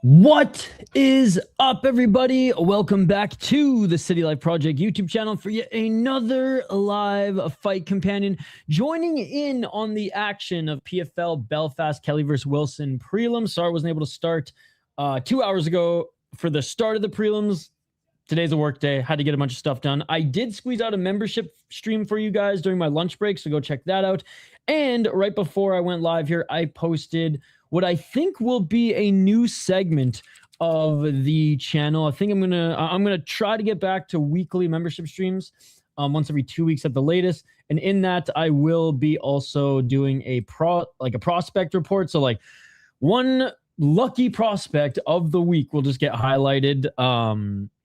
What is up, everybody? Welcome back to the City Life Project YouTube channel for yet another live fight companion. Joining in on the action of PFL Belfast, Kelly vs. Wilson prelims. Sorry I wasn't able to start 2 hours ago for the start of the prelims. Today's a work day. Had to get a bunch of stuff done. I did squeeze out a membership stream for you guys during my lunch break, so go check that out. And right before I went live here, I posted what I think will be a new segment of the channel. I think I'm gonna try to get back to weekly membership streams, once every 2 weeks at the latest. And in that, I will be also doing a prospect report. So like one lucky prospect of the week will just get highlighted.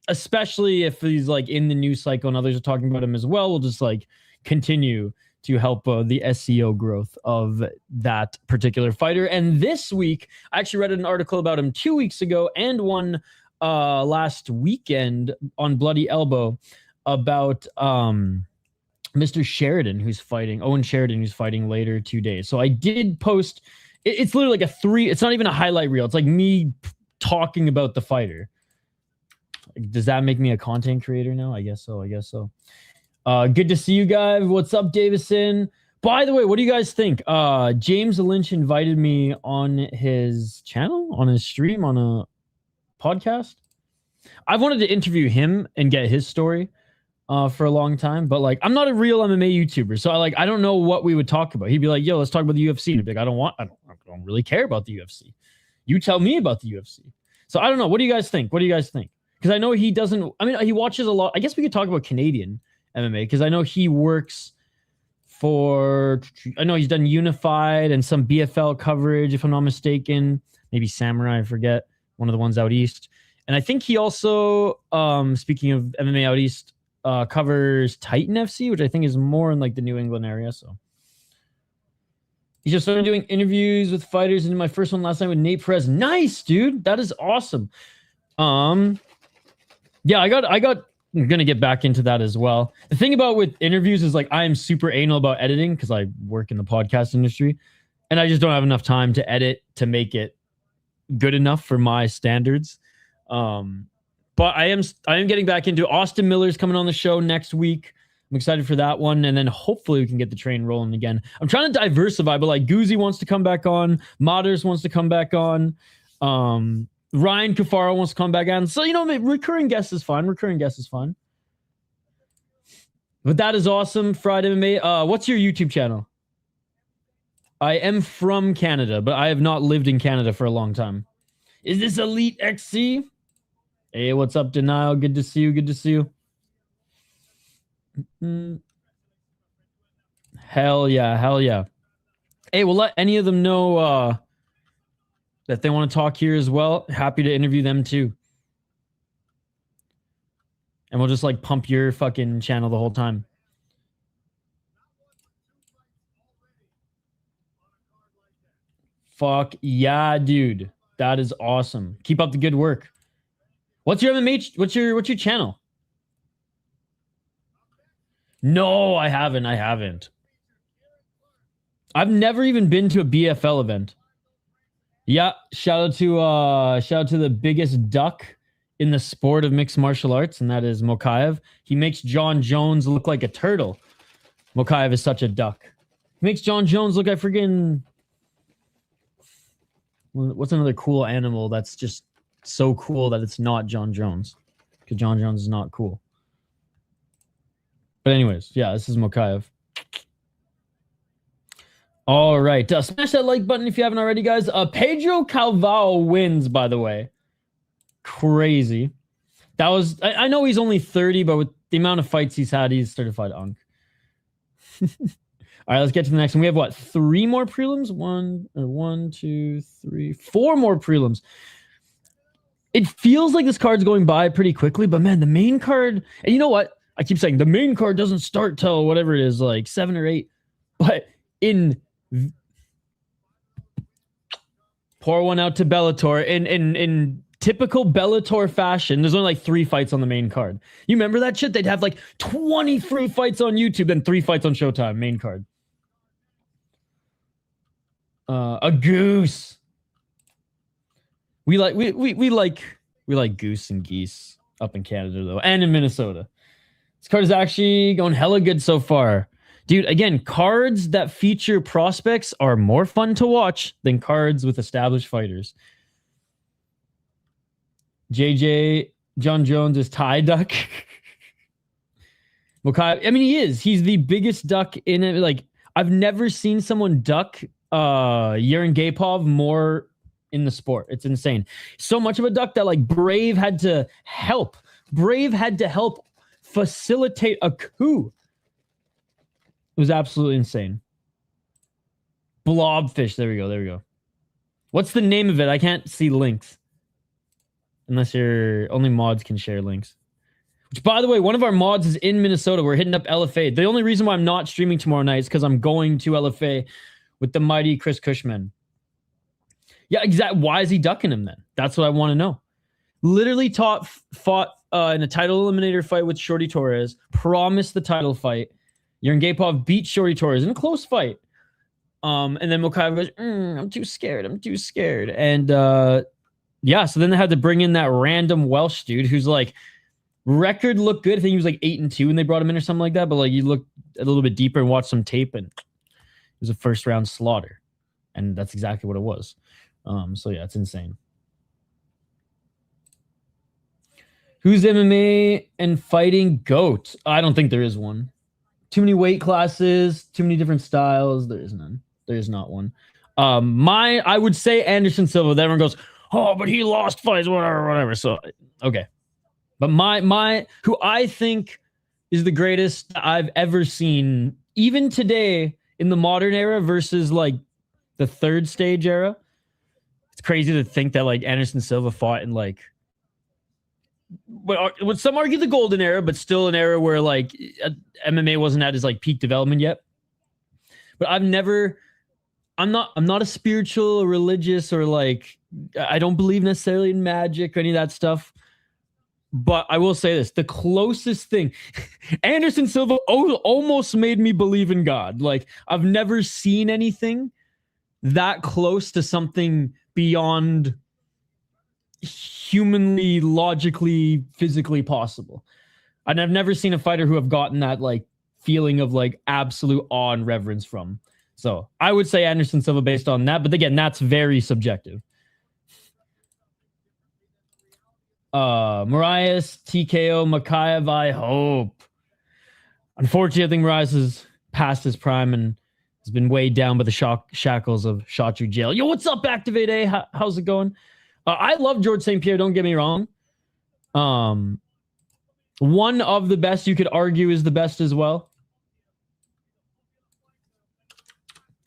Especially if he's like in the news cycle and others are talking about him as well. We'll just like continue to help the SEO growth of that particular fighter. And this week, I actually read an article about him 2 weeks ago and one last weekend on Bloody Elbow about Mr. Sheridan, who's fighting, Owen Sheridan, who's fighting later today. So I did post, it's literally like it's not even a highlight reel. It's like me talking about the fighter. Does that make me a content creator now? I guess so. Good to see you guys. What's up, Davison? By the way, what do you guys think? James Lynch invited me on his channel, on his stream, on a podcast. I've wanted to interview him and get his story for a long time, but like I'm not a real MMA YouTuber, so I don't know what we would talk about. He'd be like, "Yo, let's talk about the UFC." And I'd be like, I don't really care about the UFC. You tell me about the UFC. So I don't know. What do you guys think? Because I know he doesn't. I mean, he watches a lot. I guess we could talk about Canadian MMA because I know he works for. I know he's done Unified and some BFL coverage, if I'm not mistaken. Maybe Samurai, I forget. One of the ones out east. And I think he also, speaking of MMA out east, covers Titan FC, which I think is more in like the New England area. So he just started doing interviews with fighters. And my first one last night with Nate Perez. Nice, dude. That is awesome. Yeah, I'm gonna get back into that as well. The thing about with interviews is like I am super anal about editing because I work in the podcast industry, and I just don't have enough time to edit to make it good enough for my standards. But I am getting back into Austin Miller's coming on the show next week. I'm excited for that one, and then hopefully we can get the train rolling again. I'm trying to diversify, but like Guzzi wants to come back on, Modders wants to come back on. Ryan Kafaro wants to come back on. So, recurring guest is fine. But that is awesome. Friday MMA. What's your YouTube channel? I am from Canada, but I have not lived in Canada for a long time. Is this Elite XC? Hey, what's up, Denial? Good to see you. Hell yeah. Hey, we'll let any of them know that they want to talk here as well. Happy to interview them too. And we'll just like pump your fucking channel the whole time. Fuck yeah, dude. That is awesome. Keep up the good work. What's your MMA? What's your channel? No, I haven't. I've never even been to a BFL event. Yeah, shout out to the biggest duck in the sport of mixed martial arts, and that is Mokaev. He makes John Jones look like a turtle. Mokaev is such a duck. He makes John Jones look like friggin'... What's another cool animal that's just so cool that it's not John Jones? Because John Jones is not cool. But anyways, yeah, this is Mokaev. All right. Smash that like button if you haven't already, guys. Pedro Carvalho wins, by the way. Crazy. That was... I know he's only 30, but with the amount of fights he's had, he's certified Unk. All right, let's get to the next one. We have, what, 3 more prelims? 1, 2, 3, 4 more prelims. It feels like this card's going by pretty quickly, but, man, the main card... And you know what? I keep saying the main card doesn't start till whatever it is, like 7 or 8. But in... Pour one out to Bellator. In typical Bellator fashion, there's only like 3 fights on the main card. You remember that shit? They'd have like 23 fights on YouTube, then 3 fights on Showtime, main card. A goose. We like goose and geese up in Canada though, and in Minnesota. This card is actually going hella good so far. Dude, again, cards that feature prospects are more fun to watch than cards with established fighters. JJ John Jones is Thai duck. Mokai, I mean, he is. He's the biggest duck in it. Like, I've never seen someone duck Yaron Gapov more in the sport. It's insane. So much of a duck that like Brave had to help. Brave had to help facilitate a coup. It was absolutely insane. Blobfish. There we go. There we go. What's the name of it? I can't see links. Unless you're... Only mods can share links. Which, by the way, one of our mods is in Minnesota. We're hitting up LFA. The only reason why I'm not streaming tomorrow night is because I'm going to LFA with the mighty Chris Cushman. Yeah, exactly. Why is he ducking him then? That's what I want to know. Literally fought in a title eliminator fight with Shorty Torres. Promised the title fight. Yaron Gapov beat Shorty Torres in a close fight. And then Mokai goes, I'm too scared. I'm too scared. And yeah, so then they had to bring in that random Welsh dude who's like, record looked good. I think he was like 8-2 when they brought him in or something like that. But like you look a little bit deeper and watch some tape, and it was a first round slaughter. And that's exactly what it was. So yeah, it's insane. Who's MMA and fighting GOAT? I don't think there is one. Too many weight classes, too many different styles. There is none. There is not one. I would say Anderson Silva. Then everyone goes, oh, but he lost fights, whatever. So okay. But my who I think is the greatest I've ever seen, even today in the modern era versus like the third stage era. It's crazy to think that like Anderson Silva fought in like what some argue the golden era, but still an era where like MMA wasn't at his like peak development yet. But I'm not a spiritual or religious or like I don't believe necessarily in magic or any of that stuff. But I will say this, the closest thing, Anderson Silva almost made me believe in God. Like, I've never seen anything that close to something beyond humanly, logically, physically possible. And I've never seen a fighter who have gotten that, like, feeling of, like, absolute awe and reverence from. So, I would say Anderson Silva based on that. But again, that's very subjective. Marias, TKO, Makayev, I hope. Unfortunately, I think Marias has passed his prime and has been weighed down by the shackles of Shotru jail. Yo, what's up, Activate A? How's it going? I love George St. Pierre, don't get me wrong. One of the best, you could argue, is the best as well.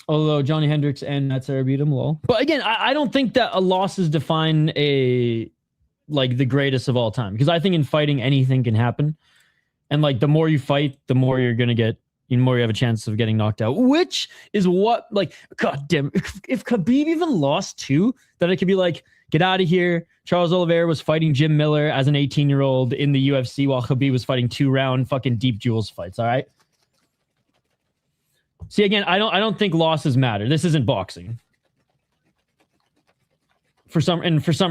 Although Johnny Hendricks and Matt Serra beat him, lol. But again, I don't think that a losses define like the greatest of all time, because I think in fighting anything can happen, and like the more you fight, the more you're gonna get, the more you have a chance of getting knocked out. Which is what, like, god damn, if Khabib even lost two, then it could be like, get out of here. Charles Oliveira was fighting Jim Miller as an 18-year-old in the UFC while Khabib was fighting 2-round fucking Deep Jewels fights. All right. See, again, I don't think losses matter. This isn't boxing. For some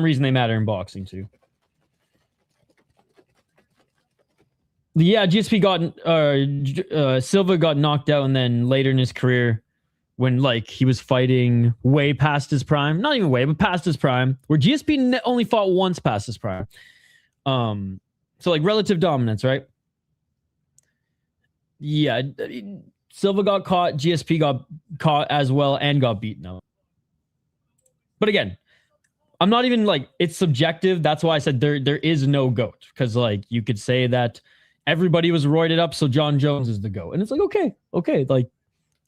reason, they matter in boxing too. Yeah, GSP got Silva got knocked out, and then later in his career, when like he was fighting way past his prime, not even way, but past his prime, where GSP only fought once past his prime. So like relative dominance, right? Yeah, Silva got caught, GSP got caught as well, and got beaten out. But again, I'm not even like, it's subjective. That's why I said there is no GOAT. Because like you could say that everybody was roided up, so John Jones is the GOAT. And it's like, okay. Like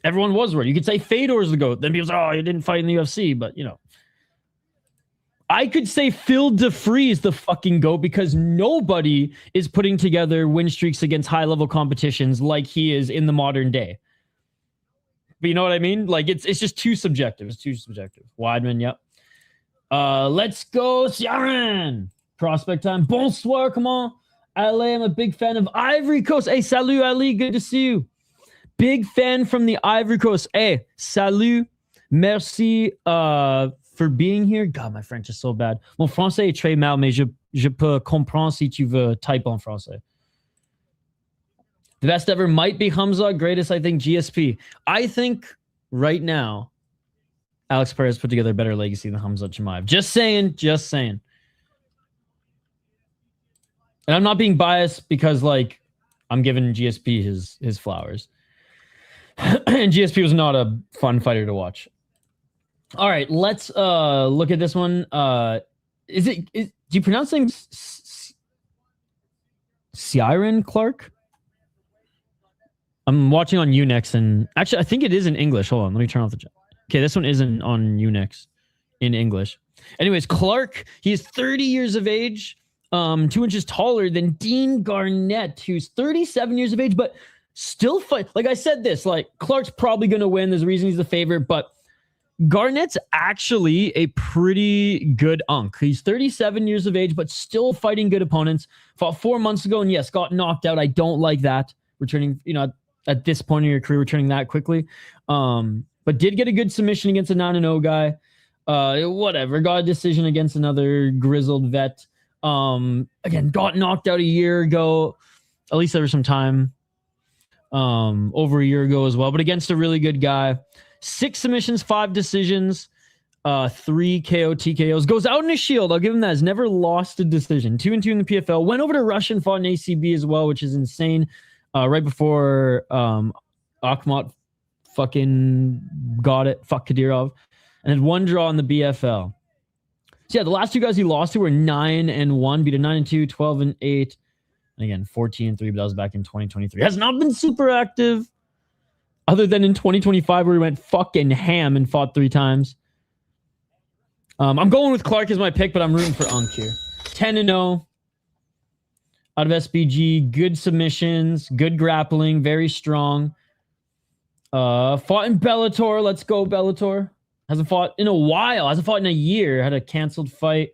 everyone was roided. You could say Fedor's the GOAT. Then people say, oh, you didn't fight in the UFC. But you know, I could say Phil DeFree is the fucking GOAT because nobody is putting together win streaks against high level competitions like he is in the modern day. But you know what I mean? Like it's just too subjective. It's too subjective. Weidman, yep. Let's go, Ciaran. Prospect time. Bonsoir, come on. LA, I'm a big fan of Ivory Coast. Hey, salut, Ali. Good to see you. Big fan from the Ivory Coast. Hey, salut. Merci for being here. God, my French is so bad. Mon français est très mal, mais je peux comprendre si tu veux type en français. The best ever might be Hamza. Greatest, I think, GSP. I think right now, Alex Perez put together a better legacy than Hamza Chimaev. Just saying. Just saying. And I'm not being biased because, like, I'm giving GSP his flowers. And GSP was not a fun fighter to watch. All right, let's look at this one. Do you pronounce things Ciaran Clarke? I'm watching on Unix, and actually, I think it is in English. Hold on, let me turn off the chat. Okay, this one isn't on Unix in English. Anyways, Clarke, he is 30 years of age, 2 inches taller than Dean Garnett, who's 37 years of age, but still fight. Like I said this, like, Clarke's probably going to win. There's a reason he's the favorite, but Garnett's actually a pretty good unk. He's 37 years of age, but still fighting good opponents. Fought 4 months ago, and yes, got knocked out. I don't like that. Returning, at this point in your career, returning that quickly. But did get a good submission against a 9-0 guy. Whatever. Got a decision against another grizzled vet. Again, got knocked out a year ago. At least there was some time. Over a year ago as well. But against a really good guy. 6 submissions, 5 decisions, 3 KO TKOs. Goes out in a shield. I'll give him that. Has never lost a decision. 2-2 in the PFL. Went over to Russia and fought in ACB as well, which is insane. Right before Akhmat fucking got it. Fuck Kadyrov. And had 1 draw in the BFL. So yeah, the last 2 guys he lost to were 9-1. Beat a 9-2, 12-8. And again, 14-3, but that was back in 2023. Has not been super active. Other than in 2025 where he went fucking ham and fought 3 times. I'm going with Clarke as my pick, but I'm rooting for Unk here. 10-0 out of SBG. Good submissions. Good grappling. Very strong. Fought in Bellator. Let's go, Bellator. Hasn't fought in a while. Hasn't fought in a year. Had a canceled fight.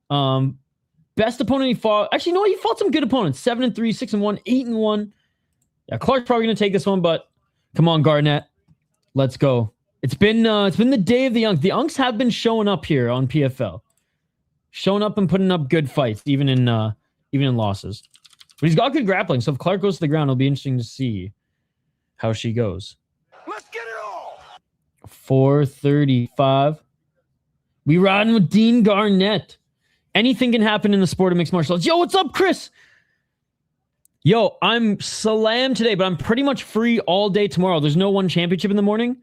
Best opponent he fought. Actually, no, he fought some good opponents. 7-3, 6-1, 8-1. Yeah, Clarke's probably going to take this one, but come on, Garnett. Let's go. It's been the day of the Unks. The Unks have been showing up here on PFL. Showing up and putting up good fights, even in losses. But he's got good grappling, so if Clarke goes to the ground, it'll be interesting to see how she goes. Let's get it all. 435. We riding with Dean Garnett. Anything can happen in the sport of mixed martial arts. Yo, what's up, Chris? Yo, I'm slammed today, but I'm pretty much free all day tomorrow. There's no one championship in the morning,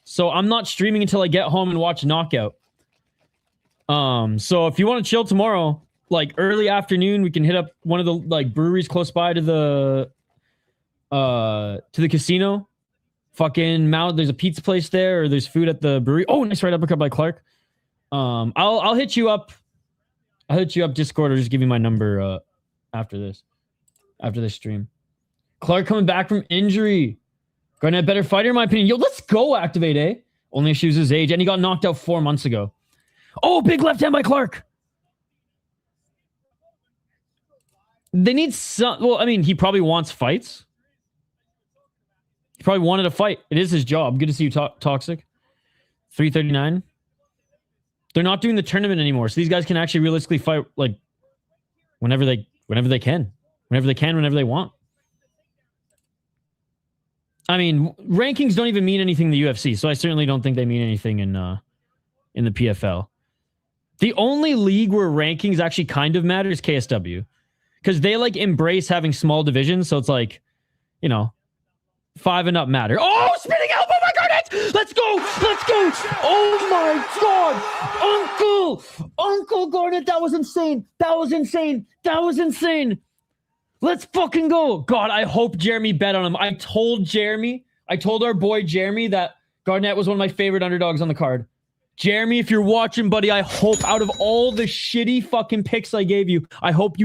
so I'm not streaming until I get home and watch Knockout. So if you want to chill tomorrow, like early afternoon, we can hit up one of the like breweries close by to the casino. Fucking Mount, there's a pizza place there, or there's food at the brewery. Oh, nice right uppercut by Clarke. I'll hit you up. I'll hit you up Discord or just give you my number after this stream. Clarke coming back from injury. Garnett better fighter in my opinion. Yo, let's go Activate, eh? Only issues his age, and he got knocked out 4 months ago. Oh, big left hand by Clarke. They need some. Well, I mean, he probably wants fights. He probably wanted a fight. It is his job. Good to see you, Toxic. 339. They're not doing the tournament anymore, so these guys can actually realistically fight like whenever they can. Whenever they want. I mean, rankings don't even mean anything in the UFC, so I certainly don't think they mean anything in the PFL. The only league where rankings actually kind of matter is KSW. Because they like embrace having small divisions, so it's like, 5 and up matter. Oh, spinning elbow by Garnett! Let's go! Let's go! Oh my god! Uncle Garnett, that was insane! That was insane! Let's fucking go! God, I hope Jeremy bet on him. I told our boy Jeremy that Garnett was one of my favorite underdogs on the card. Jeremy, if you're watching, buddy, I hope out of all the shitty fucking picks I gave you, I hope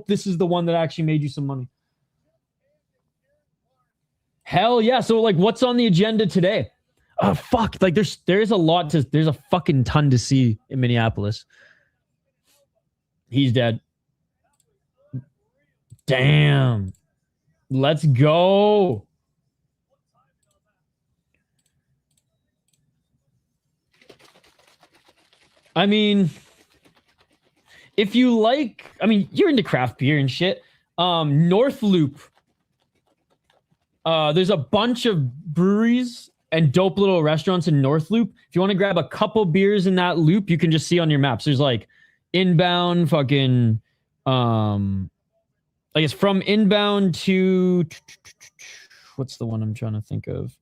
this is the one that actually made you some money. Hell yeah. So like what's on the agenda today? Oh fuck. Like there's a fucking ton to see in Minneapolis. He's dead. Damn. Let's go. I mean, if you like, I mean, you're into craft beer and shit. North Loop. There's a bunch of breweries and dope little restaurants in North Loop. If you want to grab a couple beers in that loop, you can just see on your maps. There's like inbound fucking, I guess from inbound to, what's the one I'm trying to think of?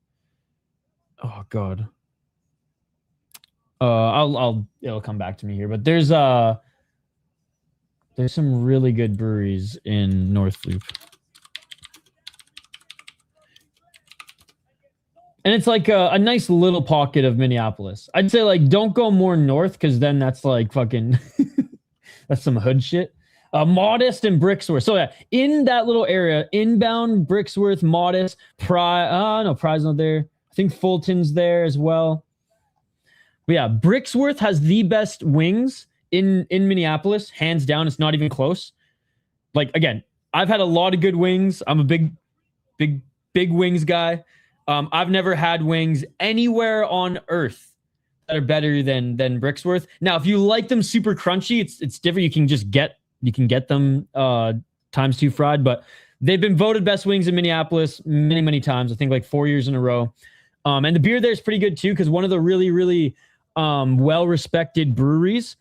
Oh God. It'll come back to me here, but there's some really good breweries in North Loop. And it's like a nice little pocket of Minneapolis. I'd say like don't go more north because then that's like fucking that's some hood shit. Modest and Brixworth. So yeah, in that little area, inbound, Brixworth, Modest, no, Pry's not there. I think Fulton's there as well. But yeah, Brixworth has the best wings in Minneapolis, hands down. It's not even close. Like again, I've had a lot of good wings. I'm a big wings guy. I've never had wings anywhere on earth that are better than Brixworth. Now, if you like them super crunchy, it's different. You can get them times 2 fried, but they've been voted best wings in Minneapolis many times. I think like 4 years in a row. And the beer there is pretty good too, because one of the really well-respected breweries,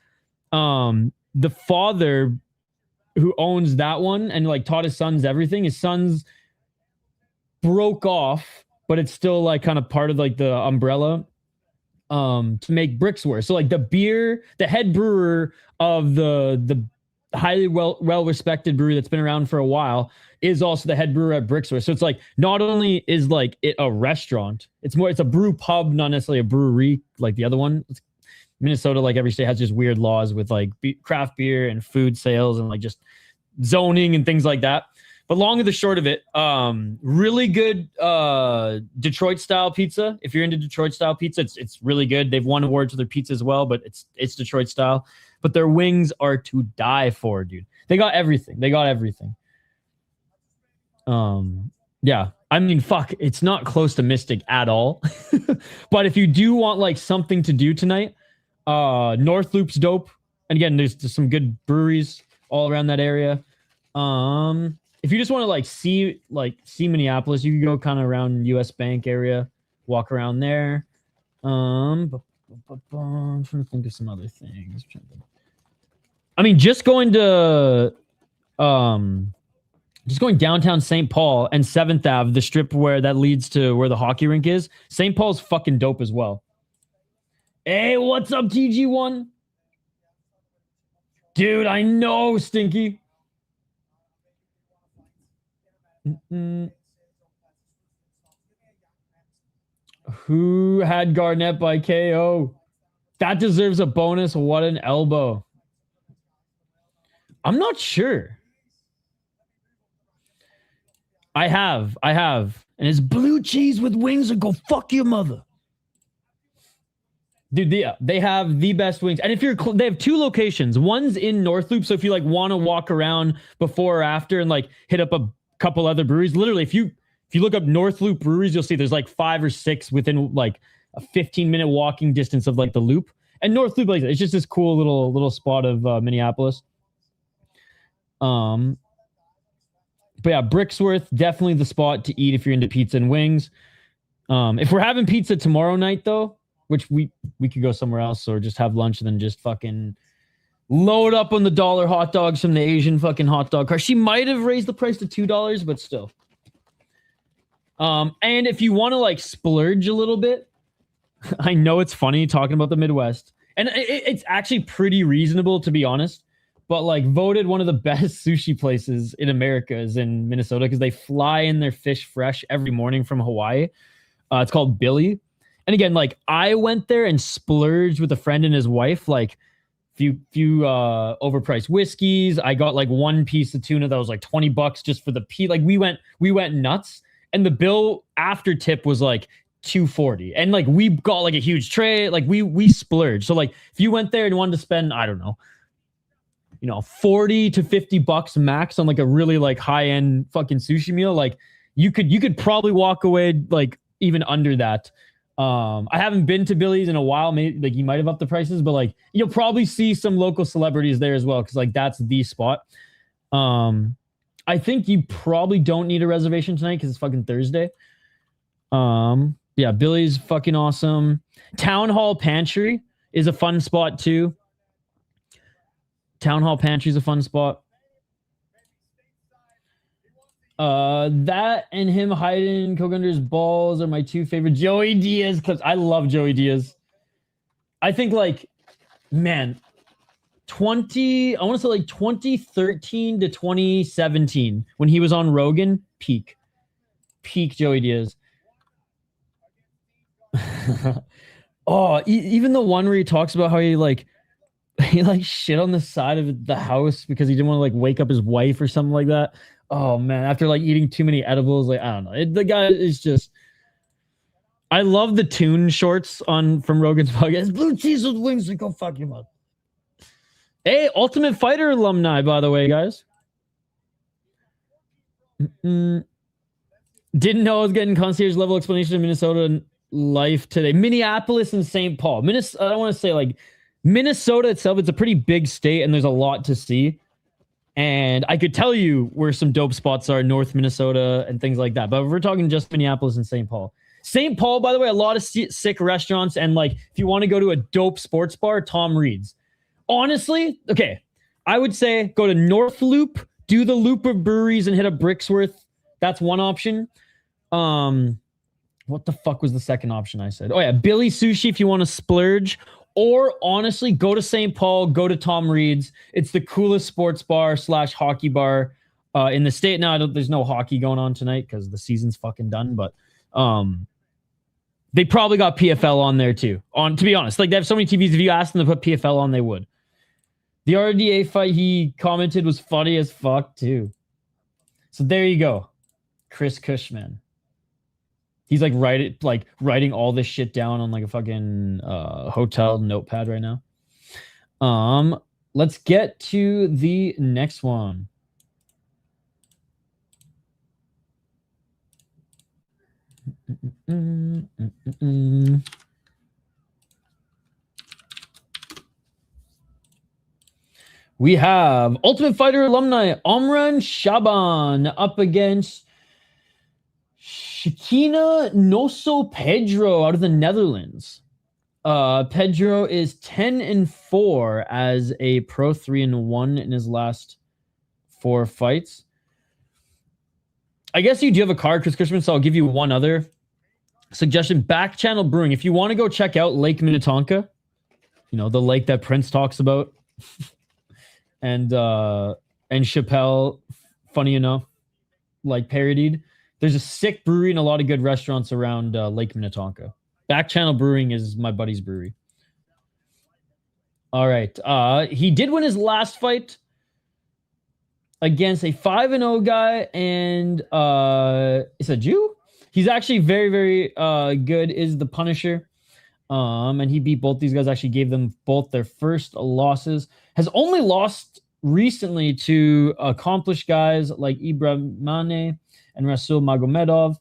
the father who owns that one and like taught his sons everything, his sons broke off, but it's still like kind of part of like the umbrella to make Brixworth. So like the head brewer of the highly well-respected brewery that's been around for a while is also the head brewer at Brixworth. So it's like not only is like it a restaurant, it's a brew pub, not necessarily a brewery like the other one. Minnesota, like every state has just weird laws with like craft beer and food sales and like just zoning and things like that. But long and the short of it, really good Detroit style pizza. If you're into Detroit style pizza, it's really good. They've won awards for their pizza as well, but it's Detroit style. But their wings are to die for, dude. They got everything. Yeah. I mean, fuck, it's not close to Mystic at all. But if you do want like something to do tonight, North Loop's dope. And again, there's some good breweries all around that area. If you just want to like see Minneapolis, you can go kind of around US Bank area, walk around there. I'm trying to think of some other things. I mean, just going downtown St. Paul and 7th Ave, the strip where that leads to where the hockey rink is. St. Paul's fucking dope as well. Hey, what's up, TG1? Dude, I know, Stinky. Who had Garnett by KO? That deserves a bonus. What an elbow. I'm not sure. I have. And it's blue cheese with wings or go fuck your mother. Dude, they have the best wings. And if they have 2 locations. One's in North Loop. So if you like want to walk around before or after and like hit up a couple other breweries, literally if you look up North Loop breweries, you'll see there's like 5 or 6 within like a 15-minute walking distance of like the loop. And North Loop, like it's just this cool little spot of Minneapolis. But yeah, Brixworth, definitely the spot to eat if you're into pizza and wings. If we're having pizza tomorrow night though, which we could go somewhere else or just have lunch and then just fucking load up on the $1 hot dogs from the Asian fucking hot dog car. She might have raised the price to $2, but still. And if you want to like splurge a little bit, I know it's funny talking about the Midwest, and it's actually pretty reasonable to be honest. But like voted one of the best sushi places in America is in Minnesota because they fly in their fish fresh every morning from Hawaii. It's called Billy. And again, like I went there and splurged with a friend and his wife, like few overpriced whiskeys. I got like 1 piece of tuna that was like $20 just for the like we went nuts. And the bill after tip was like $240. And like we got like a huge tray, like we splurged. So like if you went there and wanted to spend, I don't know, $40 to $50 max on like a really like high-end fucking sushi meal, like you could probably walk away like even under that I haven't been to Billy's in a while. Maybe like you might have upped the prices, but like you'll probably see some local celebrities there as well because like that's the spot. I think you probably don't need a reservation tonight because it's fucking Thursday. Yeah, Billy's fucking awesome. Town Hall Pantry is a fun spot too. Town Hall Pantry is a fun spot. That and him hiding Coke Under's balls are my two favorite Joey Diaz clips. I love Joey Diaz. I think like, man, I want to say like 2013 to 2017 when he was on Rogan, peak Joey Diaz. Oh, even the one where he talks about how he shit on the side of the house because he didn't want to like wake up his wife or something like that. Oh man, after like eating too many edibles, like I don't know. The guy is just. I love the tune shorts from Rogan's podcast. Blue cheese with wings, like go fuck your mother. Hey, Ultimate Fighter alumni, by the way, guys. Didn't know I was getting concierge level explanation of Minnesota life today. Minneapolis and St. Paul. I don't want to say like Minnesota itself. It's a pretty big state, and there's a lot to see. And I could tell you where some dope spots are, North Minnesota and things like that. But we're talking just Minneapolis and St. Paul. St. Paul, by the way, a lot of sick restaurants. And like, if you want to go to a dope sports bar, Tom Reed's. Honestly, okay, I would say go to North Loop, do the loop of breweries and hit up Brixworth. That's one option. What the fuck was the second option I said? Oh yeah, Billy Sushi if you want to splurge. Or honestly, go to St. Paul, go to Tom Reed's. It's the coolest sports bar / hockey bar in the state. Now, there's no hockey going on tonight because the season's fucking done. But they probably got PFL on there too. To be honest, like they have so many TVs. If you asked them to put PFL on, they would. The RDA fight he commented was funny as fuck too. So there you go, Chris Cushman. He's like writing all this shit down on like a fucking hotel notepad right now. Let's get to the next one. We have Ultimate Fighter alumni Omran Chaaban up against Chequina Noso Pedro out of the Netherlands. Pedro is 10-4 as a pro, 3-1 in his last 4 fights. I guess you do have a card, Chris Cushman, so I'll give you one other suggestion. Back Channel Brewing. If you want to go check out Lake Minnetonka, you know, the lake that Prince talks about, and Chappelle, funny enough, like parodied. There's a sick brewery and a lot of good restaurants around Lake Minnetonka. Back Channel Brewing is my buddy's brewery. All right. He did win his last fight against a 5-0 guy, and it's a Jew. He's actually very, very good, is the Punisher. And he beat both these guys, actually gave them both their first losses. Has only lost recently to accomplished guys like Ibrahim Mane and Rasul Magomedov,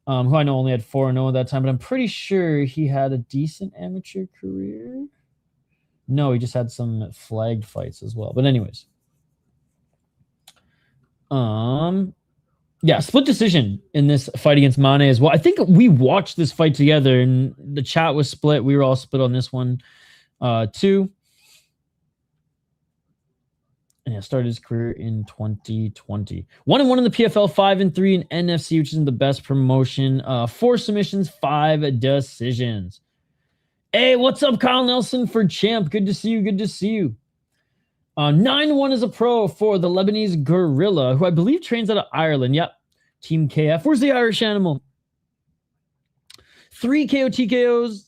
who I know only had 4-0 at that time, but I'm pretty sure he had a decent amateur career. No, he just had some flagged fights as well. But anyways. Yeah, split decision in this fight against Mane as well. I think we watched this fight together and the chat was split. We were all split on this one too. And started his career in 2020. 1-1 in the PFL, 5-3 in NFC, which isn't the best promotion. 4 submissions, 5 decisions. Hey, what's up, Kyle Nelson for champ? Good to see you. Good to see you. 9-1 as a pro for the Lebanese Gorilla, who I believe trains out of Ireland. Yep. Team KF. Where's the Irish animal? 3 KO TKOs.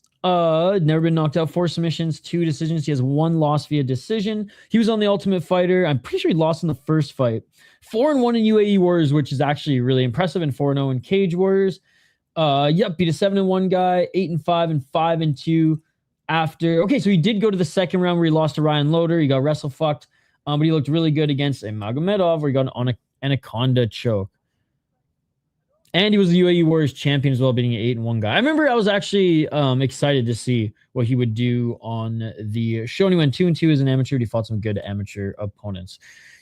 Never been knocked out. 4 submissions, 2 decisions. He has 1 loss via decision. He was on the Ultimate Fighter. I'm pretty sure he lost in the first fight. 4-1 in UAE Warriors, which is actually really impressive, and 4-0 in Cage Warriors. Yep, beat a 7-1 guy, 8-5 and 5-2 after. Okay, so he did go to the second round where he lost to Ryan Loader. He got wrestle fucked, but he looked really good against a Magomedov where he got on an anaconda choke. And he was the UAE Warriors champion as well, beating an 8-1 guy. I remember I was actually excited to see what he would do on the show. And he went 2-2 as an amateur. He fought some good amateur opponents.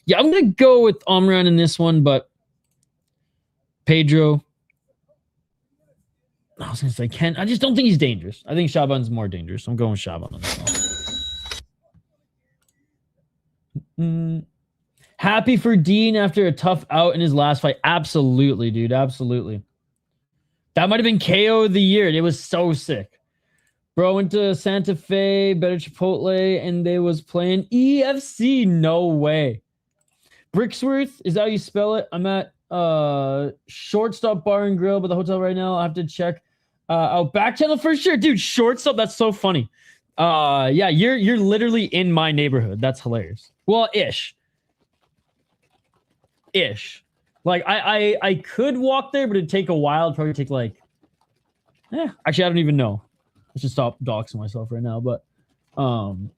Yeah, I'm going to go with Omran in this one, but Pedro. I was going to say Ken. I just don't think he's dangerous. I think Chaaban's more dangerous. I'm going with Chaaban on this one. Happy for Dean after a tough out in his last fight. Absolutely, dude. Absolutely. That might have been KO of the year. It was so sick. Bro, went to Santa Fe, Better Chipotle, and they was playing EFC. No way. Brixworth, is that how you spell it? I'm at Shortstop Bar and Grill by the hotel right now. I'll have to check out back channel for sure. Dude, Shortstop, that's so funny. Yeah, you're literally in my neighborhood. That's hilarious. Well, ish. Like I could walk there, but it'd take a while. It'd probably take like actually I don't even know. I should stop doxing myself right now, but long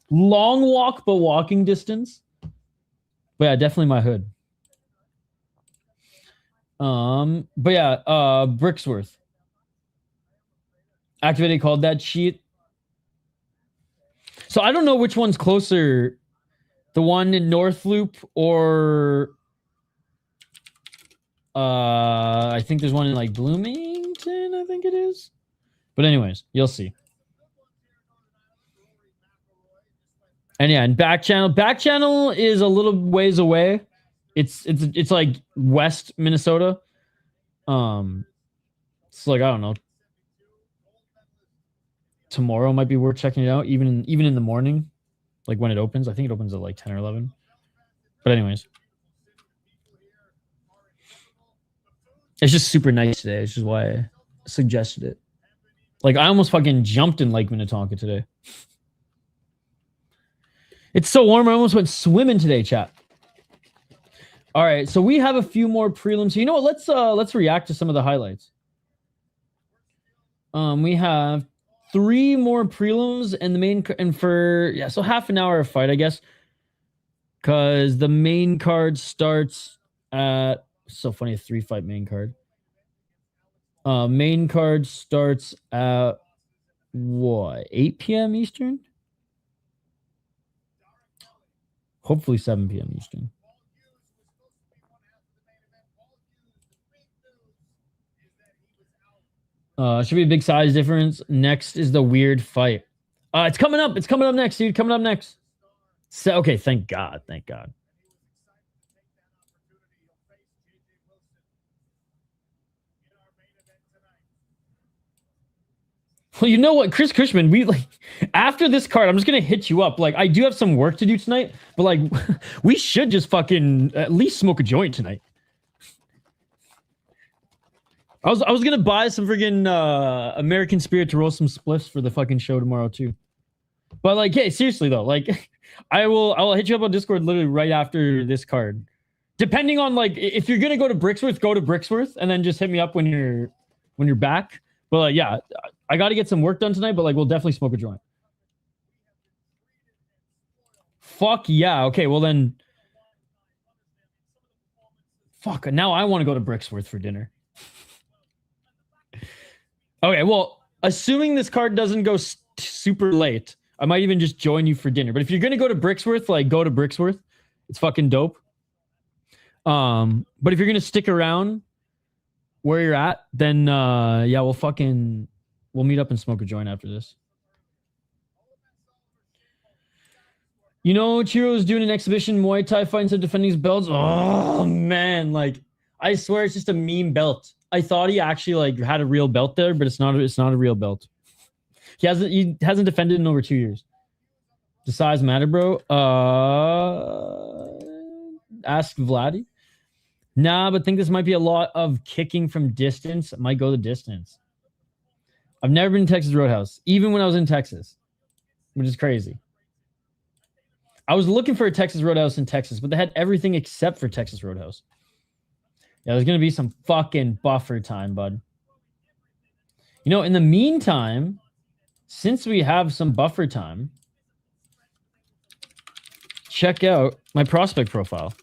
walk but walking distance. But yeah, definitely my hood. But yeah, Brixworth. Activated called that cheat. So I don't know which one's closer. The one in North Loop or I think there's one in like Bloomington, I think it is. But anyways, you'll see. And yeah, and back channel is a little ways away. It's like West Minnesota. It's like I don't know. Tomorrow might be worth checking it out, even in the morning. Like when it opens. I think it opens at like 10 or 11. But anyways. It's just super nice today. Which is why I suggested it. Like I almost fucking jumped in Lake Minnetonka today. It's so warm. I almost went swimming today, chat. All right. So we have a few more prelims. So you know what? Let's react to some of the highlights. We have 3 more prelims and the main for so half an hour of fight, I guess, because the main card starts at so funny a 3-fight main card. Main card starts at what 8 p.m. Eastern, hopefully 7 p.m. Eastern. Should be a big size difference. Next is the weird fight. It's coming up. It's coming up next, dude. Coming up next. So, okay, thank God. Thank God. Well, you know what, Chris Cushman, we like after this card, I'm just gonna hit you up. Like, I do have some work to do tonight, but like, we should just fucking at least smoke a joint tonight. I was gonna buy some friggin' American Spirit to roll some spliffs for the fucking show tomorrow too. But like, hey, seriously though, like, I will hit you up on Discord literally right after this card. Depending on like, if you're gonna go to Brixworth, go to Brixworth, and then just hit me up when you're back. But yeah, I got to get some work done tonight. But like, we'll definitely smoke a joint. Fuck yeah. Okay, well then. Fuck. Now I want to go to Brixworth for dinner. Okay, well, assuming this card doesn't go super late, I might even just join you for dinner. But if you're gonna go to Brixworth, like go to Brixworth. It's fucking dope. But if you're gonna stick around where you're at, then yeah, we'll meet up and smoke a joint after this. You know, Chiro's doing an exhibition Muay Thai fight instead of defending his belts. Oh man, like I swear it's just a meme belt. I thought he actually like had a real belt there, but it's not a real belt. He hasn't defended in over 2 years. Does size matter, bro? Ask Vladdy. Nah, but think this might be a lot of kicking from distance. It might go the distance. I've never been to Texas Roadhouse, even when I was in Texas, which is crazy. I was looking for a Texas Roadhouse in Texas, but they had everything except for Texas Roadhouse. Yeah, there's going to be some fucking buffer time, bud. You know, in the meantime, since we have some buffer time, check out my prospect profile.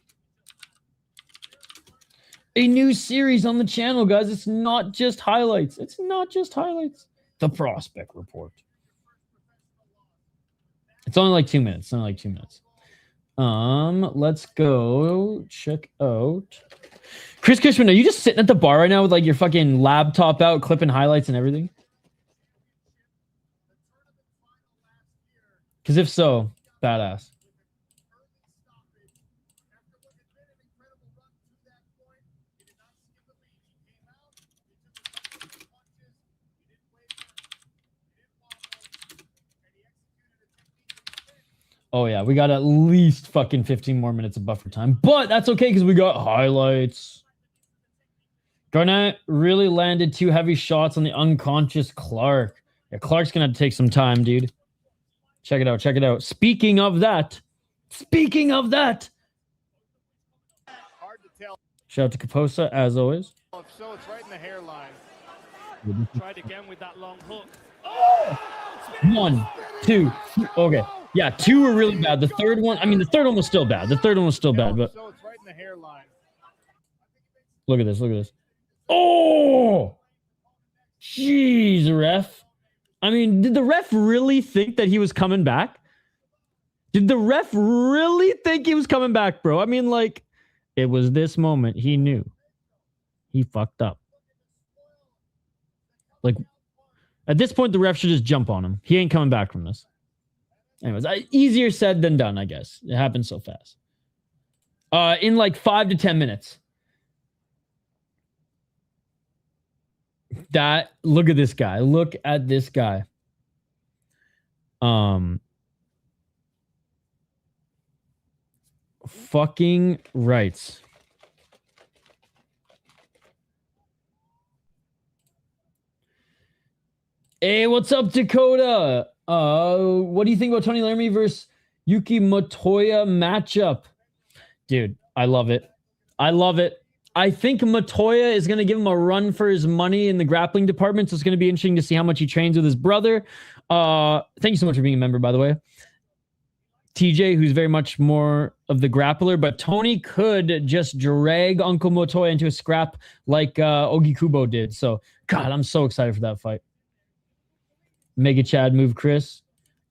A new series on the channel, guys. It's not just highlights. It's not just highlights. The Prospect Report. It's only like 2 minutes. It's only like 2 minutes. Let's go check out Chris Cushman. Are you just sitting at the bar right now with like your fucking laptop out, clipping highlights and everything? Because if so, badass. Oh, yeah. We got at least fucking 15 more minutes of buffer time. But that's okay because we got highlights. Garnett really landed 2 heavy shots on the unconscious Clarke. Yeah, Clarke's going to have to take some time, dude. Check it out. Check it out. Speaking of that. Hard to tell. Shout out to Kaposa, as always. So it's right in the hairline. Tried again with that long hook. 1, 2. Okay. Yeah, 2 were really bad. The third one, I mean, the third one was still bad. But So it's right in the hairline. look at this. Look at this. Oh! Jeez, ref. I mean, did the ref really think that he was coming back? Did the ref really think he was coming back, bro? I mean, like, it was this moment. He knew. He fucked up. Like, at this point, the ref should just jump on him. He ain't coming back from this. Anyways, easier said than done, I guess. It happened so fast. In like 5 to 10 minutes. Look at this guy. Look at this guy. Fucking rights. Hey, what's up, Dakota? What do you think about Tony Laramie versus Yuki Motoya matchup? Dude, I love it. I love it. I think Motoya is going to give him a run for his money in the grappling department, so it's going to be interesting to see how much he trains with his brother. Thank you so much for being a member, by the way. TJ, who's very much more of the grappler, but Tony could just drag Uncle Motoya into a scrap like Ogi Kubo did. So, God, I'm so excited for that fight. Mega Chad move, Chris.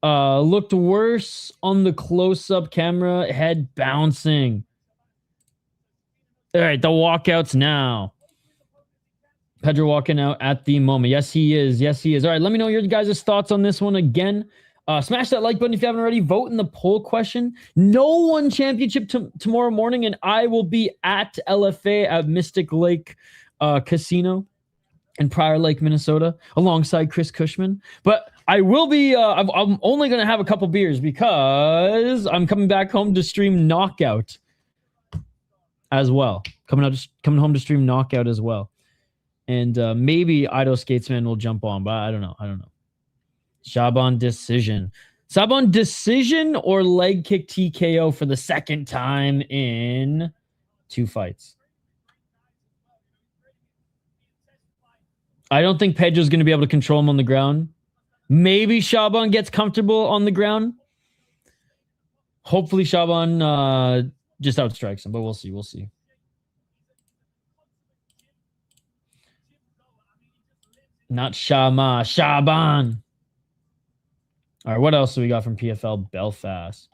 Looked worse on the close-up camera, head bouncing. All right, the walkouts now. Pedro walking out at the moment. Yes, he is. Yes, he is. All right, let me know your guys' thoughts on this one again. Smash that like button if you haven't already. Vote in the poll question. No one championship tomorrow morning, and I will be at LFA at Mystic Lake Casino in Prior Lake, Minnesota, alongside Chris Cushman. But I will be, I'm only going to have a couple beers because I'm coming back home to stream Knockout as well. Coming home to stream Knockout as well. And maybe Ido Skatesman will jump on, but I don't know. Chaaban decision. Chaaban decision or leg kick TKO for the second time in 2 fights. I don't think Pedro's going to be able to control him on the ground. Maybe Chaaban gets comfortable on the ground. Hopefully Chaaban just outstrikes him, but we'll see. We'll see. Not Shama, Chaaban. All right, what else do we got from PFL Belfast?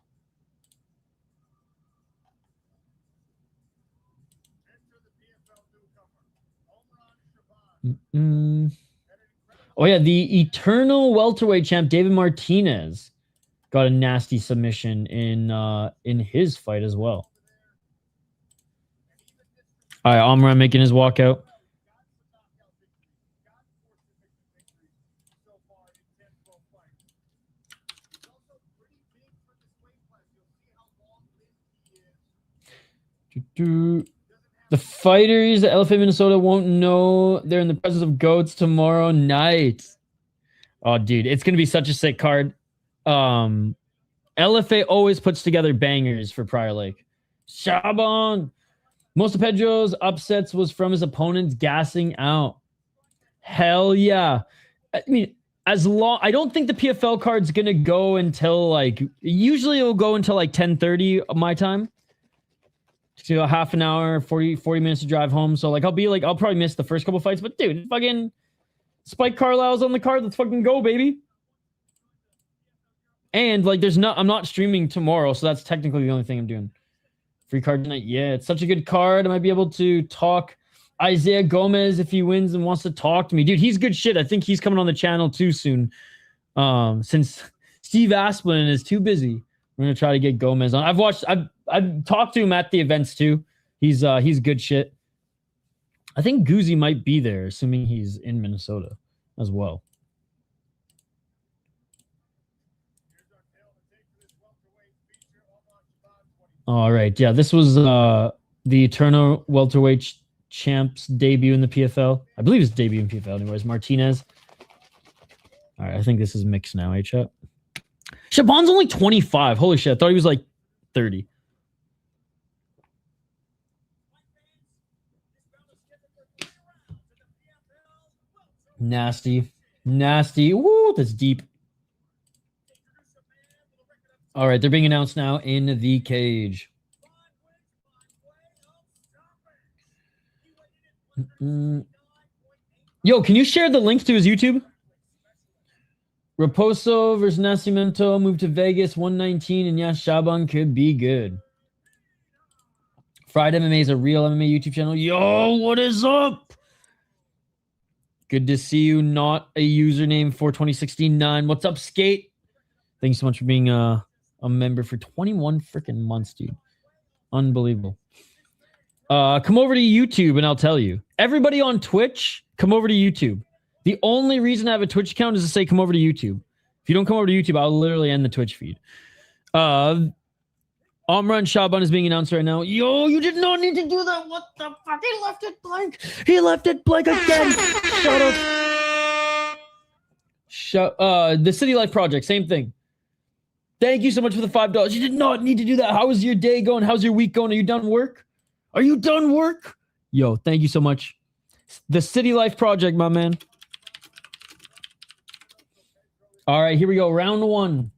Oh, yeah, the eternal welterweight champ, David Martinez, got a nasty submission in his fight as well. All right, Omran making his walkout. The fighters at LFA Minnesota won't know they're in the presence of GOATs tomorrow night. Oh, dude, it's going to be such a sick card. LFA always puts together bangers for Prior Lake. Chaaban. Most of Pedro's upsets was from his opponents gassing out. Hell yeah. I mean, I don't think the PFL card's going to go until like, usually it'll go until like 10:30 my time. So half an hour, 40 minutes to drive home. So like I'll probably miss the first couple fights, but dude, fucking Spike Carlisle's on the card. Let's fucking go, baby. And like I'm not streaming tomorrow, so that's technically the only thing I'm doing. Free card tonight. Yeah, it's such a good card. I might be able to talk Isaiah Gomez if he wins and wants to talk to me. Dude, he's good shit. I think he's coming on the channel too soon. Since Steve Asplin is too busy, we're gonna try to get Gomez on. I've talked to him at the events too. He's good shit. I think Guzzi might be there, assuming he's in Minnesota as well. All right, yeah, this was the Eternal Welterweight Champ's debut in the PFL. I believe his debut in PFL anyways. Martinez. All right, I think this is mixed now, chat. Chaaban's only 25. Holy shit, I thought he was like 30. Nasty. Woo, that's deep. All right, they're being announced now in the cage. Yo, can you share the link to his YouTube? Raposo versus Nascimento moved to Vegas 119, and yeah, Chaaban could be good. Fried MMA is a real MMA YouTube channel. Yo, what is up? Good to see you. Not a username for 2016-9. What's up, Skate? Thanks so much for being a member for 21 freaking months, dude. Unbelievable. Come over to YouTube and I'll tell you. Everybody on Twitch, come over to YouTube. The only reason I have a Twitch account is to say come over to YouTube. If you don't come over to YouTube, I'll literally end the Twitch feed. Omran Chaaban is being announced right now. Yo, you did not need to do that. What the fuck? He left it blank. He left it blank again. Shut up. The City Life Project, same thing. Thank you so much for the $5. You did not need to do that. How is your day going? How's your week going? Are you done work? Are you done work? Yo, thank you so much. The City Life Project, my man. All right, here we go. Round one.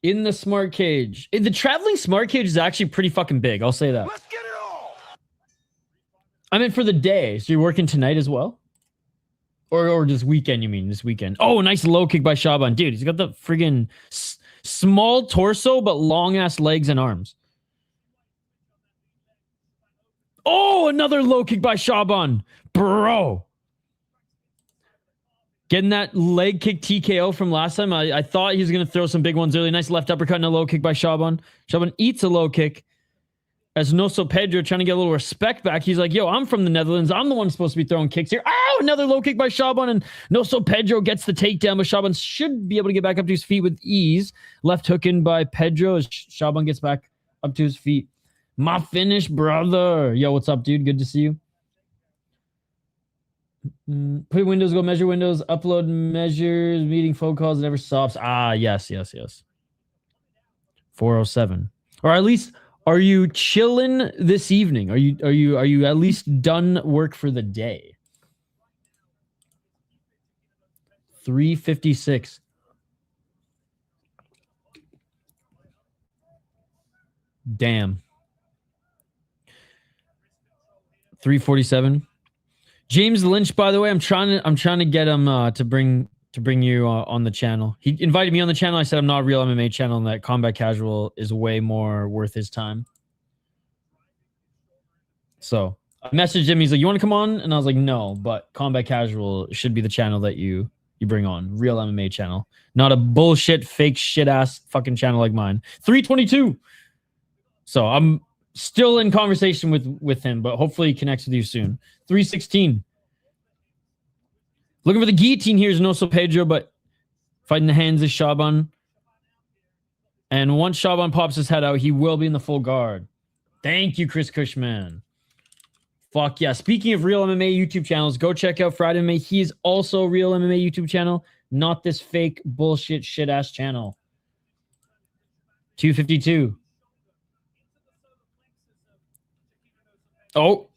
In the smart cage. The traveling smart cage is actually pretty fucking big. I'll say that. Let's get it all. I meant for the day. So you're working tonight as well? Or this weekend, you mean? This weekend. Oh, nice low kick by Chaaban. Dude, he's got the friggin' small torso, but long-ass legs and arms. Oh, another low kick by Chaaban. Bro. Getting that leg kick TKO from last time. I thought he was going to throw some big ones early. Nice left uppercut and a low kick by Chaaban. Chaaban eats a low kick. As Noso Pedro trying to get a little respect back. He's like, yo, I'm from the Netherlands. I'm the one supposed to be throwing kicks here. Oh, another low kick by Chaaban. And Noso Pedro gets the takedown. But Chaaban should be able to get back up to his feet with ease. Left hook in by Pedro as Chaaban gets back up to his feet. My finish, brother. Yo, what's up, dude? Good to see you. Put windows, go measure windows, upload measures, meeting phone calls, it never stops. Ah, yes. 407. Or at least, are you chilling this evening? Are you at least done work for the day? 356. Damn. 347. James Lynch, by the way, I'm trying to get him to bring you on the channel. He invited me on the channel. I said I'm not a real MMA channel and that Combat Casual is way more worth his time. So I messaged him. He's like, "You want to come on?" And I was like, "No, but Combat Casual should be the channel that you bring on. Real MMA channel, not a bullshit, fake shit ass fucking channel like mine." 322. So I'm still in conversation with him, but hopefully he connects with you soon. 316. Looking for the guillotine here is Noso Pedro, but fighting the hands is Chaaban. And once Chaaban pops his head out, he will be in the full guard. Thank you, Chris Cushman. Fuck yeah. Speaking of real MMA YouTube channels, go check out Friday MMA. He is also a real MMA YouTube channel, not this fake bullshit shit ass channel. 252. Oh,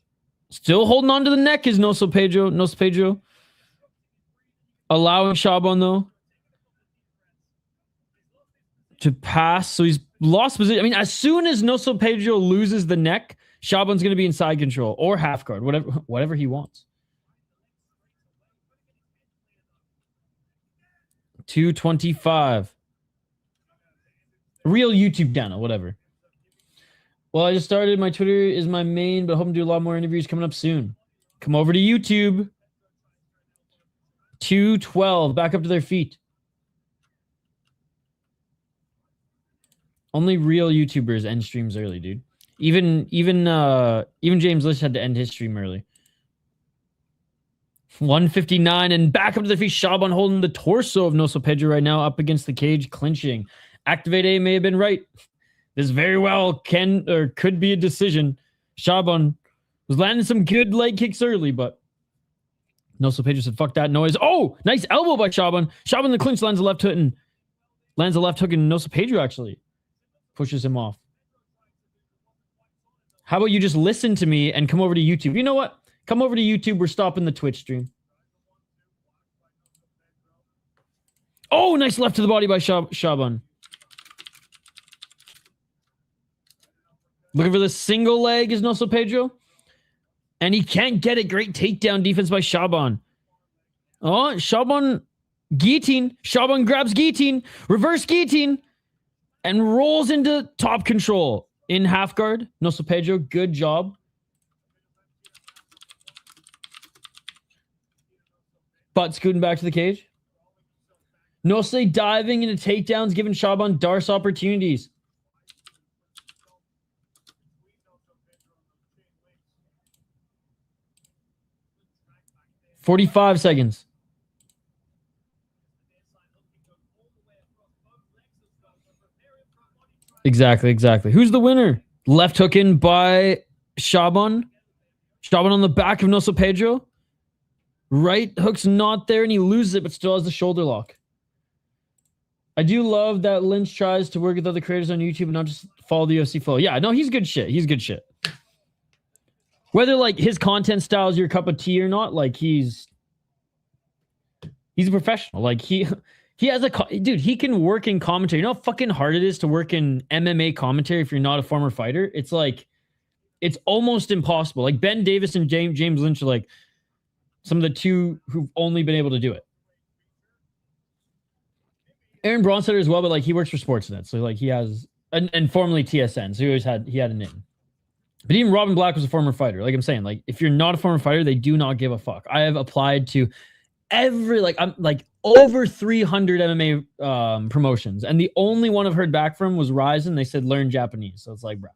still holding on to the neck is Noso Pedro. Noso Pedro. Allowing Chaaban, though, to pass. So he's lost position. I mean, as soon as Noso Pedro loses the neck, Chaaban's going to be in side control or half guard, whatever he wants. 225. Real YouTube channel, whatever. Well, I just started. My Twitter is my main, but hoping to do a lot more interviews coming up soon. Come over to YouTube. 212. Back up to their feet. Only real YouTubers end streams early, dude. Even James Lish had to end his stream early. 159 and back up to their feet. Chaaban holding the torso of Noso Pedro right now up against the cage, clinching. Activate A may have been right. This very well could be a decision. Chaaban was landing some good leg kicks early, but Noso Pedro said, fuck that noise. Oh, nice elbow by Chaaban. Chaaban in the clinch lands a left hook and Noso Pedro actually pushes him off. How about you just listen to me and come over to YouTube? You know what? Come over to YouTube. We're stopping the Twitch stream. Oh, nice left to the body by Chaaban. Looking for the single leg is Noso Pedro. And he can't get it. Great takedown defense by Chaaban. Oh, Chaaban guillotine. Chaaban grabs guillotine. Reverse guillotine. And rolls into top control. In half guard. Noso Pedro, good job. Butt scooting back to the cage. Noso diving into takedowns, giving Chaaban Darce opportunities. "45 seconds. Exactly. Who's the winner? Left hook in by Chaaban. Chaaban on the back of Noso Pedro. Right hook's not there and he loses it, but still has the shoulder lock. I do love that Lynch tries to work with other creators on YouTube and not just follow the UFC flow. Yeah, no, he's good shit. He's good shit. Whether like his content style is your cup of tea or not, like he's a professional. Like he has dude, he can work in commentary. You know how fucking hard it is to work in MMA commentary if you're not a former fighter? It's like, it's almost impossible. Like Ben Davis and James Lynch are like some of the two who've only been able to do it. Aaron Bronstetter as well, but like he works for Sportsnet. So like he has, and formerly TSN. So he had an in. But even Robin Black was a former fighter. Like I'm saying, like if you're not a former fighter, they do not give a fuck. I have applied to I'm over 300 MMA promotions, and the only one I've heard back from was Ryzen. They said learn Japanese. So it's like, bro.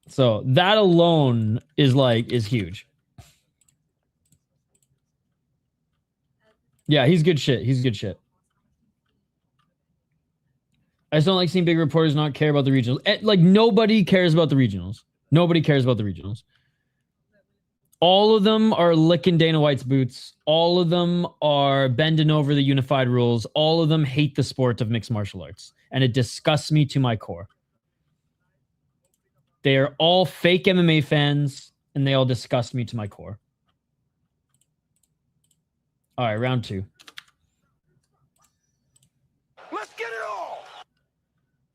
So that alone is huge. Yeah, he's good shit. He's good shit. I just don't like seeing big reporters not care about the regionals. Like, nobody cares about the regionals. Nobody cares about the regionals. All of them are licking Dana White's boots. All of them are bending over the unified rules. All of them hate the sport of mixed martial arts. And it disgusts me to my core. They are all fake MMA fans, and they all disgust me to my core. All right, round 2. Let's get it all.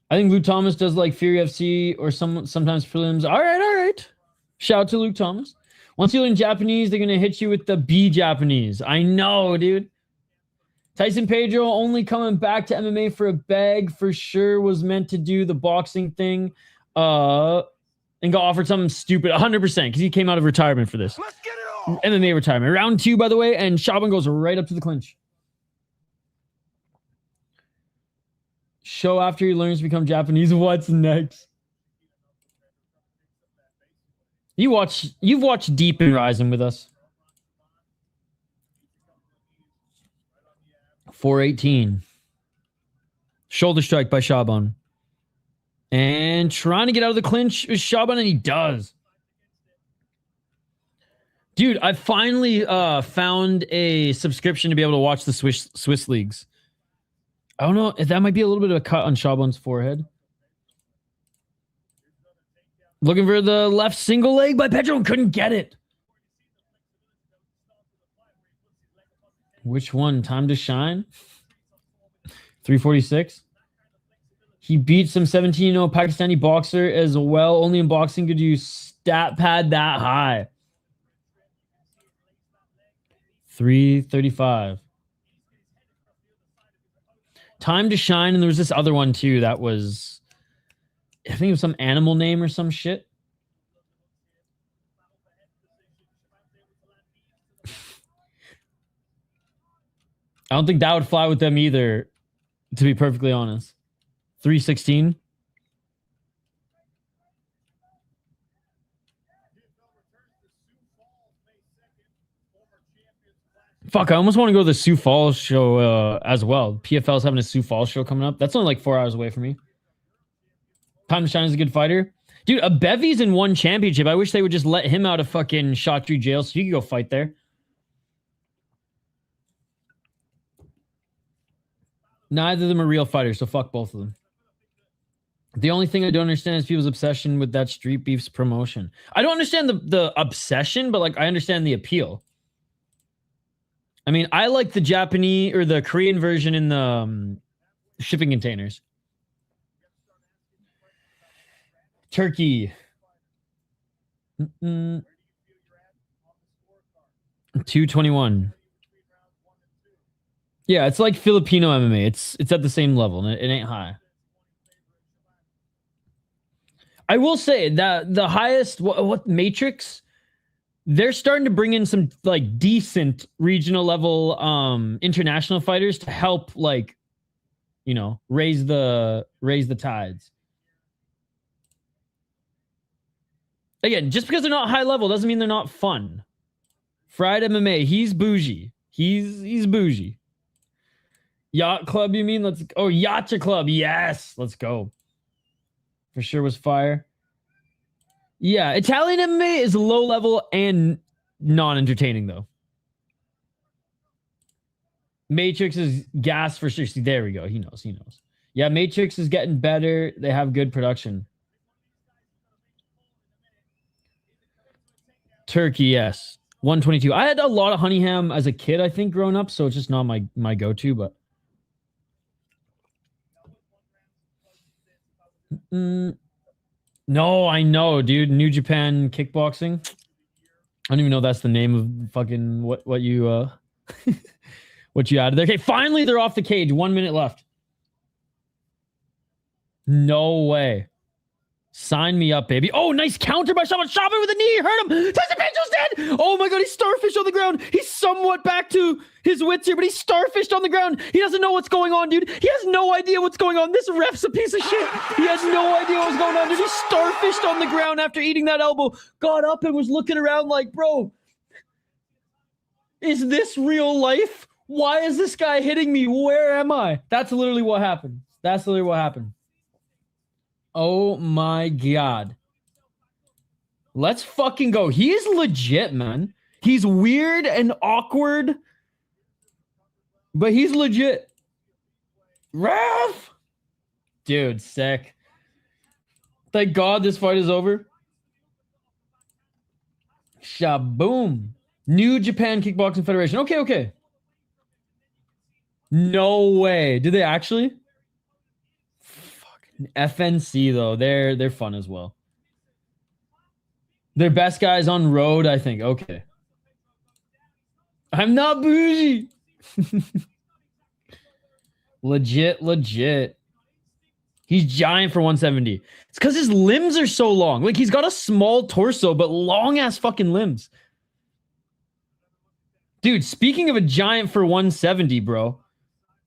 I think Luke Thomas does like Fury FC or sometimes prelims. All right. Shout out to Luke Thomas. Once you learn Japanese, they're going to hit you with the B Japanese. I know, dude. Tyson Pedro only coming back to MMA for a bag for sure was meant to do the boxing thing and got offered something stupid 100% because he came out of retirement for this. Let's get it all. MMA retirement. Round 2, by the way, and Chaaban goes right up to the clinch. Show after he learns to become Japanese. What's next? You've watched Deep in Rising with us. 418. Shoulder strike by Chaaban. And trying to get out of the clinch is Chaaban, and he does. Dude, I finally found a subscription to be able to watch the Swiss leagues. I don't know if that might be a little bit of a cut on Chaaban's forehead. Looking for the left single leg by Pedro and couldn't get it. Which one? Time to Shine? 346. He beat some 17-0 Pakistani boxer as well. Only in boxing could you stat pad that high. 335. Time to Shine, and there was this other one too that was, I think it was some animal name or some shit. I don't think that would fly with them either, to be perfectly honest. 316. Fuck, I almost want to go to the Sioux Falls show as well. PFL's having a Sioux Falls show coming up. That's only like 4 hours away from me. Time to Shine is a good fighter. Dude, a Bevy's in one championship. I wish they would just let him out of fucking Shot Tree jail so he could go fight there. Neither of them are real fighters, so fuck both of them. The only thing I don't understand is people's obsession with that Street Beef's promotion. I don't understand the obsession, but like I understand the appeal. I mean, I like the Japanese or the Korean version in the shipping containers. Turkey. 221. Yeah, it's like Filipino MMA. It's at the same level. It ain't high. I will say that the highest what Matrix, they're starting to bring in some like decent regional level international fighters to help, like, you know, raise the tides. Again, just because they're not high level doesn't mean they're not fun. Fried MMA, he's bougie. He's bougie. Yacht Club, you mean? Yacht Club. Yes, let's go. For sure was fire. Yeah, Italian MMA is low level and non-entertaining though. Matrix is gas for sure. See, there we go. He knows. Yeah, Matrix is getting better. They have good production. Turkey, yes. 122. I had a lot of honey ham as a kid, I think, growing up, so it's just not my go-to, but no, I know, dude. New Japan kickboxing. I don't even know that's the name of fucking what you what you added there. Okay, finally they're off the cage. 1 minute left. No way. Sign me up, baby. Oh, nice counter by Chaaban. Chaaban with a knee. Hurt him. Tyson Pedro's dead. Oh my god, he's starfished on the ground. He's somewhat back to his wits here, but he's starfished on the ground. He doesn't know what's going on, dude. He has no idea what's going on. This ref's a piece of shit. He has no idea what's going on, dude. He's starfished on the ground after eating that elbow. Got up and was looking around like, bro, is this real life? Why is this guy hitting me? Where am I? That's literally what happened. That's literally what happened. Oh my god. Let's fucking go. He is legit, man. He's weird and awkward, but he's legit. Ref! Dude, sick. Thank God this fight is over. Shaboom. New Japan Kickboxing Federation. Okay. No way. Did they actually? FNC though, they're fun as well. They're best guys on road, I think. Okay. I'm not bougie. Legit. He's giant for 170. It's because his limbs are so long. Like, he's got a small torso, but long ass fucking limbs. Dude, speaking of a giant for 170, bro,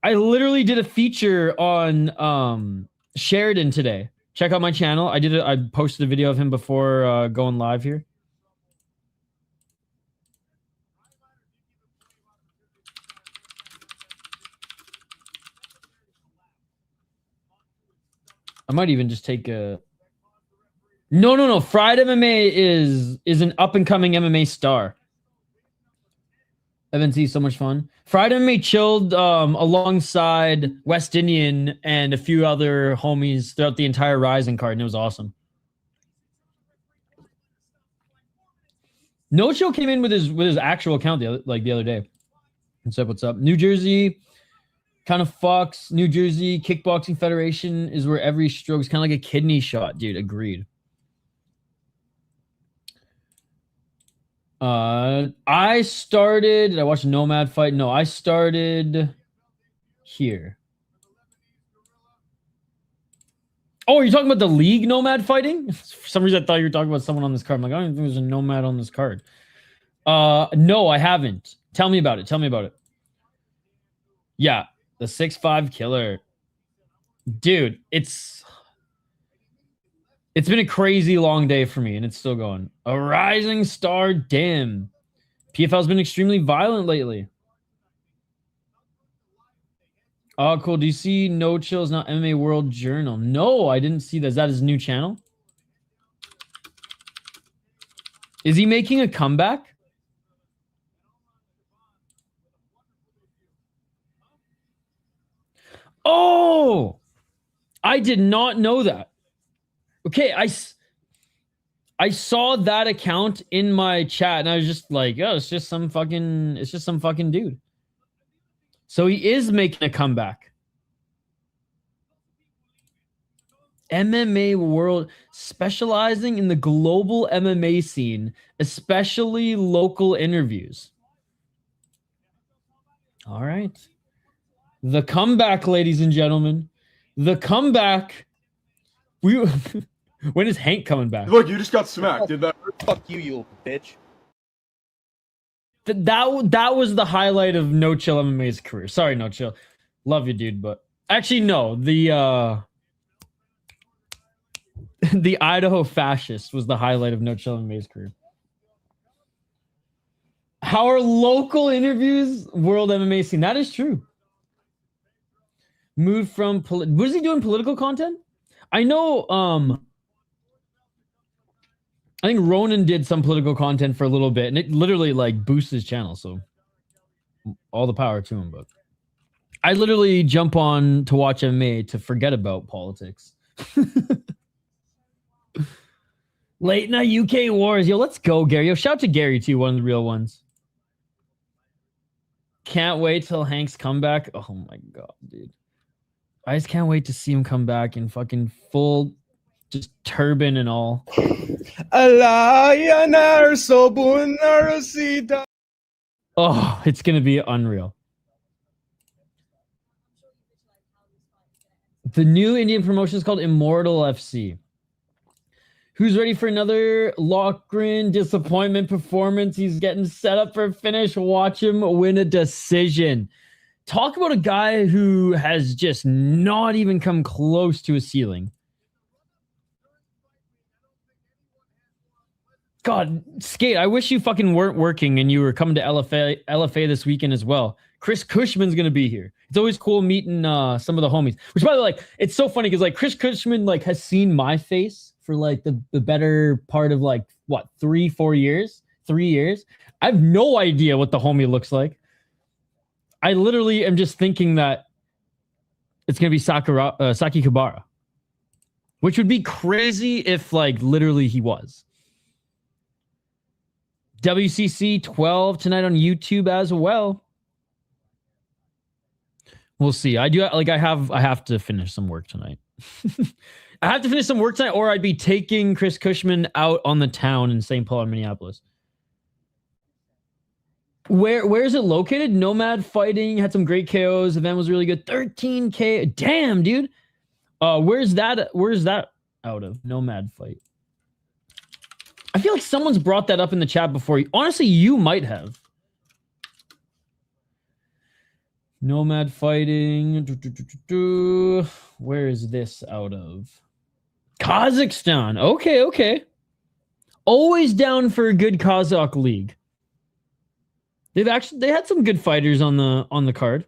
I literally did a feature on Sheridan today. Check out my channel. I posted a video of him before going live here. I might even just take a... No. Fried MMA is an up-and-coming MMA star. FNC, so much fun. Fried MMA chilled alongside West Indian and a few other homies throughout the entire Rising card, and it was awesome. Noso came in with his actual account the other day. What's up? What's up? New Jersey kind of fucks. New Jersey Kickboxing Federation is where every stroke is kind of like a kidney shot, dude. Agreed. I started. Did I watch Nomad fight? No, I started here. Oh, are you talking about the league Nomad fighting? For some reason, I thought you were talking about someone on this card. I'm like, I don't even think there's a Nomad on this card. No, I haven't. Tell me about it. Tell me about it. Yeah, the 6'5" killer. Dude, it's been a crazy long day for me, and it's still going. A rising star dim. PFL's been extremely violent lately. Oh, cool. Do you see No Chill's not MMA World Journal? No, I didn't see that. Is that his new channel? Is he making a comeback? Oh, I did not know that. Okay, I saw that account in my chat, and I was just like, oh, it's just some fucking dude. So he is making a comeback. MMA World, specializing in the global MMA scene, especially local interviews. All right. The comeback, ladies and gentlemen. The comeback. When is Hank coming back? Look, you just got smacked. Did that? Fuck you, you bitch. That was the highlight of No Chill MMA's career. Sorry, No Chill. Love you, dude, but actually no. The Idaho fascist was the highlight of No Chill MMA's career. How are local interviews world MMA scene? That is true. Moved from was he doing political content? I know I think Ronan did some political content for a little bit, and it literally like boosts his channel, so all the power to him. But I literally jump on to watch MMA to forget about politics. Late night UK wars. Yo, let's go, Gary. Yo, shout out to Gary too, one of the real ones. Can't wait till Hank's comeback. Oh my god, dude. I just can't wait to see him come back in fucking full just turban and all. Oh, it's gonna be unreal. The new Indian promotion is called Immortal FC. Who's ready for another Loughran disappointment performance? He's getting set up for a finish. Watch him win a decision. Talk about a guy who has just not even come close to a ceiling. God, Skate, I wish you fucking weren't working and you were coming to LFA this weekend as well. Chris Cushman's going to be here. It's always cool meeting some of the homies. Which, by the way, like, it's so funny because, like, Chris Cushman, like, has seen my face for, like, the better part of, like, what, 3 years? I have no idea what the homie looks like. I literally am just thinking that it's going to be Saki Kabara. Which would be crazy if, like, literally he was. WCC 12 tonight on YouTube as well. We'll see. I have to finish some work tonight. I have to finish some work tonight, or I'd be taking Chris Cushman out on the town in St. Paul and Minneapolis. Where is it located? Nomad fighting, had some great KOs. Event was really good. 13K. Damn, dude. Where's that out of? Nomad fight. I feel like someone's brought that up in the chat before. Honestly, you might have. Nomad fighting. Where is this out of? Kazakhstan. Okay. Always down for a good Kazakh league. They had some good fighters on the card.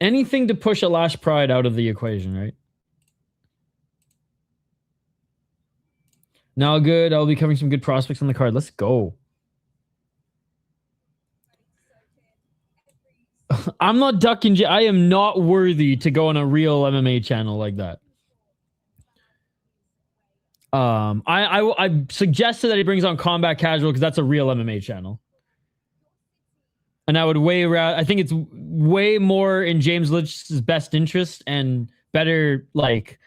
Anything to push Alash Pride out of the equation, right? Now good. I'll be covering some good prospects on the card. Let's go. I'm not ducking. I am not worthy to go on a real MMA channel like that. I suggested that he brings on Combat Casual because that's a real MMA channel. And I would I think it's way more in James Lynch's best interest and better like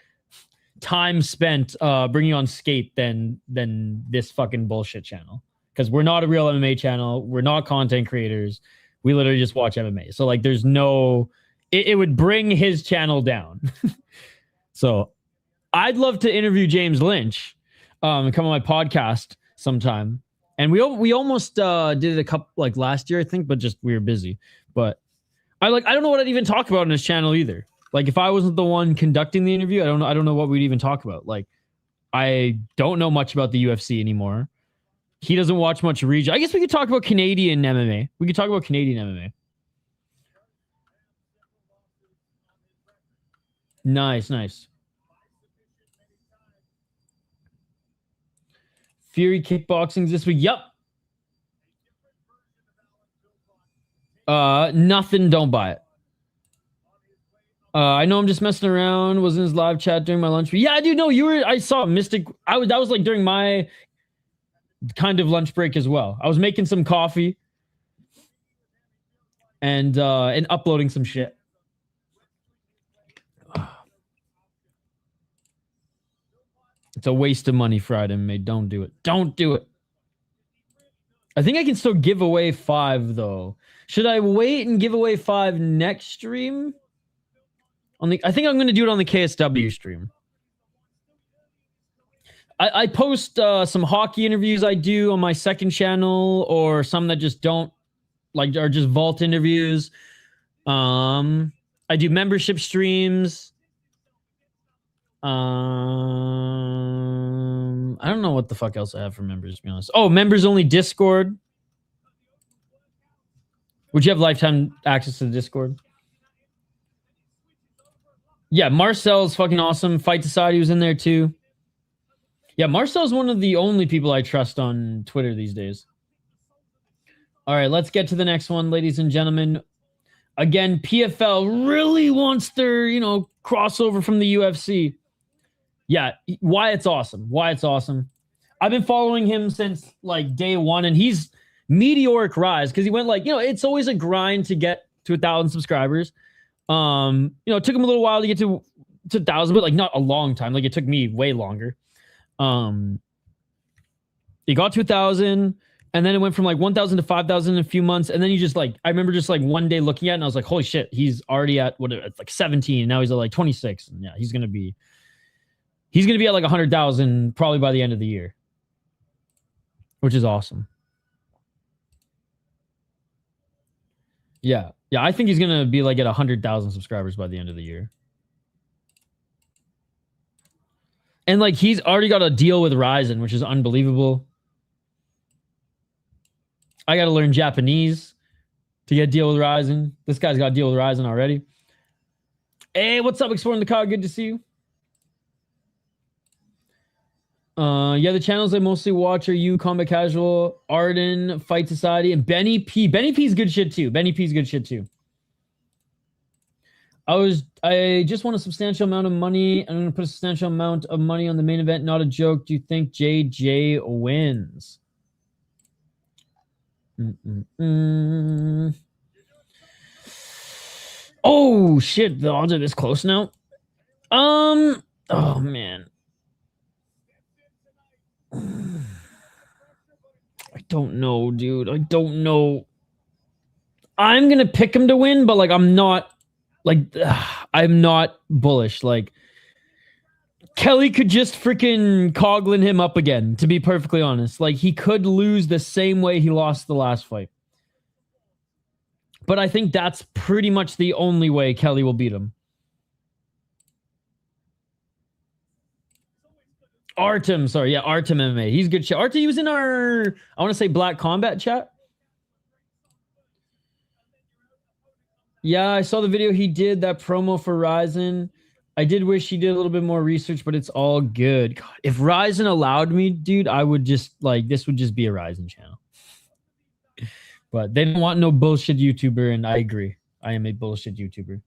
time spent bringing on Skate than this fucking bullshit channel. Because we're not a real MMA channel. We're not content creators. We literally just watch MMA. So like there's no... It would bring his channel down. So I'd love to interview James Lynch and come on my podcast sometime. And we almost did it a couple like last year, I think, but just we were busy. But I don't know what I'd even talk about on his channel either. Like if I wasn't the one conducting the interview, I don't know what we'd even talk about. Like I don't know much about the UFC anymore. He doesn't watch much region. I guess we could talk about Canadian MMA. We could talk about Canadian MMA. Nice. Fury kickboxing's this week. Yep. Nothing. Don't buy it. I know I'm just messing around. Was in his live chat during my lunch. Yeah, I do know you were. I saw Mystic. That was like during my kind of lunch break as well. I was making some coffee and uploading some shit. It's a waste of money, Friday, mate. Don't do it. Don't do it. I think I can still give away 5 though. Should I wait and give away 5 next stream? I think I'm going to do it on the KSW stream. I post some hockey interviews I do on my second channel, or some that just don't like are just vault interviews. I do membership streams. I don't know what the fuck else I have for members, to be honest. Oh, members only Discord. Would you have lifetime access to the Discord? Yeah, Marcel's fucking awesome. Fight Society was in there too. Yeah, Marcel's one of the only people I trust on Twitter these days. All right, let's get to the next one, ladies and gentlemen. Again, PFL really wants their, crossover from the UFC. Yeah, Wyatt's awesome. Wyatt's awesome. I've been following him since like day one, and he's meteoric rise because he went like, it's always a grind to get to 1,000 subscribers. It took him a little while to get to 1,000, but like not a long time. Like it took me way longer. He got to 1,000, and then it went from like 1,000 to 5,000 in a few months, and then he just like I remember just like one day looking at it, and I was like, holy shit, he's already at like 17, and now he's at like 26, and yeah, he's gonna be at like 100,000 probably by the end of the year, which is awesome. Yeah, I think he's gonna be like at 100,000 subscribers by the end of the year. And like he's already got a deal with Ryzen, which is unbelievable. I got to learn Japanese to get a deal with Ryzen. This guy's got a deal with Ryzen already. Hey, what's up, Exploring the Car? Good to see you. Yeah, the channels I mostly watch are you, Combat Casual, Arden, Fight Society, and Benny P. Benny P's good shit too. I just want a substantial amount of money. I'm going to put a substantial amount of money on the main event. Not a joke. Do you think JJ wins? Oh, shit. The odds are this close now. Oh, man. I don't know, dude. I don't know. I'm going to pick him to win, but like I'm not bullish. Like Kelly could just freaking Coughlin him up again, to be perfectly honest. Like he could lose the same way he lost the last fight. But I think that's pretty much the only way Kelly will beat him. Artem MMA. He's good shit. Artem, he was in our, I want to say Black Combat chat. Yeah, I saw the video he did, that promo for Ryzen. I did wish he did a little bit more research, but it's all good. God, if Ryzen allowed me, dude, I would just, like, this would just be a Ryzen channel. But they don't want no bullshit YouTuber, and I agree. I am a bullshit YouTuber.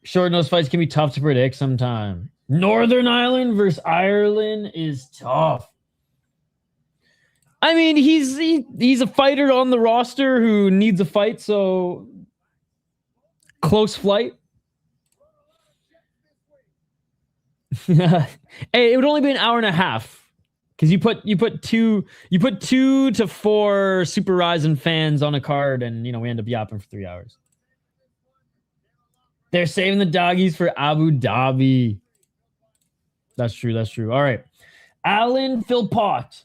Short nose fights can be tough to predict sometimes. Northern Ireland versus Ireland is tough. I mean, he's a fighter on the roster who needs a fight, so close flight. Hey, it would only be an hour and a half because you put 2 to 4 Super Ryzen fans on a card, and we end up yapping for 3 hours. They're saving the doggies for Abu Dhabi. That's true. That's true. All right, Alan Philpott.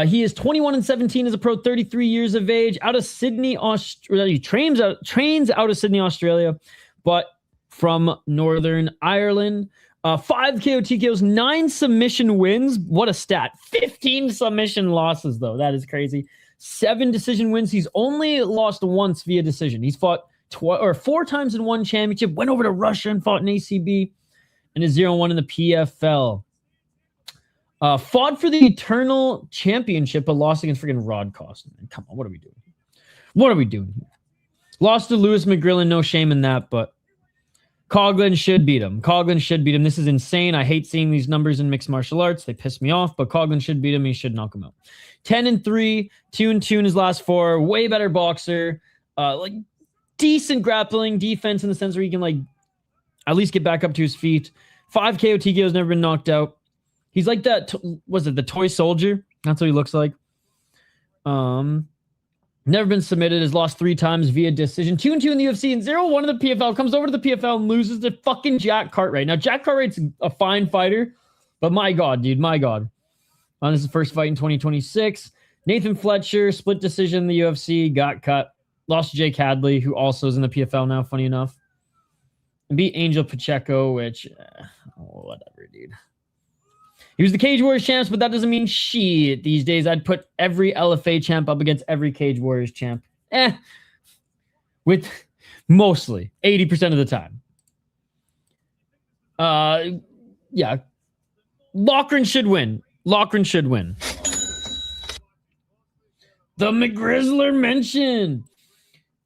He is 21-17 as a pro, 33 years of age, out of Sydney, Australia. He trains out of Sydney, Australia, but from Northern Ireland. 5 KO TKOs, 9 submission wins. What a stat. 15 submission losses, though. That is crazy. 7 decision wins. He's only lost once via decision. He's fought 4 times in one championship, went over to Russia and fought in ACB, and is 0-1 in the PFL. Fought for the Eternal Championship, but lost against freaking Rod Costin. Come on, what are we doing? What are we doing here? Lost to Lewis McGrillen, no shame in that, but Coughlin should beat him. Coughlin should beat him. This is insane. I hate seeing these numbers in mixed martial arts. They piss me off, but Coughlin should beat him. He should knock him out. 10-3, 2-2 in his last 4. Way better boxer. Like decent grappling defense in the sense where he can at least get back up to his feet. 5 KO TKO's never been knocked out. He's like that. Was it the toy soldier? That's what he looks like. Never been submitted. Has lost 3 times via decision. 2-2 in the UFC and 0-1 in the PFL. Comes over to the PFL and loses to fucking Jack Cartwright. Now, Jack Cartwright's a fine fighter, but my God, dude, my God. This is the first fight in 2026. Nathan Fletcher, split decision in the UFC, got cut. Lost to Jake Hadley, who also is in the PFL now, funny enough. And beat Angel Pacheco, which, whatever, dude. He was the Cage Warriors champs, but that doesn't mean shit these days. I'd put every LFA champ up against every Cage Warriors champ. With mostly 80% of the time. Yeah. Loughran should win. Loughran should win. The McGrizzler mentioned.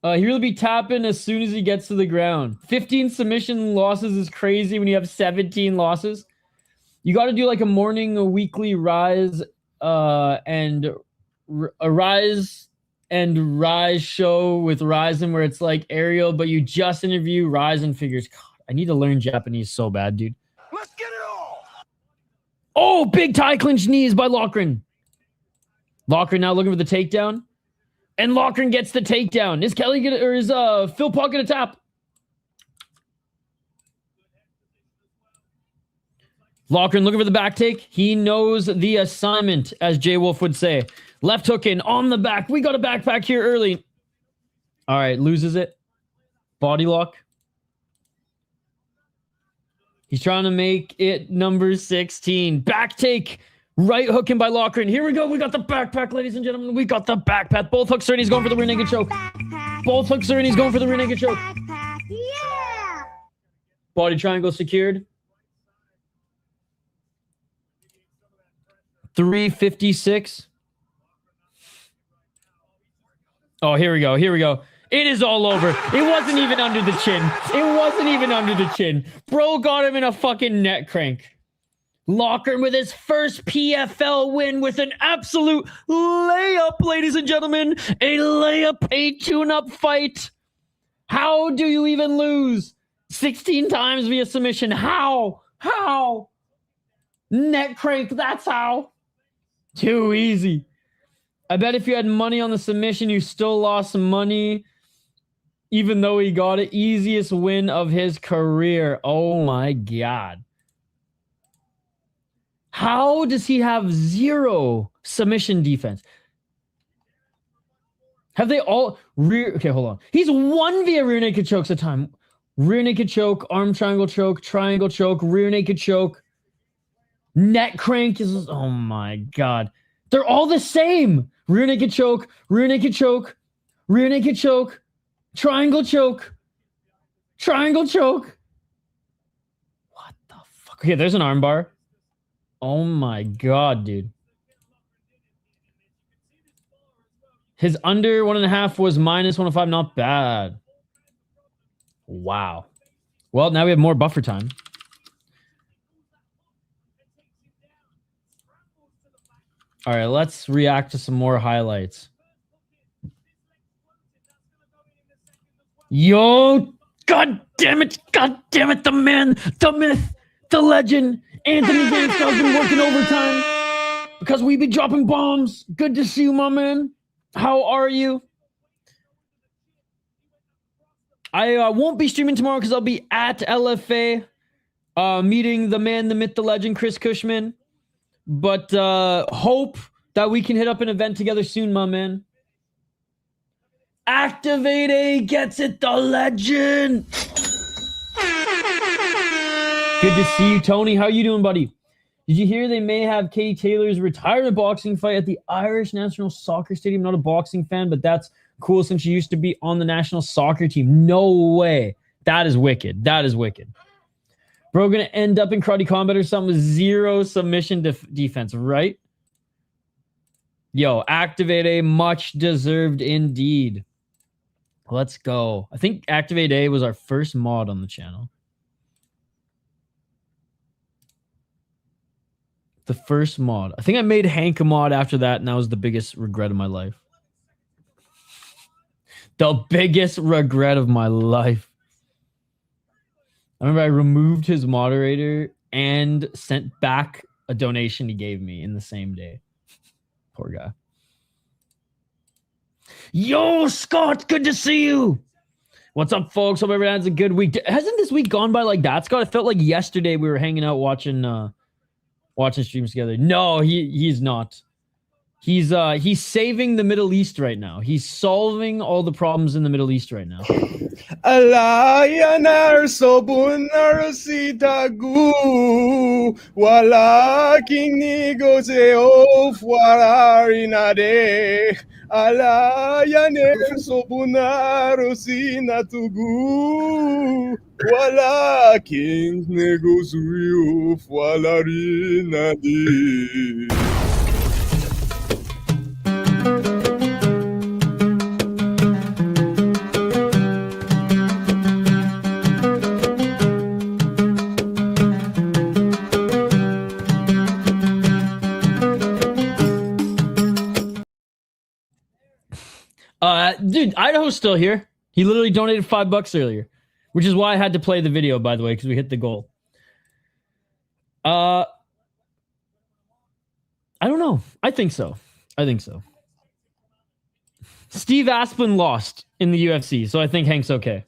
He really be tapping as soon as he gets to the ground. 15 submission losses is crazy when you have 17 losses. You got to do like a morning, a weekly Rise, and a Rise and Rise show with Ryzen where it's like Ariel, but you just interview Ryzen figures. God, I need to learn Japanese so bad, dude. Let's get it all. Oh, big tie clinch knees by Loughran. Loughran now looking for the takedown. And Loughran gets the takedown. Is Kelly gonna, or is Philpott gonna tap? Loughran looking for the back take. He knows the assignment, as Jay Wolf would say. Left hook in on the back. We got a backpack here early. All right, loses it. Body lock. He's trying to make it number 16. Back take. Right hooking by Loughran. Here we go. We got the backpack, ladies and gentlemen. We got the backpack. Both hooks are in. He's going for the rear naked choke. Both hooks are in. He's going for the rear naked choke. Yeah. Body triangle secured. 356. Oh, here we go. Here we go. It is all over. It wasn't even under the chin. It wasn't even under the chin. Bro got him in a fucking neck crank. Loughran with his first PFL win with an absolute layup, ladies and gentlemen. A layup, a tune-up fight. How do you even lose 16 times via submission? How? How? Neck crank, that's how. Too easy. I bet if you had money on the submission, you still lost some money, even though he got it. Easiest win of his career. Oh my God. How does he have 0 submission defense? Have they all rear? Okay, hold on. He's won via rear naked chokes a time. Rear naked choke, arm triangle choke, rear naked choke. Neck crank is, oh my God. They're all the same. Rear naked choke, rear naked choke, rear naked choke, triangle choke, triangle choke. What the fuck? Okay, there's an arm bar. Oh my God, dude. His under 1.5 was -105. Not bad. Wow. Well, now we have more buffer time. All right, let's react to some more highlights. Yo, God damn it, the man, the myth, the legend, Anthony Gamestone's been working overtime because we be dropping bombs. Good to see you, my man. How are you? I won't be streaming tomorrow because I'll be at LFA meeting the man, the myth, the legend, Chris Cushman. But hope that we can hit up an event together soon, my man. Activate A gets it, the legend. Good to see you, Tony. How you doing, buddy? Did you hear they may have Katie Taylor's retirement boxing fight at the Irish National Soccer Stadium? Not a boxing fan, but that's cool since she used to be on the national soccer team. No way. That is wicked. That is wicked. Bro, gonna end up in karate combat or something with 0 submission defense, right? Yo, Activate A, much deserved indeed. Let's go. I think Activate A was our first mod on the channel. The first mod. I think I made Hank a mod after that, and that was the biggest regret of my life. The biggest regret of my life. I remember I removed his moderator and sent back a donation he gave me in the same day. Poor guy. Yo, Scott, good to see you. What's up, folks? Hope everyone has a good week. Hasn't this week gone by like that, Scott? It felt like yesterday we were hanging out watching streams together. No, he's not. He's saving the Middle East right now. He's solving all the problems in the Middle East right now. Alayanar sobunar sitagu walaking nigoseo fuararinade alayanar sobunar sinatugu walaking negosio fuararinade. Dude, Idaho's still here. He literally donated $5 earlier, which is why I had to play the video, by the way, because we hit the goal. I don't know. I think so. Steve Aspen lost in the UFC, so I think Hank's okay.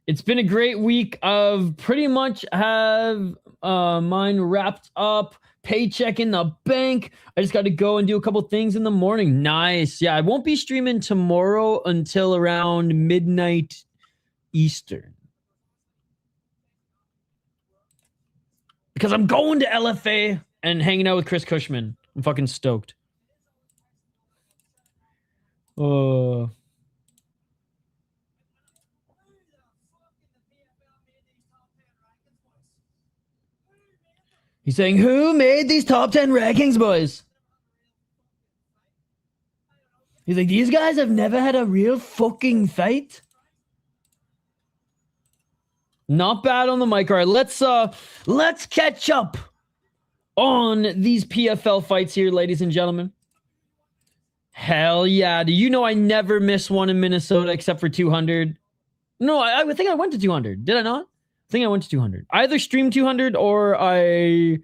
It's been a great week of pretty much have mine wrapped up. Paycheck in the bank. I just got to go and do a couple things in the morning. Nice. Yeah, I won't be streaming tomorrow until around midnight Eastern. Because I'm going to LFA and hanging out with Chris Cushman. I'm fucking stoked. He's saying, who made these top 10 rankings, boys? He's like, these guys have never had a real fucking fight. Not bad on the mic. All right, let's catch up on these PFL fights here, ladies and gentlemen. Hell yeah. Do you know I never miss one in Minnesota except for 200? No, I think I went to 200. Did I not? I think I went to 200. I either streamed 200 or I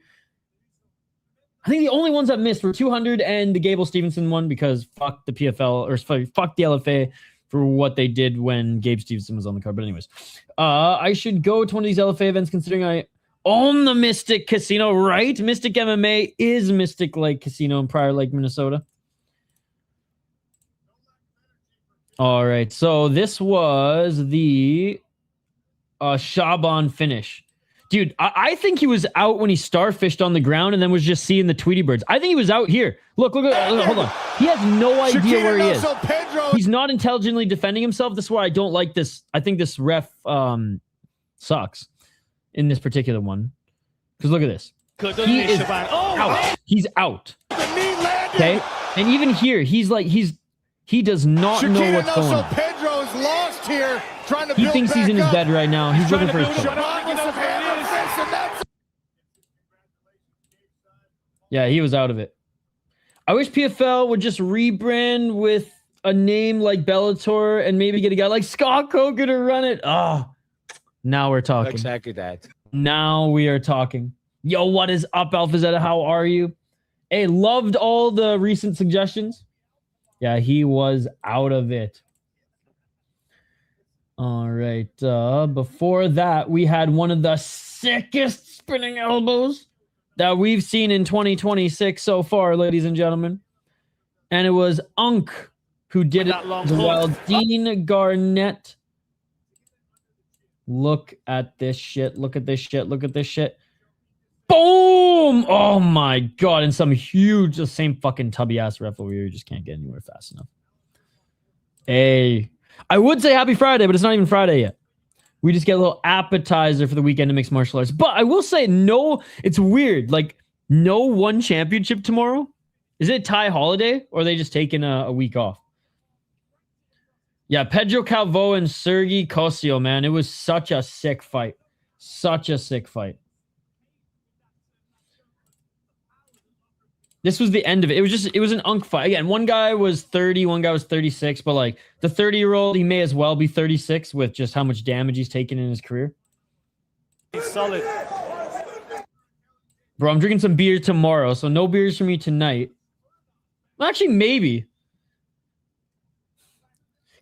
think the only ones I missed were 200 and the Gable Stevenson one because fuck the PFL or fuck the LFA for what they did when Gabe Stevenson was on the card. But anyways, I should go to one of these LFA events considering I own the Mystic Casino, right? Mystic MMA is Mystic Lake Casino in Prior Lake, Minnesota. All right, so this was the Chaaban finish. Dude, I think he was out when he starfished on the ground and then was just seeing the Tweety Birds. I think he was out here. Look, hold on. He has no idea where he is. He's not intelligently defending himself. This is why I don't like this. I think this ref sucks in this particular one. Because look at this. He is out. He's out. Okay? And even here, he does not know what's going on. Pedro's lost here. He thinks he's in his bed right now. He's looking for his coach. Yeah, he was out of it. I wish PFL would just rebrand with a name like Bellator and maybe get a guy like Scott Coker to run it. Oh, now we're talking. Exactly that. Now we are talking. Yo, what is up, Alphazetta? How are you? Hey, loved all the recent suggestions. Yeah, he was out of it. All right. Before that, we had one of the sickest spinning elbows that we've seen in 2026 so far, ladies and gentlemen. And it was Unk who did it while Dean Garnett. Look at this shit. Look at this shit. Look at this shit. Boom! Oh my god. And some huge, the same fucking tubby ass ref over here. You just can't get anywhere fast enough. Hey. I would say happy Friday, but it's not even Friday yet. We just get a little appetizer for the weekend of mixed martial arts. But I will say, no, it's weird. Like, no one championship tomorrow. Is it Thai holiday, or are they just taking a week off? Yeah, Pedro Calvo and Sergio Cossio, man. It was such a sick fight. Such a sick fight. This was the end of it. It was an unk fight. Again, one guy was 30, one guy was 36, but like the 30-year-old, he may as well be 36 with just how much damage he's taken in his career. He's solid. Bro, I'm drinking some beer tomorrow, so no beers for me tonight. Well, actually, maybe.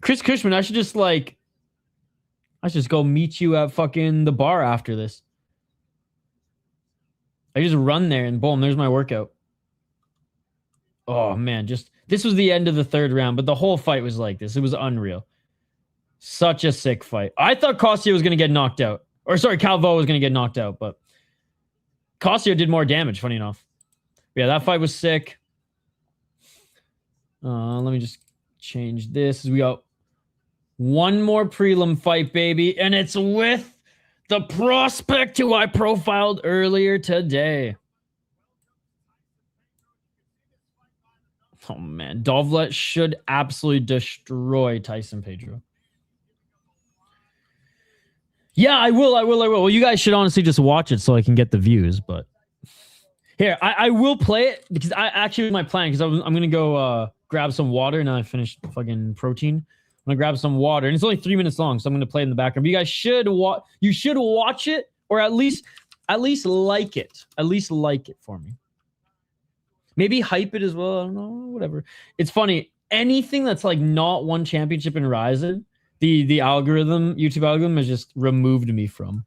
Chris Cushman, I should just go meet you at fucking the bar after this. I just run there and boom, there's my workout. Oh, man, this was the end of the third round, but the whole fight was like this. It was unreal. Such a sick fight. I thought Cossio was going to get knocked out. Or, sorry, Calvo was going to get knocked out, but Cossio did more damage, funny enough. Yeah, that fight was sick. Let me just change this. We got one more prelim fight, baby, and it's with the prospect who I profiled earlier today. Oh, man. Dovlet should absolutely destroy Tyson Pedro. Yeah, I will. Well, you guys should honestly just watch it so I can get the views, but... Here, I will play it because I actually my plan because I'm going to go grab some water and I finished fucking protein. I'm going to grab some water and it's only 3 minutes long, so I'm going to play it in the background. But you guys should watch it or at least like it. At least like it for me. Maybe hype it as well. I don't know. Whatever. It's funny. Anything that's like not one championship in Ryzen, the algorithm, YouTube algorithm has just removed me from.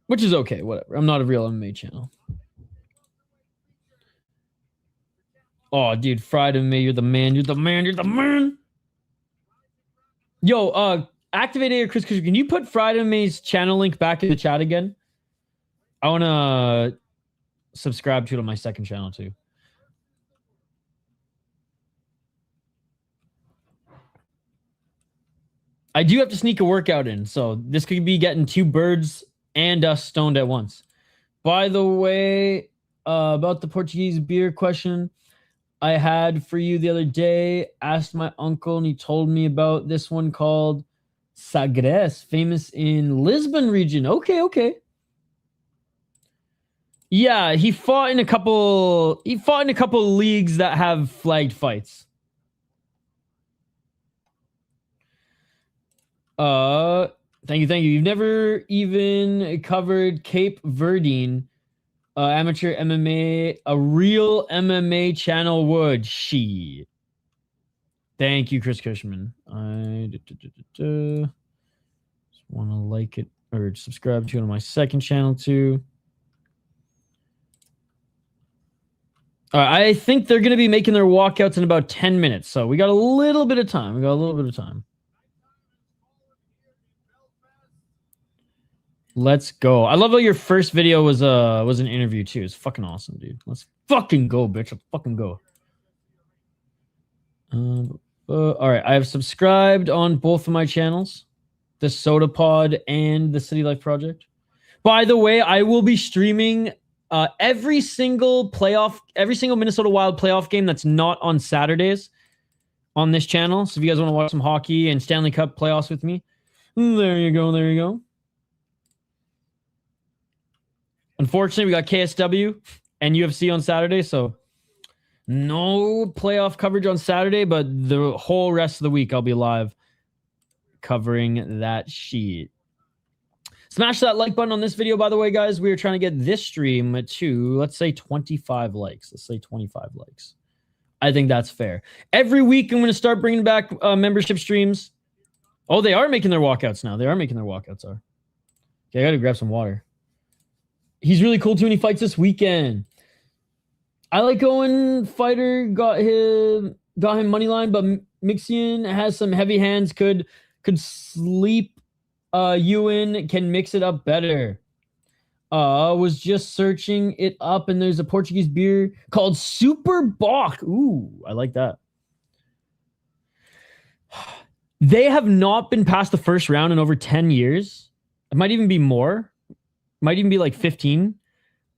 Which is okay. Whatever. I'm not a real MMA channel. Oh, dude. Fried MMA. You're the man. You're the man. You're the man. Yo, Activated Chris, can you put Fried MMA's channel link back in the chat again? I want to subscribe to it on my second channel too. I do have to sneak a workout in, so this could be getting 2 birds and us stoned at once. By the way, about the Portuguese beer question I had for you the other day, asked my uncle and he told me about this one called Sagres, famous in Lisbon region. Okay. Yeah, he fought in a couple leagues that have flagged fights. Thank you. You've never even covered Cape Verdean amateur MMA, a real MMA channel would. Shit. Thank you, Chris Cushman. I just want to like it or subscribe to it on my second channel too. I think they're going to be making their walkouts in about 10 minutes. So we got a little bit of time. Let's go. I love how your first video was an interview too. It's fucking awesome, dude. Let's fucking go, bitch. Let's fucking go. All right. I have subscribed on both of my channels, the Soda Pod and the City Life Project. By the way, I will be streaming every single Minnesota Wild playoff game that's not on Saturdays on this channel. So if you guys want to watch some hockey and Stanley Cup playoffs with me, there you go. Unfortunately, we got KSW and UFC on Saturday, so No playoff coverage on Saturday, but the whole rest of the week I'll be live covering that sheet. Smash that like button on this video, by the way, guys. We are trying to get this stream to, let's say, 25 likes. Let's say 25 likes. I think that's fair. Every week I'm going to start bringing back membership streams. Oh, they are making their walkouts now. They are making their walkouts. Okay, I got to grab some water. He's really cool too, and he fights this weekend. I like Eoin fighter, got him money line, but Mixan has some heavy hands, could sleep. Eoin can mix it up better. Was just searching it up, and there's a Portuguese beer called Super Bock. Ooh, I like that. They have not been past the first round in over 10 years. It might even be more. Might even be like 15.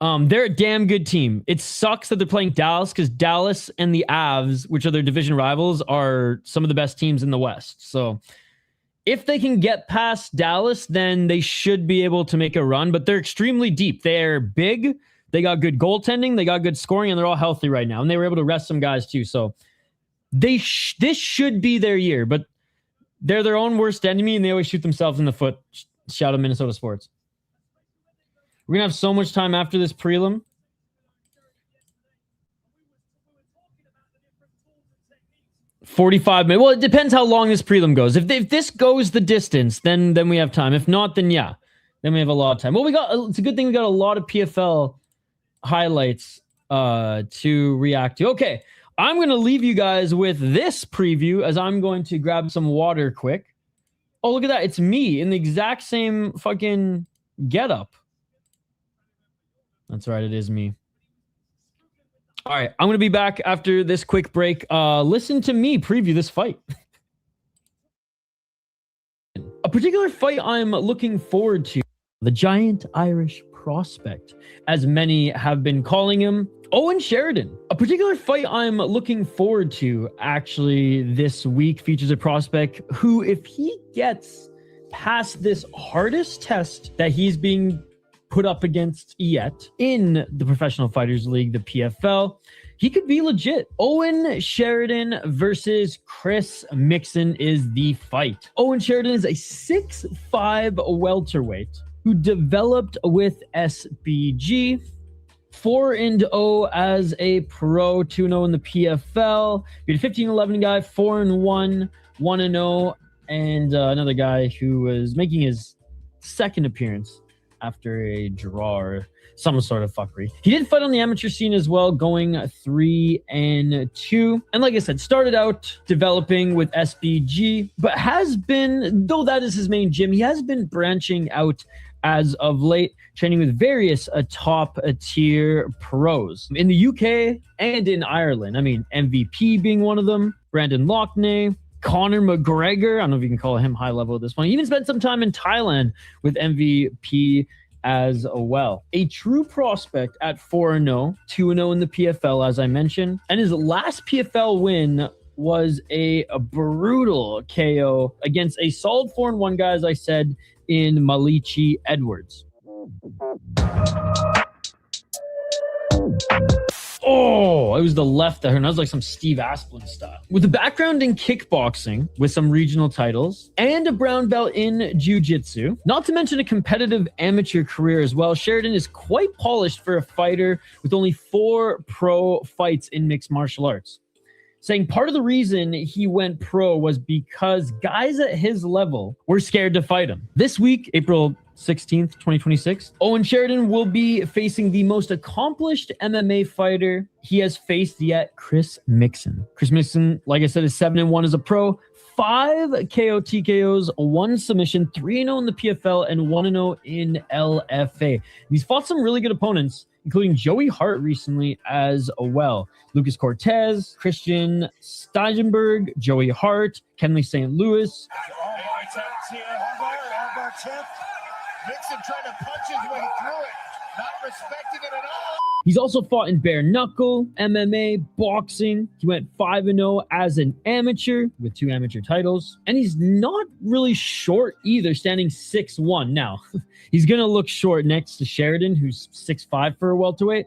They're a damn good team. It sucks that they're playing Dallas because Dallas and the Avs, which are their division rivals, are some of the best teams in the West. So if they can get past Dallas, then they should be able to make a run. But they're extremely deep. They're big. They got good goaltending. They got good scoring, and they're all healthy right now. And they were able to rest some guys too. So this should be their year. But they're their own worst enemy, and they always shoot themselves in the foot. Shout out Minnesota sports. We're going to have so much time after this prelim. $45 minutes. Well, it depends how long this prelim goes. If this goes the distance, then we have time. If not, then yeah. Then we have a lot of time. Well, it's a good thing we got a lot of PFL highlights to react to. Okay, I'm going to leave you guys with this preview as I'm going to grab some water quick. Oh, look at that. It's me in the exact same fucking getup. That's right. It is me. All right. I'm going to be back after this quick break. Listen to me preview this fight. A particular fight I'm looking forward to. The giant Irish prospect, as many have been calling him, Owen Sheridan. A particular fight I'm looking forward to actually this week features a prospect who, if he gets past this hardest test that he's being put up against yet in the Professional Fighters League, the PFL, he could be legit. Owen Sheridan versus Chris Mixan is the fight. Owen Sheridan is a 6'5" welterweight who developed with SBG, 4-0 as a pro, 2-0 in the PFL. Beat a 15-11 guy, 4-1, 1-0, and another guy who was making his second appearance after a draw or some sort of fuckery. He did fight on the amateur scene as well, going 3-2. And like I said, started out developing with SBG, but has been, though that is his main gym, he has been branching out as of late, training with various top tier pros in the UK and in Ireland. I mean, MVP being one of them, Brandon Loughnane, Conor McGregor. I don't know if you can call him high level at this point. He even spent some time in Thailand with MVP as well. A true prospect at 4-0, 2-0 in the PFL, as I mentioned. And his last PFL win was a brutal KO against a solid 4-1 guy, as I said, in Malichi Edwards. Oh, it was the left that hurt. That was like some Steve Asplin style. With a background in kickboxing, with some regional titles, and a brown belt in jiu-jitsu, not to mention a competitive amateur career as well, Sheridan is quite polished for a fighter with only 4 pro fights in mixed martial arts. Saying part of the reason he went pro was because guys at his level were scared to fight him. This week, April 16th, 2026, Owen Sheridan will be facing the most accomplished MMA fighter he has faced yet, Chris Mixan. Chris Mixan, like I said, is 7-1 as a pro, 5 KO TKOs, 1 submission, 3-0 in the PFL, and 1-0 in LFA. He's fought some really good opponents, including Joey Hart recently as well. Lucas Cortez, Christian Steigenberg, Joey Hart, Kenley St. Louis. Mixan trying to punch his way through it, not respecting it at all. He's also fought in bare knuckle, MMA, boxing. He went 5-0 as an amateur with 2 amateur titles. And he's not really short either, standing 6'1". Now, he's going to look short next to Sheridan, who's 6'5" for a welterweight.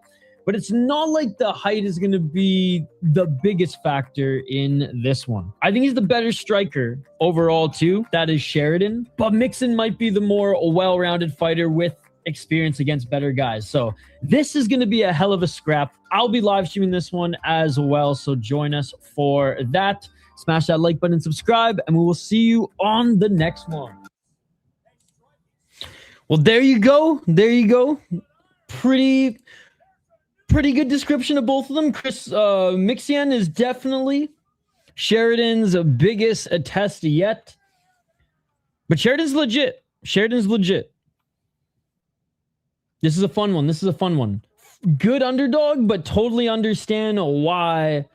But it's not like the height is going to be the biggest factor in this one. I think he's the better striker overall too. That is Sheridan. But Mixan might be the more well-rounded fighter with experience against better guys. So this is going to be a hell of a scrap. I'll be live streaming this one as well. So join us for that. Smash that like button and subscribe, and we will see you on the next one. Well, there you go. There you go. Pretty good description of both of them. Mixan is definitely Sheridan's biggest test yet. But Sheridan's legit. Sheridan's legit. This is a fun one. This is a fun one. Good underdog, but totally understand why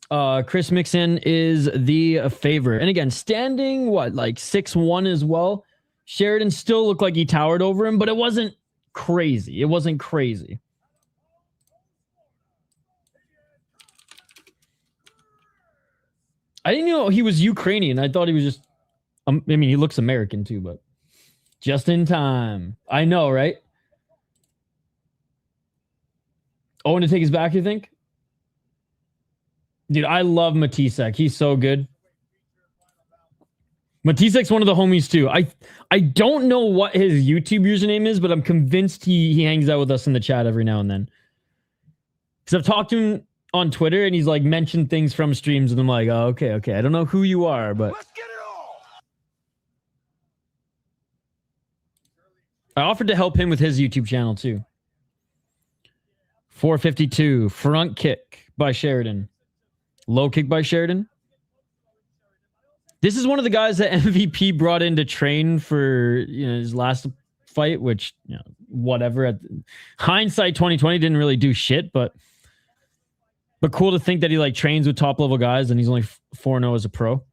Chris Mixan is the favorite. And again, standing, like 6'1" as well. Sheridan still looked like he towered over him, but it wasn't crazy. It wasn't crazy. I didn't know he was Ukrainian. I thought he was just... I mean, he looks American too, but... Just in time. I know, right? Owen to take his back, you think? Dude, I love Matisek. He's so good. Matisek's one of the homies too. I don't know what his YouTube username is, but I'm convinced he hangs out with us in the chat every now and then. Because I've talked to him on Twitter and he's like mentioned things from streams and I'm like, oh, okay. I don't know who you are, but... Let's get it all. I offered to help him with his YouTube channel too. 452. Front kick by Sheridan. Low kick by Sheridan. This is one of the guys that MVP brought in to train for his last fight, which, whatever. Hindsight 2020 didn't really do shit, but cool to think that he like trains with top level guys and he's only 4-0 as a pro.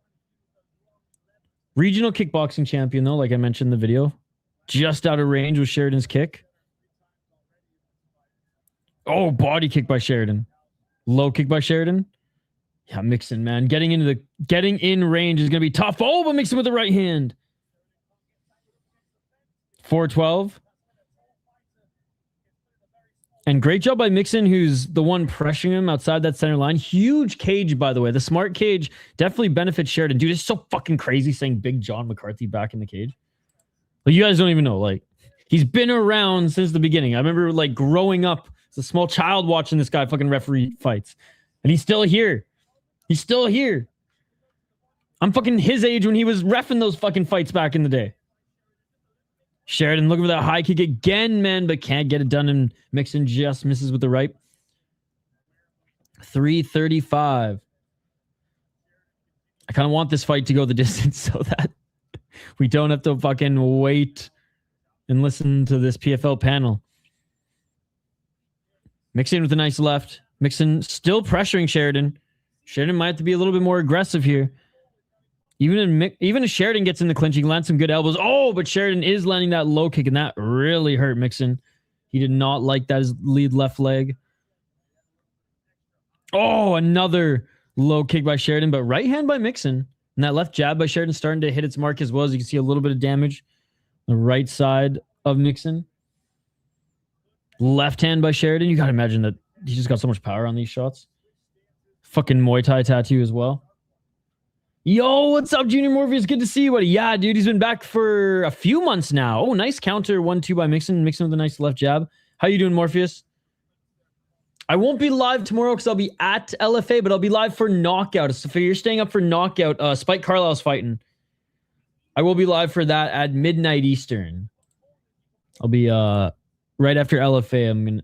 Regional kickboxing champion though, like I mentioned in the video. Just out of range with Sheridan's kick. Oh, body kick by Sheridan. Low kick by Sheridan. Yeah, Mixan, man. Getting in range is going to be tough. Oh, but Mixan with the right hand. 412. And great job by Mixan, who's the one pressuring him outside that center line. Huge cage, by the way. The smart cage definitely benefits Sheridan. Dude, it's so fucking crazy saying Big John McCarthy back in the cage. But you guys don't even know. Like, he's been around since the beginning. I remember, like, growing up as a small child watching this guy fucking referee fights. And he's still here. He's still here. I'm fucking his age when he was reffing those fucking fights back in the day. Sheridan looking for that high kick again, man, but can't get it done. And Mixan just misses with the right. 335. I kind of want this fight to go the distance so that we don't have to fucking wait and listen to this PFL panel. Mixan with a nice left. Mixan still pressuring Sheridan. Sheridan might have to be a little bit more aggressive here. Even if Sheridan gets in the clinch, he can land some good elbows. Oh, but Sheridan is landing that low kick, and that really hurt Mixan. He did not like that, his lead left leg. Oh, another low kick by Sheridan, but right hand by Mixan. And that left jab by Sheridan starting to hit its mark as well. As you can see, a little bit of damage on the right side of Mixan. Left hand by Sheridan. You got to imagine that he just got so much power on these shots. Fucking Muay Thai tattoo as well. Yo, what's up, Junior Morpheus? Good to see you, buddy. Yeah, dude, he's been back for a few months now. Oh, nice counter 1-2 by Mixan. Mixan with a nice left jab. How you doing, Morpheus? I won't be live tomorrow because I'll be at LFA, but I'll be live for Knockout. So if you're staying up for Knockout, Spike Carlisle's fighting. I will be live for that at midnight Eastern. I'll be right after LFA. I'm gonna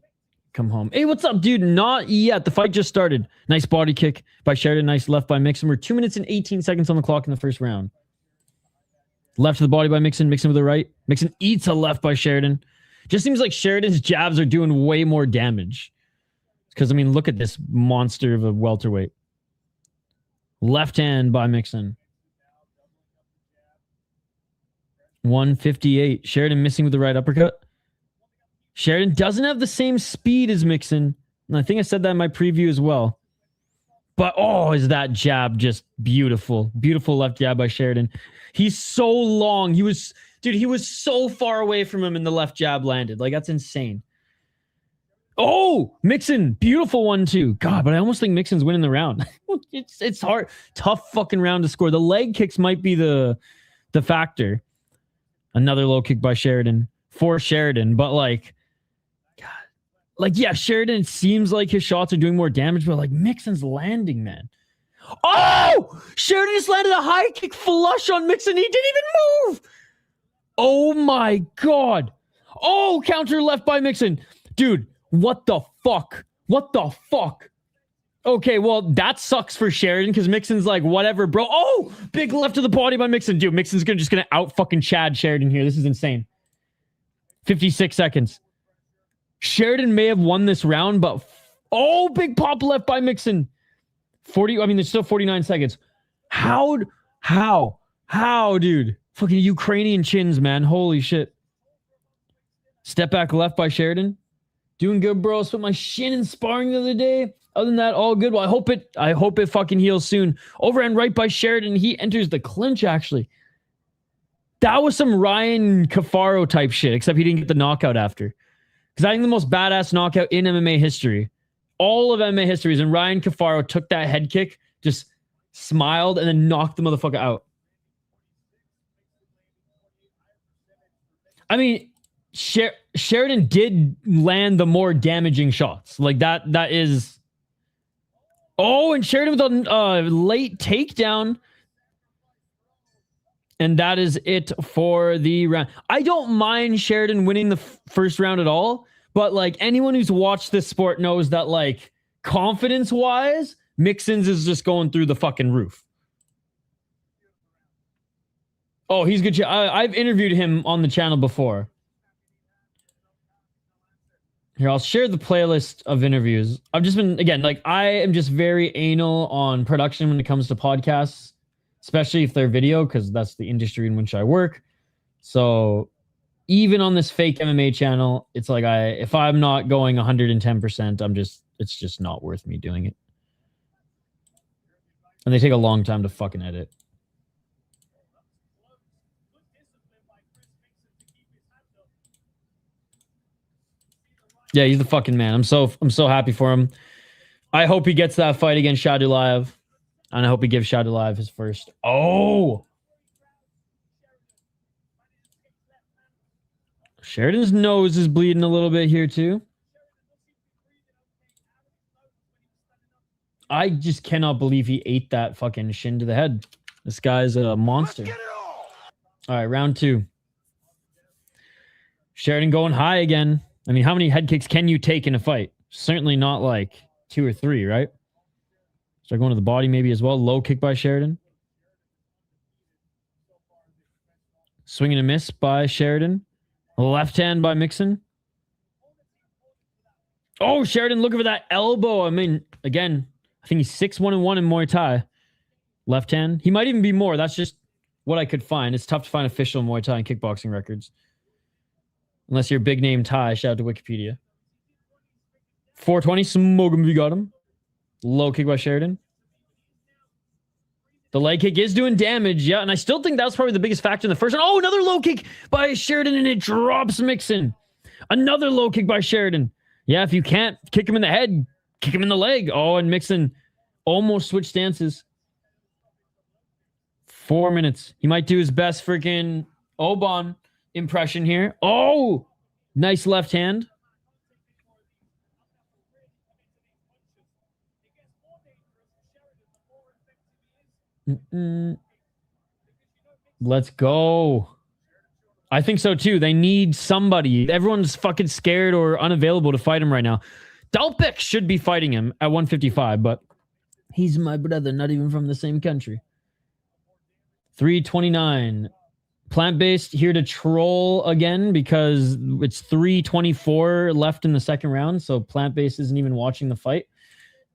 come home. Hey, what's up, dude? Not yet. The fight just started. Nice body kick by Sheridan. Nice left by Mixan. We're 2 minutes and 18 seconds on the clock in the first round. Left to the body by Mixan. Mixan with the right. Mixan eats a left by Sheridan. Just seems like Sheridan's jabs are doing way more damage. Because, I mean, look at this monster of a welterweight. Left hand by Mixan. 158. Sheridan missing with the right uppercut. Sheridan doesn't have the same speed as Mixan. And I think I said that in my preview as well. But, oh, is that jab just beautiful. Beautiful left jab by Sheridan. He's so long. He was so far away from him and the left jab landed. Like, that's insane. Oh, Mixan, beautiful one too. God, but I almost think Mixan's winning the round. It's hard, tough fucking round to score. The leg kicks might be the factor. Another low kick by Sheridan for Sheridan, but like, God, like yeah, Sheridan. It seems like his shots are doing more damage, but like Mixan's landing, man. Oh, Sheridan just landed a high kick flush on Mixan. He didn't even move. Oh my God. Oh, counter left by Mixan, dude. What the fuck? What the fuck? Okay, well, that sucks for Sheridan because Mixan's like, whatever, bro. Oh, big left to the body by Mixan. Dude, Mixan's just going to out fucking Chad Sheridan here. This is insane. 56 seconds. Sheridan may have won this round, but... Oh, big pop left by Mixan. There's still 49 seconds. How, dude? Fucking Ukrainian chins, man. Holy shit. Step back left by Sheridan. Doing good, bro. Split my shin in sparring the other day. Other than that, all good. Well, I hope it fucking heals soon. Overhand right by Sheridan. He enters the clinch, actually. That was some Ryan Cafaro type shit, except he didn't get the knockout after. Because I think the most badass knockout in MMA history, all of MMA history, is when Ryan Cafaro took that head kick, just smiled, and then knocked the motherfucker out. I mean... Sheridan did land the more damaging shots. Like that is... Oh, and Sheridan with a late takedown. And that is it for the round. I don't mind Sheridan winning the first round at all, but like anyone who's watched this sport knows that like confidence-wise, Mixan's is just going through the fucking roof. Oh, he's good. I've interviewed him on the channel before. Here, I'll share the playlist of interviews. I've just been, again, like, I am just very anal on production when it comes to podcasts, especially if they're video, because that's the industry in which I work. So even on this fake MMA channel, it's like if I'm not going 110%, it's just not worth me doing it. And they take a long time to fucking edit. Yeah, he's the fucking man. I'm so happy for him. I hope he gets that fight against Shadulive. And I hope he gives Shadulive his first. Oh! Sheridan's nose is bleeding a little bit here too. I just cannot believe he ate that fucking shin to the head. This guy's a monster. All right, round 2. Sheridan going high again. I mean, how many head kicks can you take in a fight? Certainly not like 2 or 3, right? Start going to the body maybe as well. Low kick by Sheridan. Swing and a miss by Sheridan. Left hand by Mixan. Oh, Sheridan looking for that elbow. I mean, again, I think he's 6-1-1 in Muay Thai. Left hand. He might even be more. That's just what I could find. It's tough to find official Muay Thai and kickboxing records. Unless you're big name Thai, shout out to Wikipedia. 420, smoke him if you got him. Low kick by Sheridan. The leg kick is doing damage, yeah, and I still think that was probably the biggest factor in the first one. Oh, another low kick by Sheridan, and it drops Mixan. Another low kick by Sheridan. Yeah, if you can't kick him in the head, kick him in the leg. Oh, and Mixan almost switched stances. 4 minutes. He might do his best freaking Oban impression here. Oh, nice left hand. Let's go. I think so too. They need somebody. Everyone's fucking scared or unavailable to fight him right now. Dalpec should be fighting him at 155, but he's my brother, not even from the same country. 329. Plant-based here to troll again because it's 3:24 left in the second round, so Plant-based isn't even watching the fight.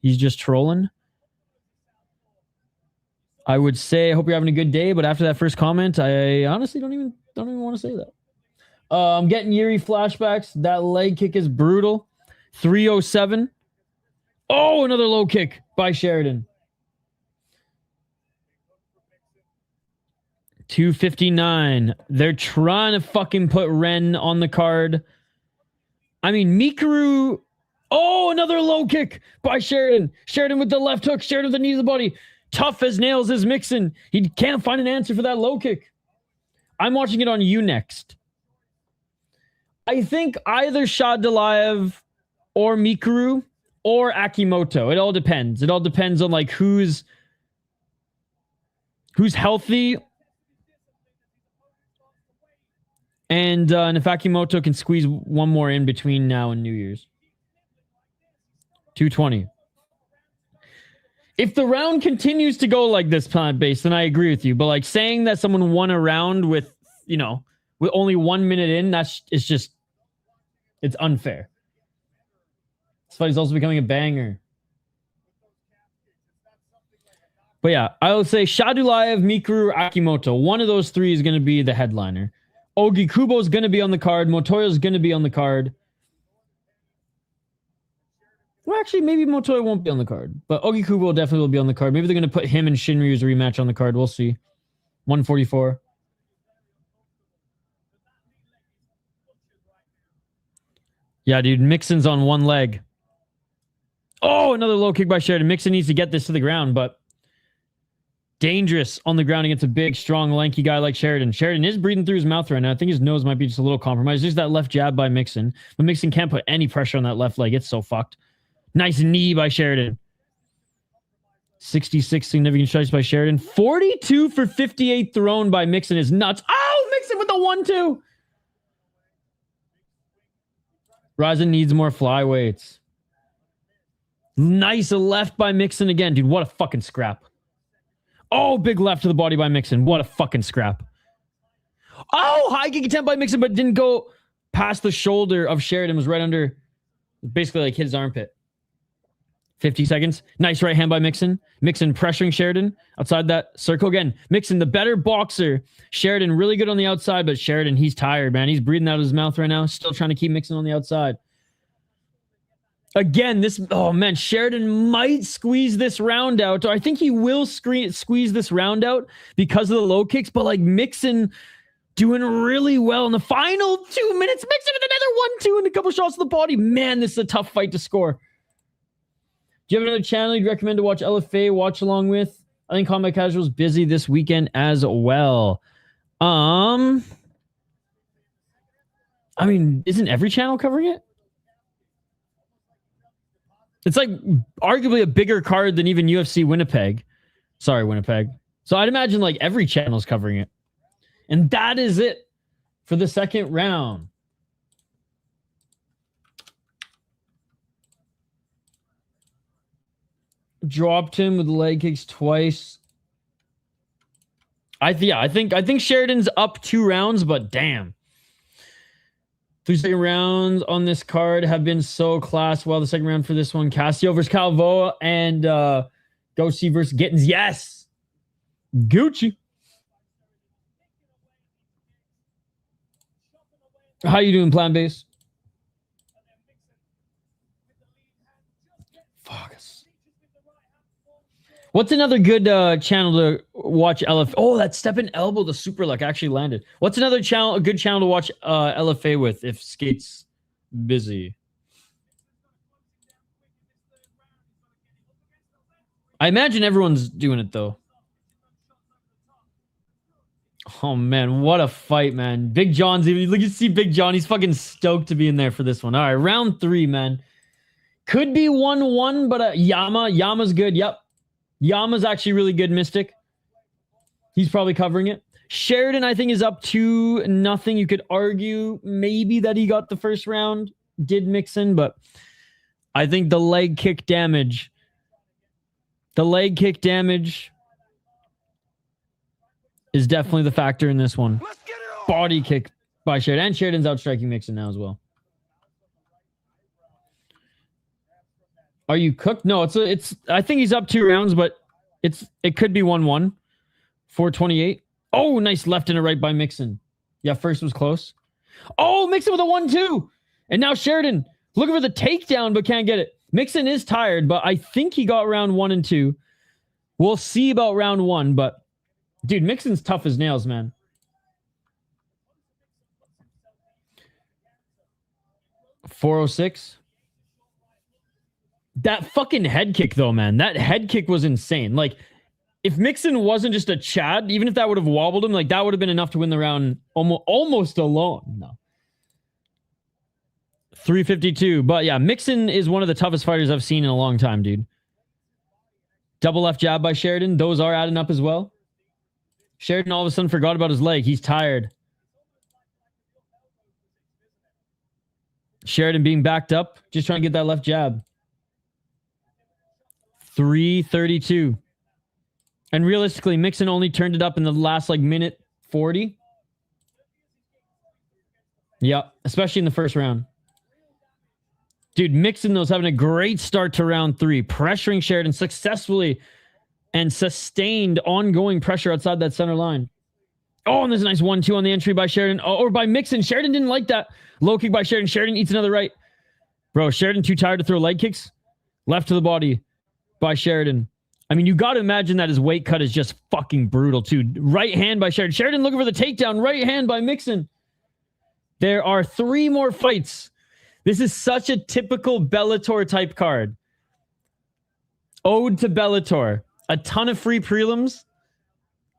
He's just trolling. I would say, I hope you're having a good day, but after that first comment, I honestly don't even want to say that. I'm getting Yuri flashbacks. That leg kick is brutal. 307. Oh, another low kick by Sheridan. 259. They're trying to fucking put Ren on the card. I mean, Mikuru Oh, another low kick by Sheridan. Sheridan with the left hook. Sheridan with the knee to the body. Tough as nails is Mixan. He can't find an answer for that low kick. I'm watching it on Unext. I think either Shad Delayev or Mikuru or Akimoto. It all depends. It all depends on like who's healthy. And if Akimoto can squeeze one more in between now and New Year's. 220. If the round continues to go like this, plant-based, then I agree with you. But like saying that someone won a round with, you know, with only 1 minute in, it's unfair. This fight is also becoming a banger. But yeah, I will say Shadulaev, Mikuru, Akimoto. One of those three is going to be the headliner. Ogi Kubo is going to be on the card. Motoya is going to be on the card. Well, actually, maybe Motoya won't be on the card. But Ogi Kubo definitely will be on the card. Maybe they're going to put him and Shinryu's rematch on the card. We'll see. 144. Yeah, dude. Mixon's on one leg. Oh, another low kick by Sheridan. Mixon needs to get this to the ground, but dangerous on the ground against a big, strong, lanky guy like Sheridan. Sheridan is breathing through his mouth right now. I think his nose might be just a little compromised. There's that left jab by Mixon, but Mixon can't put any pressure on that left leg. It's so fucked. Nice knee by Sheridan. 66 significant strikes by Sheridan. 42 for 58 thrown by Mixon is nuts. Oh, Mixon with the 1-2. Ryzen needs more flyweights. Nice left by Mixon again. Dude, what a fucking scrap. Oh, big left to the body by Mixon. What a fucking scrap. Oh, high kick attempt by Mixon, but didn't go past the shoulder of Sheridan. Was right under, basically like hit his armpit. 50 seconds. Nice right hand by Mixon. Mixon pressuring Sheridan outside that circle again. Mixon, the better boxer. Sheridan really good on the outside, but Sheridan, he's tired, man. He's breathing out of his mouth right now. Still trying to keep Mixon on the outside. Again, oh man, Sheridan might squeeze this round out. Or I think he will squeeze this round out because of the low kicks, but like Mixon doing really well in the final 2 minutes. Mixon with another 1-2 and a couple shots to the body. Man, this is a tough fight to score. Do you have another channel you'd recommend to watch LFA watch along with? I think Combat Casual is busy this weekend as well. I mean, isn't every channel covering it? It's like arguably a bigger card than even UFC Winnipeg. Sorry, Winnipeg. So I'd imagine like every channel's covering it. And that is it for the second round. Dropped him with the leg kicks twice. I think Sheridan's up 2 rounds, but damn. 3 second rounds on this card have been so class. Well, the second round for this one, Cossio versus Carvalho and Goshi versus Gittins. Yes. Gucci. How you doing, Plan Base? Fuck. What's another good channel to watch LFA? Oh, that step and elbow, the super luck actually landed. What's another channel, a good channel to watch LFA with if Skate's busy? I imagine everyone's doing it though. Oh man, what a fight, man. Big John's even, look, you see Big John, he's fucking stoked to be in there for this one. All right, round 3, man. Could be 1-1, but Yama's good. Yep. Yama's actually really good, Mystic. He's probably covering it. Sheridan, I think, is up 2-0. You could argue maybe that he got the first round, did Mixon, but I think the leg kick damage is definitely the factor in this one. Body kick by Sheridan. And Sheridan's outstriking Mixon now as well. Are you cooked? No, it's I think he's up 2 rounds, but it could be 1-1. 428. Oh, nice left and a right by Mixon. Yeah, first was close. Oh, Mixon with a 1-2. And now Sheridan looking for the takedown, but can't get it. Mixon is tired, but I think he got round 1 and 2. We'll see about round 1, but dude, Mixon's tough as nails, man. $406. That fucking head kick, though, man. That head kick was insane. Like, if Mixan wasn't just a Chad, even if that would have wobbled him, like, that would have been enough to win the round almost alone. No. 352. But yeah, Mixan is one of the toughest fighters I've seen in a long time, dude. Double left jab by Sheridan. Those are adding up as well. Sheridan all of a sudden forgot about his leg. He's tired. Sheridan being backed up, just trying to get that left jab. 332. And realistically, Mixan only turned it up in the last like minute 40. Yeah, especially in the first round. Dude, Mixan though is having a great start to round 3, pressuring Sheridan successfully and sustained ongoing pressure outside that center line. Oh, and there's a nice 1-2 on the entry by Sheridan. Oh, or by Mixan. Sheridan didn't like that. Low kick by Sheridan. Sheridan eats another right. Bro, Sheridan too tired to throw leg kicks. Left to the body by Sheridan. I mean, you got to imagine that his weight cut is just fucking brutal too. Right hand by Sheridan. Sheridan looking for the takedown. Right hand by Mixan. There are 3 more fights. This is such a typical Bellator type card. Ode to Bellator. A ton of free prelims.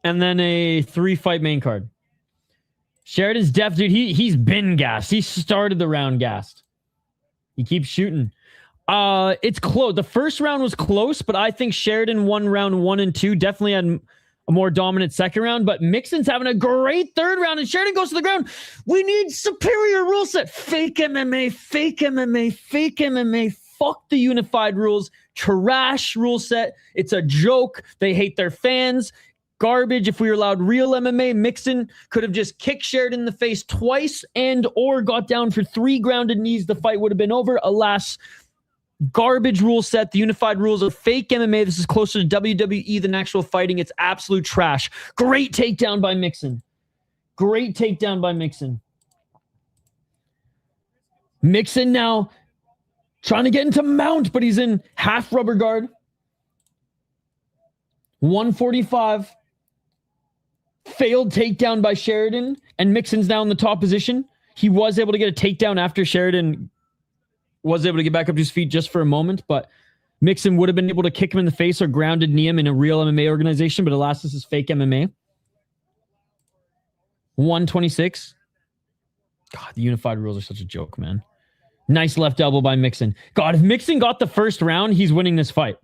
And then a 3-fight main card. Sheridan's def, dude. He's been gassed. He started the round gassed. He keeps shooting. It's close. The first round was close, but I think Sheridan won round 1 and 2. Definitely had a more dominant second round, but Mixan's having a great third round, and Sheridan goes to the ground. We need superior rule set. Fake MMA, fake MMA, fake MMA. Fuck the unified rules. Trash rule set. It's a joke. They hate their fans. Garbage. If we were allowed real MMA, Mixan could have just kicked Sheridan in the face twice and or got down for 3 grounded knees. The fight would have been over. Alas, garbage rule set. The unified rules are fake MMA. This is closer to WWE than actual fighting. It's absolute trash. Great takedown by Mixan. Great takedown by Mixan. Mixan now trying to get into mount, but he's in half rubber guard. 145. Failed takedown by Sheridan, and Mixan's now in the top position. He was able to get a takedown after Sheridan was able to get back up to his feet just for a moment, but Mixan would have been able to kick him in the face or grounded knee him in a real MMA organization, but alas, this is fake MMA. 126. God, the unified rules are such a joke, man. Nice left elbow by Mixan. God, if Mixan got the first round, he's winning this fight.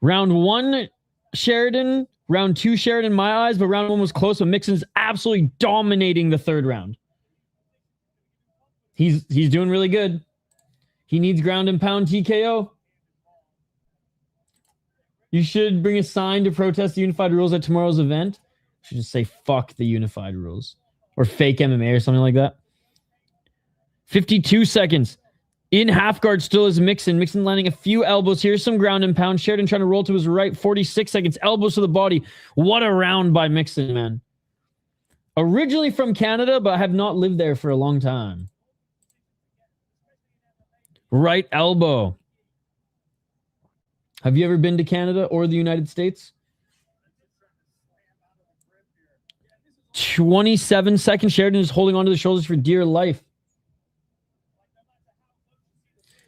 Round 1, Sheridan. Round 2, Sheridan in my eyes, but round 1 was close, but Mixan's absolutely dominating the third round. He's doing really good. He needs ground and pound TKO. You should bring a sign to protest the unified rules at tomorrow's event. You should just say, fuck the unified rules. Or fake MMA or something like that. 52 seconds. In half guard still is Mixan. Mixan landing a few elbows. Here's some ground and pound. Sheridan trying to roll to his right. 46 seconds. Elbows to the body. What a round by Mixan, man. Originally from Canada, but I have not lived there for a long time. Right elbow. Have you ever been to Canada or the United States? 27 seconds. Sheridan is holding onto the shoulders for dear life.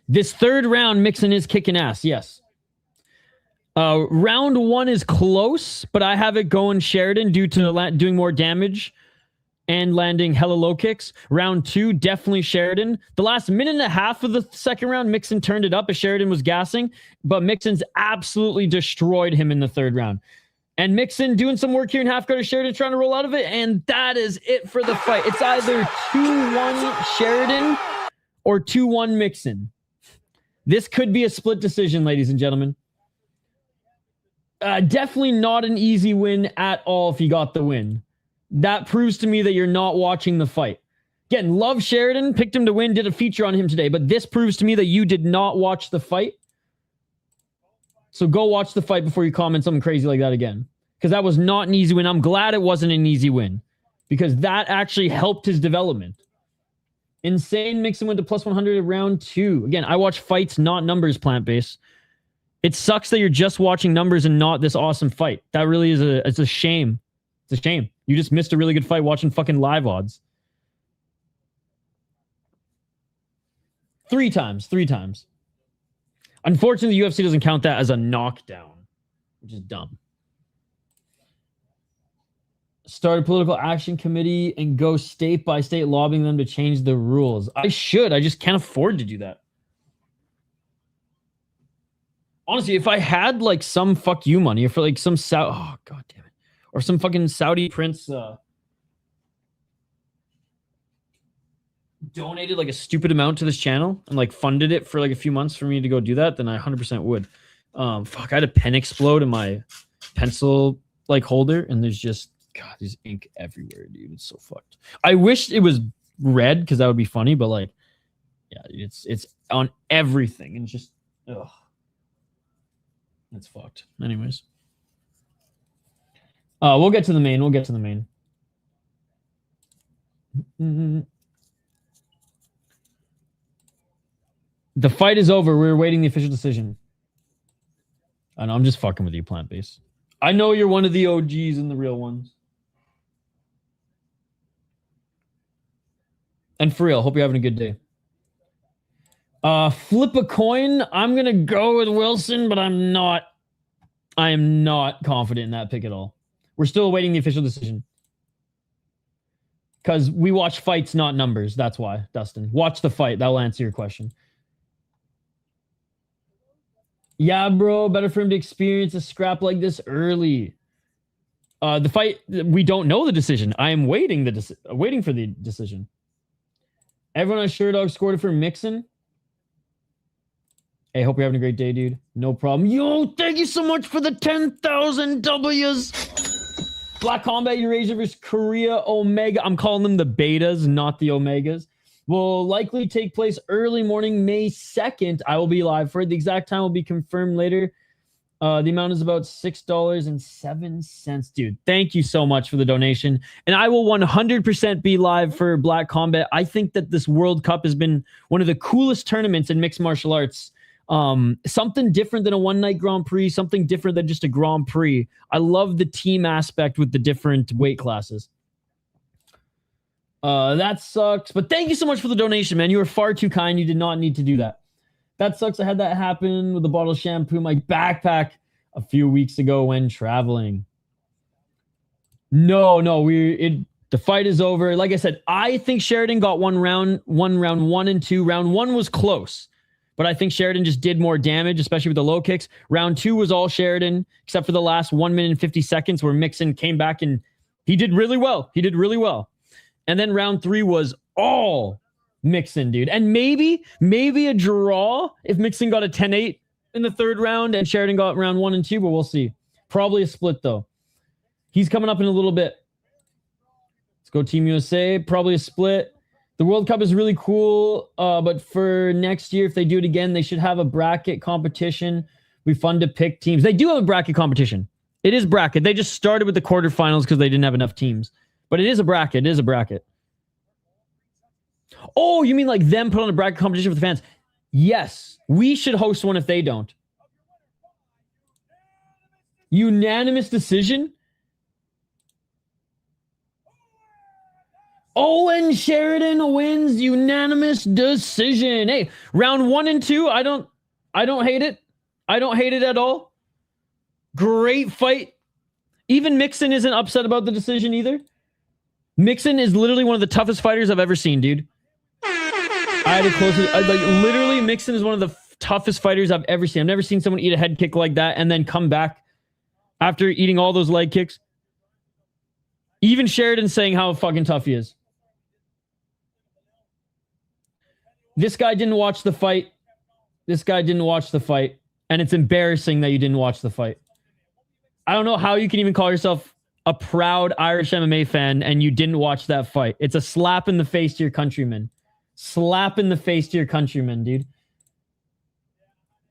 This third round, Mixan is kicking ass, yes. Round 1 is close, but I have it going Sheridan due to doing more damage and landing hella low kicks. Round 2, definitely Sheridan. The last minute and a half of the second round, Mixan turned it up as Sheridan was gassing, but Mixan's absolutely destroyed him in the third round. And Mixan doing some work here in half guard as Sheridan trying to roll out of it, and that is it for the fight. It's either 2-1 Sheridan or 2-1 Mixan. This could be a split decision, ladies and gentlemen. Definitely not an easy win at all if you got the win. That proves to me that you're not watching the fight. Again, love Sheridan, picked him to win, did a feature on him today, but this proves to me that you did not watch the fight. So go watch the fight before you comment something crazy like that again. Because that was not an easy win. I'm glad it wasn't an easy win. Because that actually helped his development. Insane. Mixan went to plus 100 at round 2. Again, I watch fights, not numbers, plant-based. It sucks that you're just watching numbers and not this awesome fight. That really is it's a shame. It's a shame. You just missed a really good fight watching fucking live odds. 3 times. Unfortunately, the UFC doesn't count that as a knockdown, which is dumb. Start a political action committee and go state by state lobbying them to change the rules. I should. I just can't afford to do that. Honestly, if I had like some fuck you money, or for like some oh god damn it, or some fucking Saudi prince donated like a stupid amount to this channel and like funded it for like a few months for me to go do that, then I 100% would. Fuck, I had a pen explode in my pencil like holder, and there's just god, there's ink everywhere, dude. It's so fucked. I wish it was red because that would be funny, but like, yeah, it's on everything and just ugh. It's fucked. Anyways. We'll get to the main. The fight is over. We're waiting the official decision. I know, I'm just fucking with you, plant-based. I know you're one of the OGs and the real ones. And for real, hope you're having a good day. Flip a coin. I'm gonna go with Wilson, but I am not confident in that pick at all. We're still awaiting the official decision. Because we watch fights, not numbers. That's why, Dustin. Watch the fight. That will answer your question. Yeah, bro. Better for him to experience a scrap like this early. The fight, we don't know the decision. I am waiting for the decision. Everyone on Sherdog scored it for Mixan. Hey, hope you're having a great day, dude. No problem. Yo, thank you so much for the 10,000 W's. Black Combat Eurasia versus Korea Omega. I'm calling them the betas, not the omegas. Will likely take place early morning, May 2nd. I will be live for it. The exact time will be confirmed later. The amount is about $6.07. Dude, thank you so much for the donation. And I will 100% be live for Black Combat. I think that this World Cup has been one of the coolest tournaments in mixed martial arts. Something different than a one-night Grand Prix, something different than just a Grand Prix. I love the team aspect with the different weight classes. That sucks. But thank you so much for the donation, man. You were far too kind. You did not need to do that. That sucks. I had that happen with a bottle of shampoo in my backpack a few weeks ago when traveling. No, the fight is over. Like I said, I think Sheridan got round one and two. Round one was close, but I think Sheridan just did more damage, especially with the low kicks. Round two was all Sheridan, except for the last 1 minute and 50 seconds where Mixan came back and he did really well. And then round three was all Mixan, dude. And maybe a draw if Mixan got a 10-8 in the third round and Sheridan got round 1 and 2, but we'll see. Probably a split, though. He's coming up in a little bit. Let's go Team USA. Probably a split. The World Cup is really cool, but for next year, if they do it again, they should have a bracket competition. It'd be fun to pick teams. They do have a bracket competition. It is bracket. They just started with the quarterfinals because they didn't have enough teams. But it is a bracket. Oh, you mean like them put on a bracket competition for the fans? Yes. We should host one if they don't. Unanimous decision? Owen Sheridan wins unanimous decision. Hey, round 1 and 2, I don't hate it. I don't hate it at all. Great fight. Even Mixan isn't upset about the decision either. Mixan is literally one of the toughest fighters I've ever seen, dude. I had to close it. Literally, Mixan is one of the toughest fighters I've ever seen. I've never seen someone eat a head kick like that and then come back after eating all those leg kicks. Even Sheridan saying how fucking tough he is. This guy didn't watch the fight. And it's embarrassing that you didn't watch the fight. I don't know how you can even call yourself a proud Irish MMA fan and you didn't watch that fight. It's a slap in the face to your countrymen. Slap in the face to your countrymen, dude.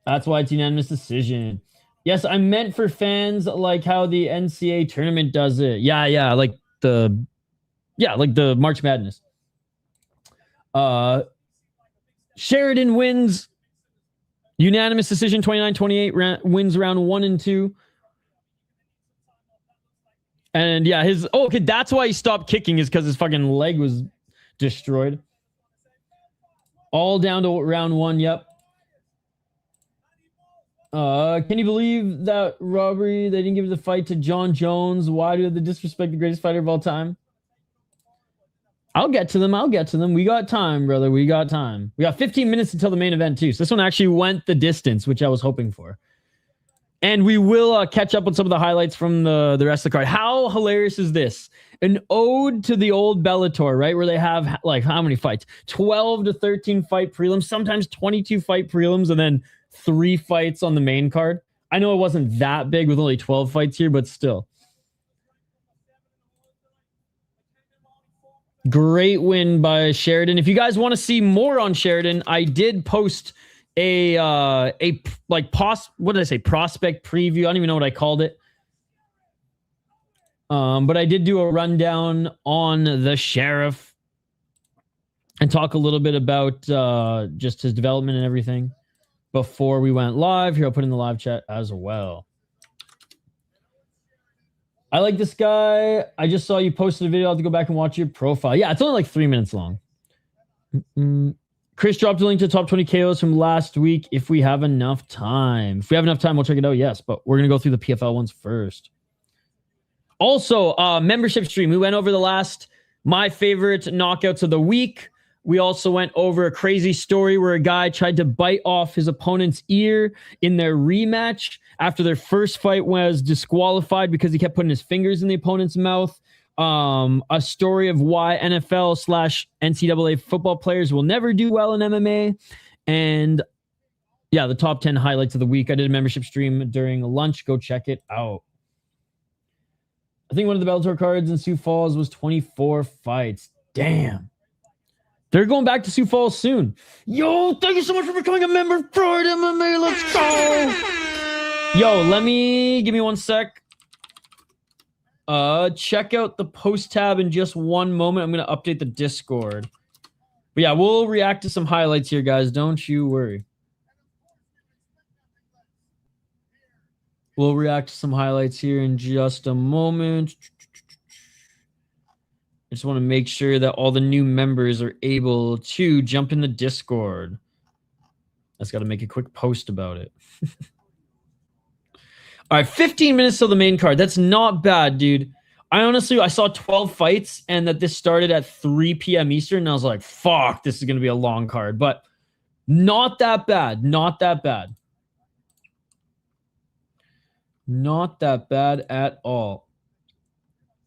That's why it's unanimous decision. Yes, I meant for fans like how the NCAA tournament does it. Yeah, like the March Madness. Sheridan wins. Unanimous decision, 29-28, wins round 1 and 2. And yeah, okay, that's why he stopped kicking, is because his fucking leg was destroyed. All down to round 1, yep. Can you believe that robbery? They didn't give the fight to John Jones. Why do they disrespect the greatest fighter of all time? I'll get to them. We got time, brother. We got time. We got 15 minutes until the main event, too. So this one actually went the distance, which I was hoping for. And we will catch up on some of the highlights from the rest of the card. How hilarious is this? An ode to the old Bellator, right? Where they have, like, how many fights? 12 to 13 fight prelims, sometimes 22 fight prelims, and then 3 fights on the main card. I know it wasn't that big with only 12 fights here, but still. Great win by Sheridan. If you guys want to see more on Sheridan, I did post a prospect preview. I don't even know what I called it. But I did do a rundown on the Sheriff and talk a little bit about just his development and everything before we went live. Here, I'll put in the live chat as well. I like this guy. I just saw you posted a video. I'll have to go back and watch your profile. Yeah, it's only like 3 minutes long. Chris dropped a link to top 20 KOs from last week if we have enough time. If we have enough time, we'll check it out, yes. But we're going to go through the PFL ones first. Also, membership stream. We went over the last my favorite knockouts of the week. We also went over a crazy story where a guy tried to bite off his opponent's ear in their rematch after their first fight was disqualified because he kept putting his fingers in the opponent's mouth. A story of why NFL/NCAA football players will never do well in MMA. And yeah, the top 10 highlights of the week. I did a membership stream during lunch. Go check it out. I think one of the Bellator cards in Sioux Falls was 24 fights. Damn. They're going back to Sioux Falls soon. Yo, thank you so much for becoming a member of Pride MMA. Let's go. Yo, give me 1 sec. Check out the post tab in just one moment. I'm going to update the Discord. But yeah, we'll react to some highlights here, guys. Don't you worry. We'll react to some highlights here in just a moment. I just want to make sure that all the new members are able to jump in the Discord. I just got to make a quick post about it. All right, 15 minutes till the main card. That's not bad, dude. I saw 12 fights and that this started at 3 p.m. Eastern, and I was like, fuck, this is going to be a long card. But not that bad. Not that bad. Not that bad at all.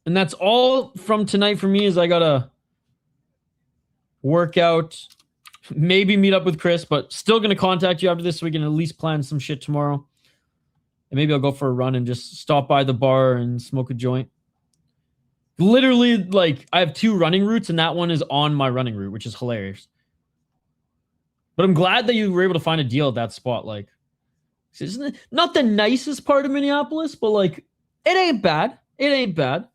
And that's all from tonight for me is I got to work out, maybe meet up with Chris, but still going to contact you after this so we can at least plan some shit tomorrow. And maybe I'll go for a run and just stop by the bar and smoke a joint. Literally, like, I have 2 running routes, and that one is on my running route, which is hilarious. But I'm glad that you were able to find a deal at that spot. Like, isn't it not the nicest part of Minneapolis, but, like, it ain't bad. It ain't bad.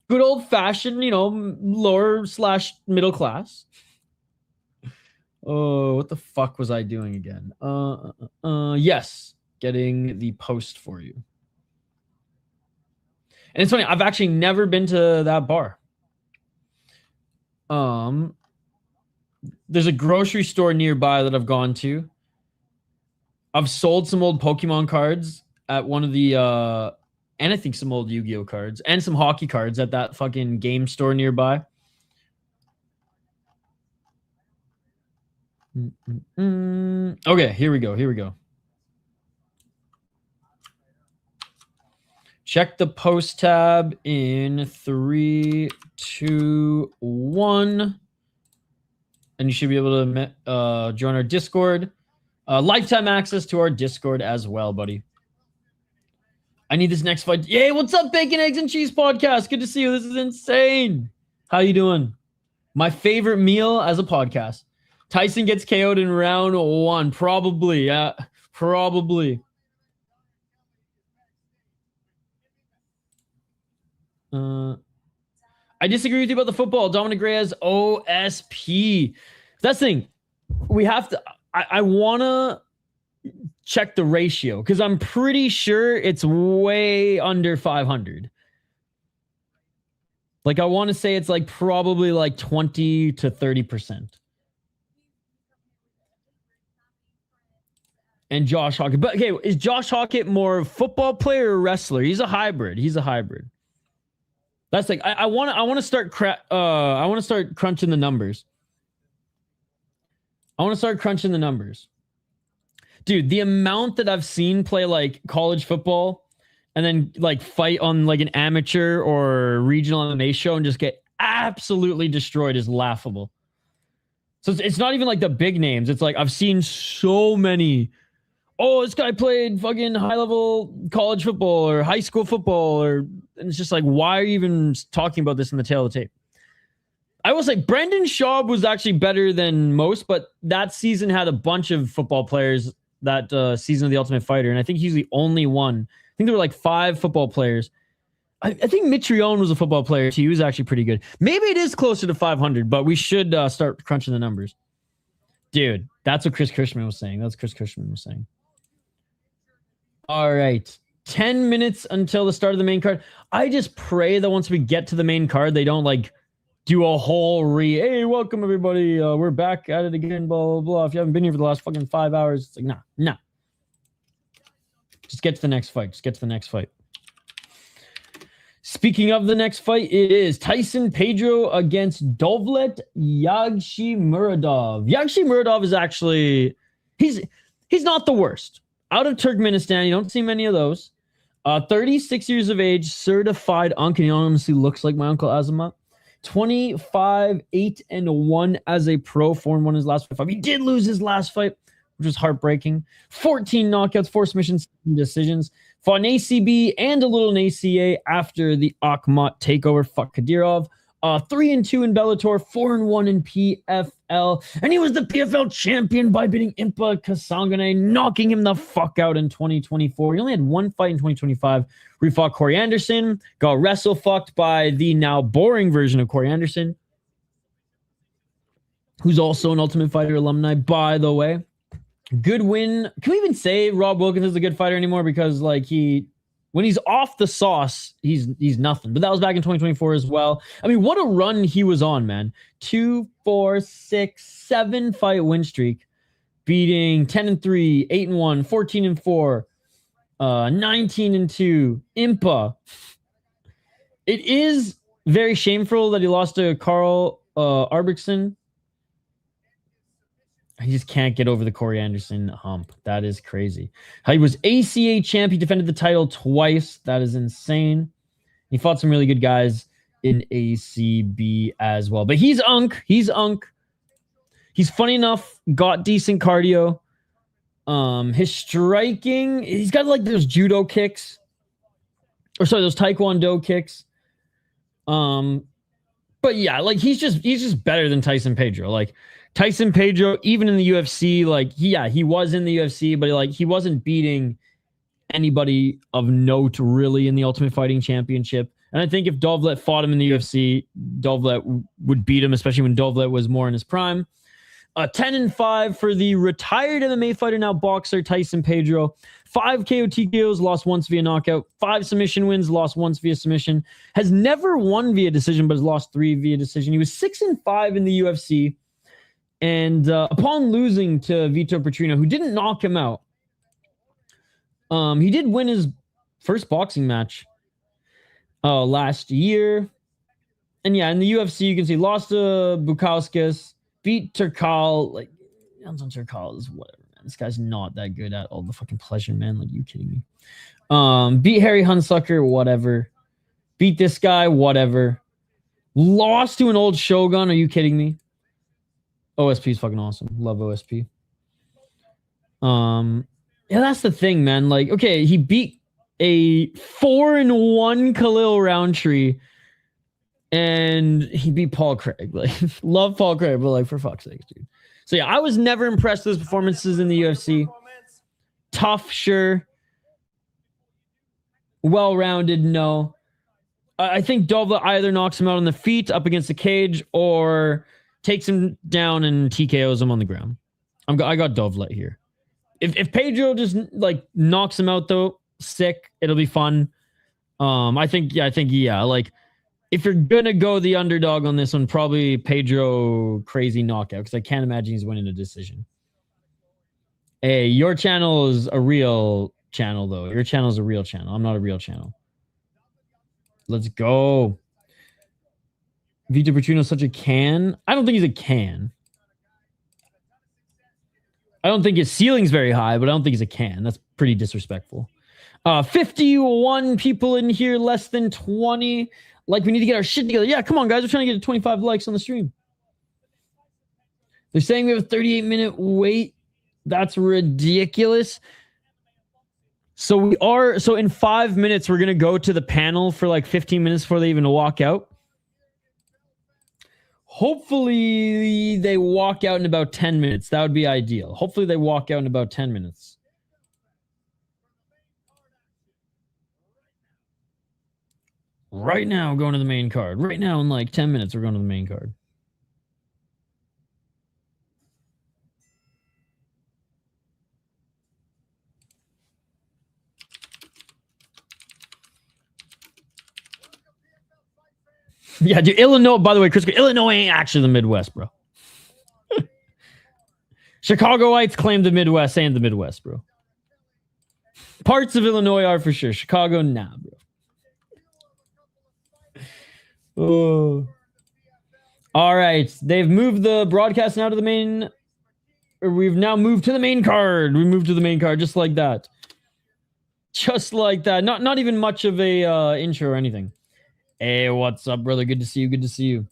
Good old-fashioned, lower/middle class. Oh, what the fuck was I doing again? Yes, getting the post for you. And it's funny, I've actually never been to that bar. There's a grocery store nearby that I've gone to. I've sold some old Pokemon cards at one of the and I think some old Yu-Gi-Oh cards and some hockey cards at that fucking game store nearby. Okay, here we go. Check the post tab in 3, 2, 1. And you should be able to join our Discord. Lifetime access to our Discord as well, buddy. I need this next fight. Yay, what's up, Bacon, Eggs, and Cheese podcast? Good to see you. This is insane. How you doing? My favorite meal as a podcast. Tyson gets KO'd in round 1. Probably. Probably. I disagree with you about the football. Dominic Reyes, OSP. That's the thing. We have to... I want to check the ratio because I'm pretty sure it's way under 500. Like, I want to say it's like probably like 20 to 30%. and Josh Hockett. But okay, is Josh Hockett more football player or wrestler? He's a hybrid. That's like I want to start crunching the numbers. Dude, the amount that I've seen play like college football and then like fight on like an amateur or regional MMA show and just get absolutely destroyed is laughable. So it's not even like the big names. It's like I've seen so many. Oh, this guy played fucking high-level college football or high school football, and it's just like, why are you even talking about this in the tail of the tape? I will say Brendan Schaub was actually better than most, but that season had a bunch of football players, that season of The Ultimate Fighter, and I think he's the only one. I think there were like 5 football players. I think Mitrione was a football player too. He was actually pretty good. Maybe it is closer to 500, but we should start crunching the numbers. Dude, that's what Chris Cushman was saying. All right. 10 minutes until the start of the main card. I just pray that once we get to the main card, they don't like do a whole hey, welcome everybody. We're back at it again, blah, blah, blah. If you haven't been here for the last fucking 5 hours, it's like, nah. Just get to the next fight. Speaking of the next fight, it is Tyson Pedro against Dovlet Yagshimuradov. Yagshimuradov is actually, he's not the worst. Out of Turkmenistan, you don't see many of those. 36 years of age, certified Unk, and he honestly looks like my Uncle Azamat. 25-8-1 as a pro, 4-1 his last fight. He did lose his last fight, which was heartbreaking. 14 knockouts, 4 submissions, 7 decisions. Fought an ACB and a little ACA after the Akhmat takeover. Fuck Kadyrov. 3-2 in Bellator, 4-1 in PFL, and he was the PFL champion by beating Impa Kasangane, knocking him the fuck out in 2024. He only had 1 fight in 2025 where he fought Corey Anderson, got wrestle fucked by the now boring version of Corey Anderson, who's also an Ultimate Fighter alumni, by the way. Good win. Can we even say Rob Wilkins is a good fighter anymore? Because like when he's off the sauce, he's nothing. But that was back in 2024 as well. I mean, what a run he was on, man. 2, 4, 6, 7 fight win streak, beating 10-3, 8-1, 14-4, 19-2, Impa. It is very shameful that he lost to Carl Arbixson. He just can't get over the Corey Anderson hump. That is crazy. He was ACA champ. He defended the title twice. That is insane. He fought some really good guys in ACB as well. But he's Unk. He's funny enough, got decent cardio. His striking, he's got like those judo kicks. Or sorry, those taekwondo kicks. But yeah, like he's just better than Tyson Pedro. Like Tyson Pedro, even in the UFC, like he was in the UFC, but like he wasn't beating anybody of note really in the Ultimate Fighting Championship. And I think if Dovlet fought him in the UFC, Dovlet would beat him, especially when Dovlet was more in his prime. 10-5 for the retired MMA fighter, now boxer, Tyson Pedro. 5 KO TKOs, lost once via knockout. 5 submission wins, lost once via submission. Has never won via decision, but has lost 3 via decision. He was 6-5 in the UFC. And upon losing to Vitor Petrino, who didn't knock him out, he did win his first boxing match last year. And yeah, in the UFC, you can see lost to Bukauskas, beat Turkal. Like, Anton Turkal is whatever, man. This guy's not that good at all the fucking pleasure, man. Like, you kidding me? Beat Harry Hunsucker, whatever. Beat this guy, whatever. Lost to an old Shogun. Are you kidding me? OSP is fucking awesome. Love OSP. Yeah, that's the thing, man. Like, okay, he beat a 4-1 Khalil Roundtree, and he beat Paul Craig. Like, love Paul Craig, but like, for fuck's sake, dude. So yeah, I was never impressed with his performances in the UFC. Tough, sure. Well-rounded, no. I think Dovlet either knocks him out on the feet up against the cage or takes him down and TKOs him on the ground. I got Dovlet here. If Pedro just like knocks him out though, sick, it'll be fun. I think like if you're gonna go the underdog on this one, probably Pedro crazy knockout, because I can't imagine he's winning a decision. Hey, your channel is a real channel, though. Your channel is a real channel. I'm not a real channel. Let's go. Vito Petrino's such a can. I don't think he's a can. I don't think his ceiling's very high, but I don't think he's a can. That's pretty disrespectful. 51 people in here, less than 20. Like, we need to get our shit together. Yeah, come on, guys. We're trying to get to 25 likes on the stream. They're saying we have a 38-minute wait. That's ridiculous. So we are... So in 5 minutes, we're going to go to the panel for like 15 minutes before they even walk out. Hopefully, they walk out in about 10 minutes. That would be ideal. Hopefully, they walk out in about 10 minutes. Right now, going to the main card. Right now, in like 10 minutes, we're going to the main card. Yeah, dude, Illinois, by the way, Chris, Illinois ain't actually the Midwest, bro. Chicagoites claim the Midwest and the Midwest, bro. Parts of Illinois are for sure. Chicago, nah, bro. Oh. All right. They've moved the broadcast now to the main. Or we've now moved to the main card. We moved to the main card just like that. Just like that. Not even much of a intro or anything. Hey, what's up, brother? Good to see you. Good to see you.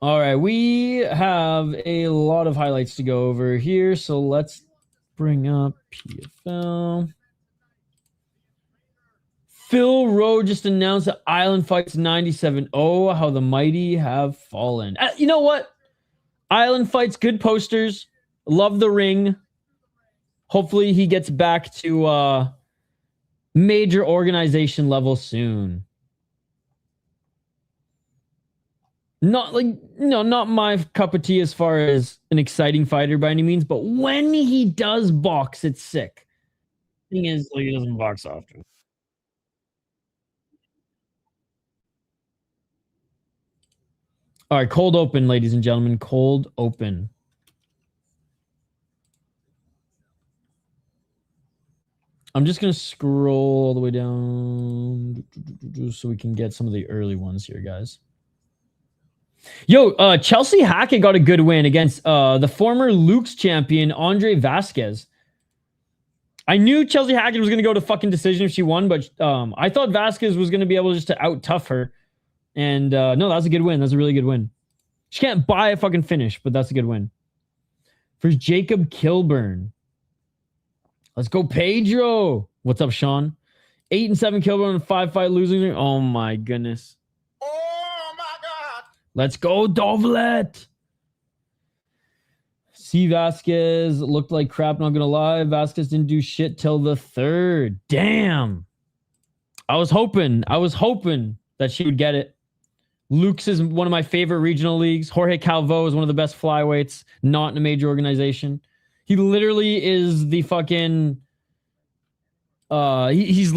All right, we have a lot of highlights to go over here, so let's bring up PFL. Phil Rowe just announced that Island Fights 97. Oh, how the mighty have fallen. You know what? Island Fights, good posters. Love the ring. Hopefully he gets back to... major organization level soon. Not like, no, not my cup of tea as far as an exciting fighter by any means, but when he does box, it's sick. Thing is, like, he doesn't box often. All right, cold open, ladies and gentlemen. Cold open. I'm just going to scroll all the way down so we can get some of the early ones here, guys. Yo, Chelsea Hackett got a good win against the former Luke's champion, Andre Vasquez. I knew Chelsea Hackett was going to go to fucking decision if she won, but I thought Vasquez was going to be able just to out-tough her. And no, that was a good win. That's a really good win. She can't buy a fucking finish, but that's a good win. For Jacob Kilburn. Let's go, Pedro. What's up, Sean? 8-7 Kilburn and 5-fight losing. Oh my goodness. Oh my God. Let's go, Dovlet. C. Vasquez looked like crap, not gonna lie. Vasquez didn't do shit till the third. Damn. I was hoping that she would get it. Luke's is one of my favorite regional leagues. Jorge Calvo is one of the best flyweights, not in a major organization. He literally is the fucking he's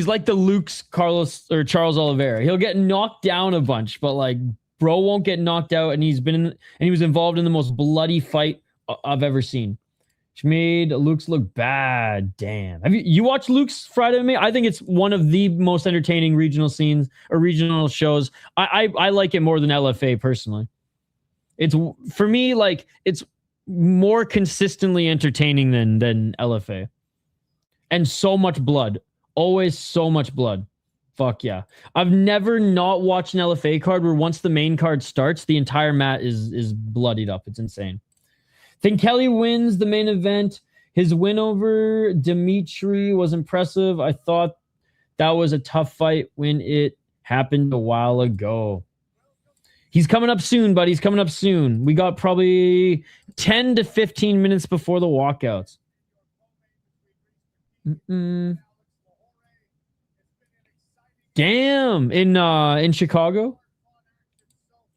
like the Luke's Carlos or Charles Oliveira. He'll get knocked down a bunch, but like bro won't get knocked out, and he was involved in the most bloody fight I've ever seen. She made Luke's look bad. Damn. Have you watched Luke's Friday with me? I think it's one of the most entertaining regional scenes or regional shows. I like it more than LFA personally. It's for me, like, it's more consistently entertaining than LFA. And so much blood. Always so much blood. Fuck yeah. I've never not watched an LFA card where once the main card starts, the entire mat is bloodied up. It's insane. Think Kelly wins the main event. His win over Dimitri was impressive. I thought that was a tough fight when it happened a while ago. He's coming up soon, buddy. He's coming up soon. We got probably 10 to 15 minutes before the walkouts. Damn. In Chicago.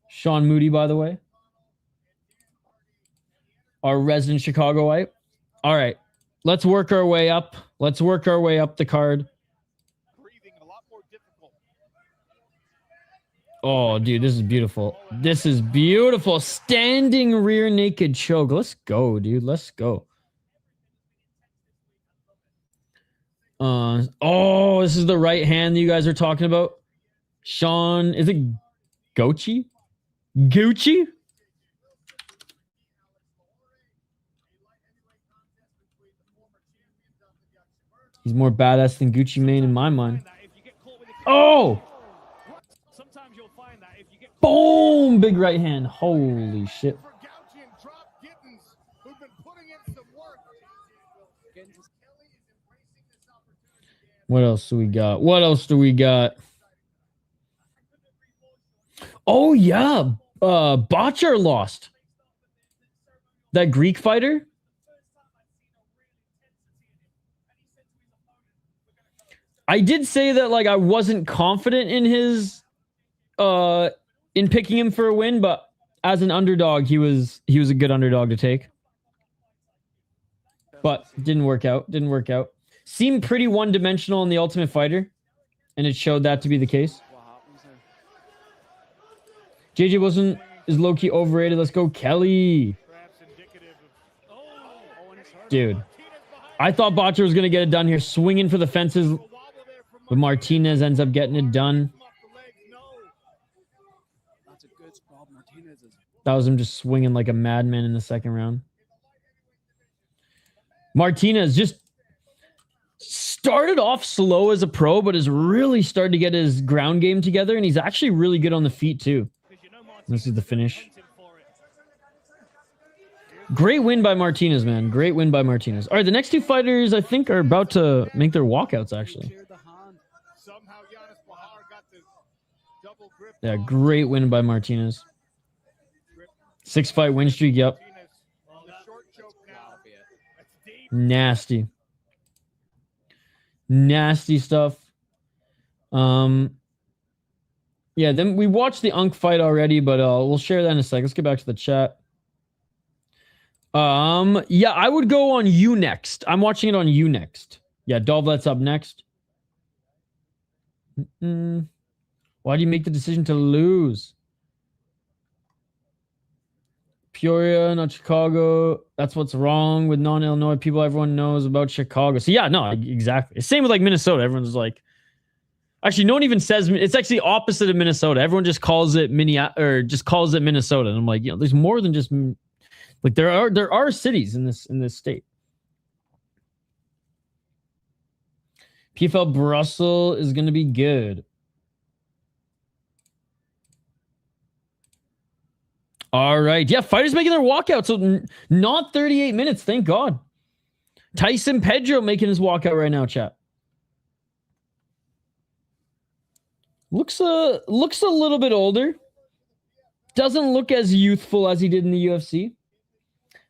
Sean Moody, by the way. Our resident Chicagoite. All right. Let's work our way up. Let's work our way up the card. Breathing a lot more difficult. Oh, dude, this is beautiful. This is beautiful. Standing rear naked choke. Let's go, dude. Let's go. Oh, this is the right hand that you guys are talking about. Sean, is it Gucci? Gucci? He's more badass than Gucci Mane in my mind. Oh! Boom! Big right hand. Holy shit. What else do we got? What else do we got? Oh, yeah. Bachar lost. That Greek fighter? I did say that, like, I wasn't confident in his... in picking him for a win, but as an underdog, he was a good underdog to take. But didn't work out. Didn't work out. Seemed pretty one-dimensional in the Ultimate Fighter, and it showed that to be the case. JJ Wilson is low-key overrated. Let's go, Kelly. Dude, I thought Bachar was going to get it done here, swinging for the fences, but Martinez ends up getting it done. That was him just swinging like a madman in the second round. Martinez just started off slow as a pro, but has really started to get his ground game together, and he's actually really good on the feet too. This is the finish. Great win by Martinez, man. Great win by Martinez. All right, the next two fighters, I think, are about to make their walkouts, actually. Yeah, great win by Martinez. 6-fight win streak, yep. Nasty. Nasty stuff. Yeah, then we watched the Unk fight already, but we'll share that in a sec. Let's get back to the chat. Yeah, I would go on you next. I'm watching it on you next. Yeah, Dovlet's up next. Why do you make the decision to lose? Peoria, not Chicago. That's what's wrong with non-Illinois people. Everyone knows about Chicago. So yeah, no, exactly. Same with like Minnesota. Everyone's like, actually, no one even says it's actually opposite of Minnesota. Everyone just calls it Minnesota. And I'm like, you know, there's more than just like there are cities in this state. PFL Brussels is going to be good. All right. Yeah, fighters making their walkout. So not 38 minutes. Thank God. Tyson Pedro making his walkout right now, chat. Looks a little bit older. Doesn't look as youthful as he did in the UFC.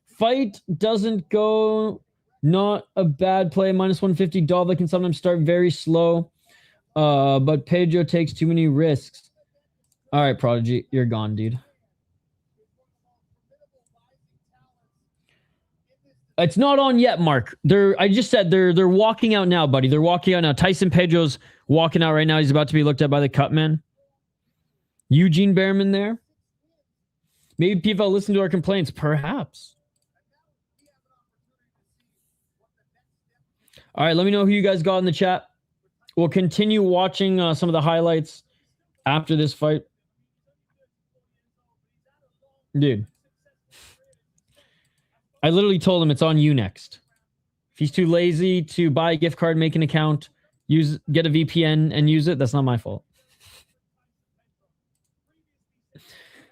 Fight doesn't go. Not a bad play. -150. Dovlet can sometimes start very slow. But Pedro takes too many risks. All right, Prodigy. You're gone, dude. It's not on yet, Mark. I just said they're walking out now, buddy. They're walking out now. Tyson Pedro's walking out right now. He's about to be looked at by the Cutman. Eugene Behrman there. Maybe PFL listen to our complaints. Perhaps. All right, let me know who you guys got in the chat. We'll continue watching some of the highlights after this fight. Dude. I literally told him it's on you next. If he's too lazy to buy a gift card, make an account, get a VPN and use it, that's not my fault.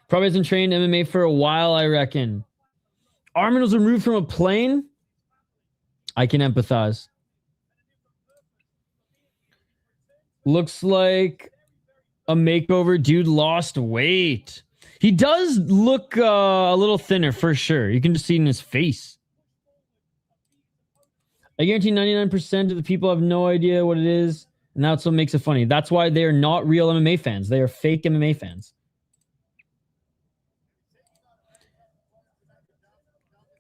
Probably hasn't trained MMA for a while, I reckon. Armin was removed from a plane? I can empathize. Looks like a makeover. Dude lost weight. He does look a little thinner for sure. You can just see it in his face. I guarantee 99% of the people have no idea what it is, and that's what makes it funny. That's why they are not real MMA fans. They are fake MMA fans.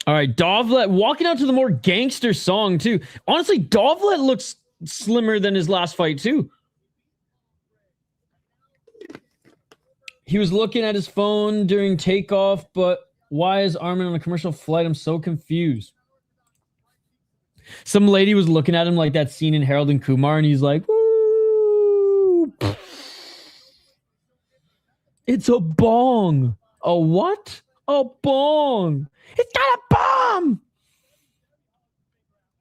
All right, Dovlet walking out to the more gangster song too. Honestly, Dovlet looks slimmer than his last fight too. He was looking at his phone during takeoff, but why is Armin on a commercial flight? I'm so confused. Some lady was looking at him like that scene in Harold and Kumar, and he's like, "Woo! It's a bong." A what? A bong. It's got a bomb.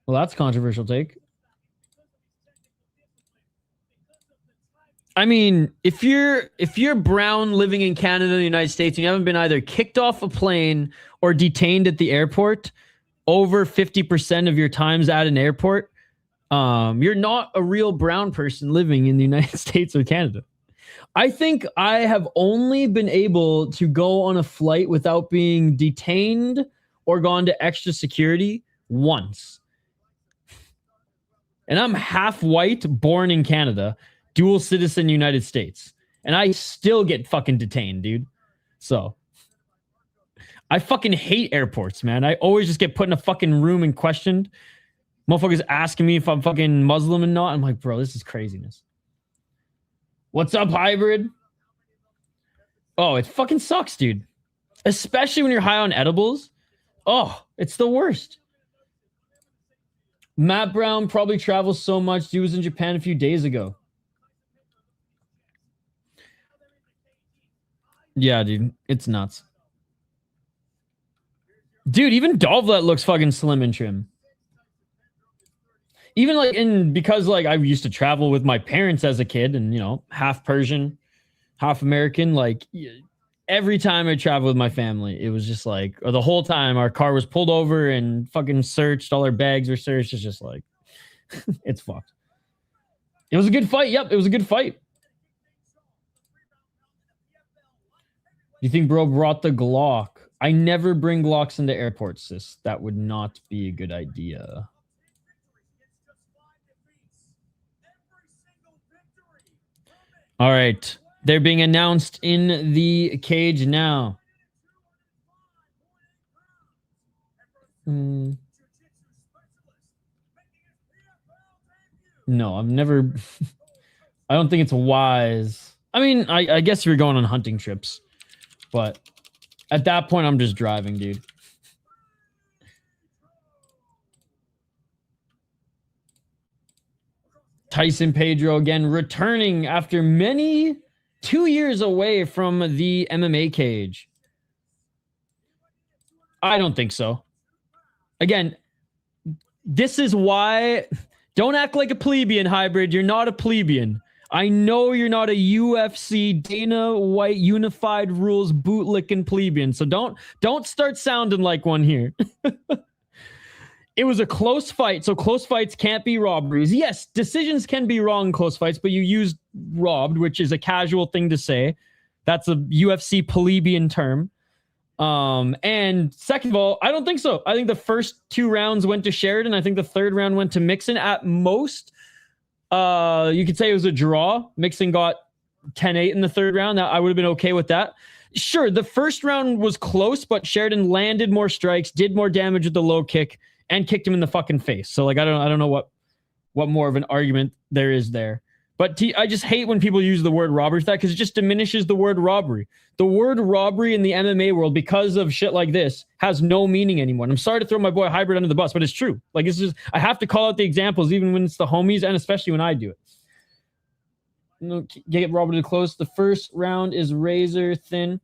Well, that's a controversial take. I mean, if you're brown living in Canada and the United States and you haven't been either kicked off a plane or detained at the airport over 50% of your times at an airport, you're not a real brown person living in the United States or Canada. I think I have only been able to go on a flight without being detained or gone to extra security once. And I'm half white, born in Canada, dual citizen United States. And I still get fucking detained, dude. So I fucking hate airports, man. I always just get put in a fucking room and questioned. Motherfuckers asking me if I'm fucking Muslim and not. I'm like, bro, this is craziness. What's up, hybrid? Oh, it fucking sucks, dude. Especially when you're high on edibles. Oh, it's the worst. Matt Brown probably travels so much. He was in Japan a few days ago. Yeah, dude. It's nuts. Dude, even Dovlet looks fucking slim and trim. Even like because like I used to travel with my parents as a kid and, you know, half Persian, half American, like every time I traveled with my family, it was just like, or the whole time our car was pulled over and fucking searched, all our bags were searched. It's just like, it's fucked. It was a good fight. Yep, it was a good fight. You think bro brought the Glock? I never bring Glocks into airports, sis. That would not be a good idea. All right. They're being announced in the cage now. No, I've never... I don't think it's wise. I mean, I guess you're going on hunting trips. But at that point, I'm just driving, dude. Tyson Pedro again returning after 2 years away from the MMA cage. I don't think so. Again, this is why... Don't act like a plebeian, hybrid. You're not a plebeian. I know you're not a UFC Dana White unified rules bootlicking plebeian. So don't start sounding like one here. It was a close fight, so close fights can't be robberies. Yes, decisions can be wrong in close fights, but you used robbed, which is a casual thing to say. That's a UFC plebeian term. And second of all, I don't think so. I think the first 2 rounds went to Sheridan. I think the third round went to Mixan. At most, you could say it was a draw. Mixan got 10-8 in the third round. Now, I would have been okay with that. Sure, the first round was close, but Sheridan landed more strikes, did more damage with the low kick, and kicked him in the fucking face. So like I don't know what more of an argument there is there. But I just hate when people use the word robbery for that because it just diminishes the word robbery. The word robbery in the MMA world, because of shit like this, has no meaning anymore. And I'm sorry to throw my boy Hybrid under the bus, but it's true. Like it's just I have to call out the examples even when it's the homies and especially when I do it. No, get Robert to close. The first round is razor thin.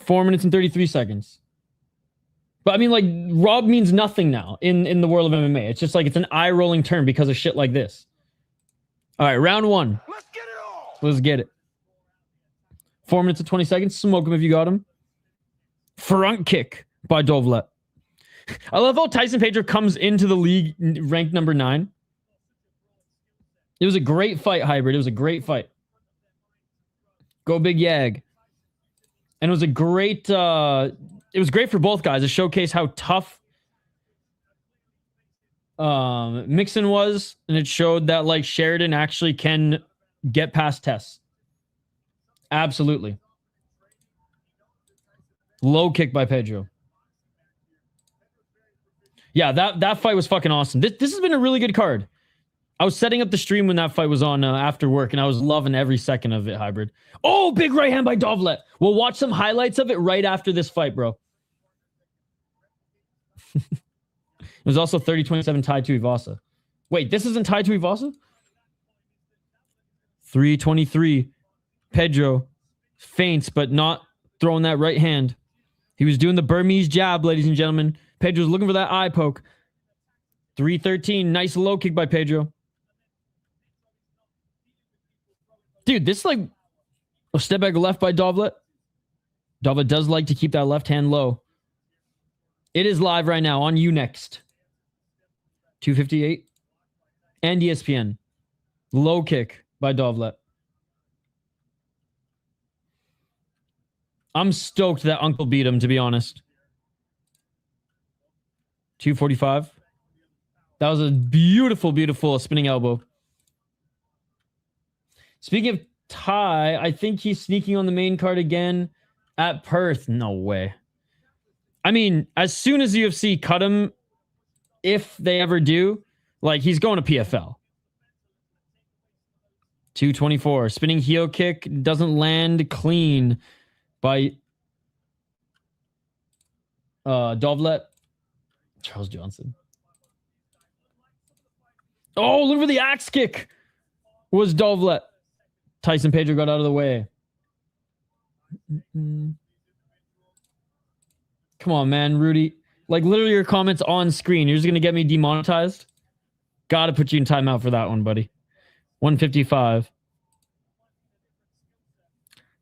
4 minutes and 33 seconds. But I mean, like, rob means nothing now in the world of MMA. It's just like it's an eye-rolling term because of shit like this. All right, round 1. Let's get it all. Let's get it. 4 minutes and 20 seconds. Smoke him if you got him. Front kick by Dovlet. I love how Tyson Pedro comes into the league ranked number 9. It was a great fight, Hybrid. It was a great fight. Go Big Yag. And it was a great... it was great for both guys to showcase how tough Mixan was, and it showed that like Sheridan actually can get past tests. Absolutely. Low kick by Pedro. Yeah, that fight was fucking awesome. This has been a really good card. I was setting up the stream when that fight was on after work, and I was loving every second of it, Hybrid. Oh, big right hand by Dovlet. We'll watch some highlights of it right after this fight, bro. It was also 30-27 tied to Ivasa. Wait, this isn't tied to Ivasa? 3-23. Pedro feints, but not throwing that right hand. He was doing the Burmese jab, ladies and gentlemen. Pedro's looking for that eye poke. 3-13. Nice low kick by Pedro. Dude, this is like a step back left by Dovlet. Dovlet does like to keep that left hand low. It is live right now on Unext. 258. And ESPN. Low kick by Dovlet. I'm stoked that Uncle beat him, to be honest. 245. That was a beautiful, beautiful spinning elbow. Speaking of Ty, I think he's sneaking on the main card again at Perth. No way. I mean, as soon as UFC cut him, if they ever do, like, he's going to PFL. 224. Spinning heel kick doesn't land clean by Dovlet. Charles Johnson. Oh, look for the axe kick. Was Dovlet. Tyson Pedro got out of the way. Come on, man, Rudy. Like, literally your comments on screen. You're just going to get me demonetized? Got to put you in timeout for that one, buddy. 155.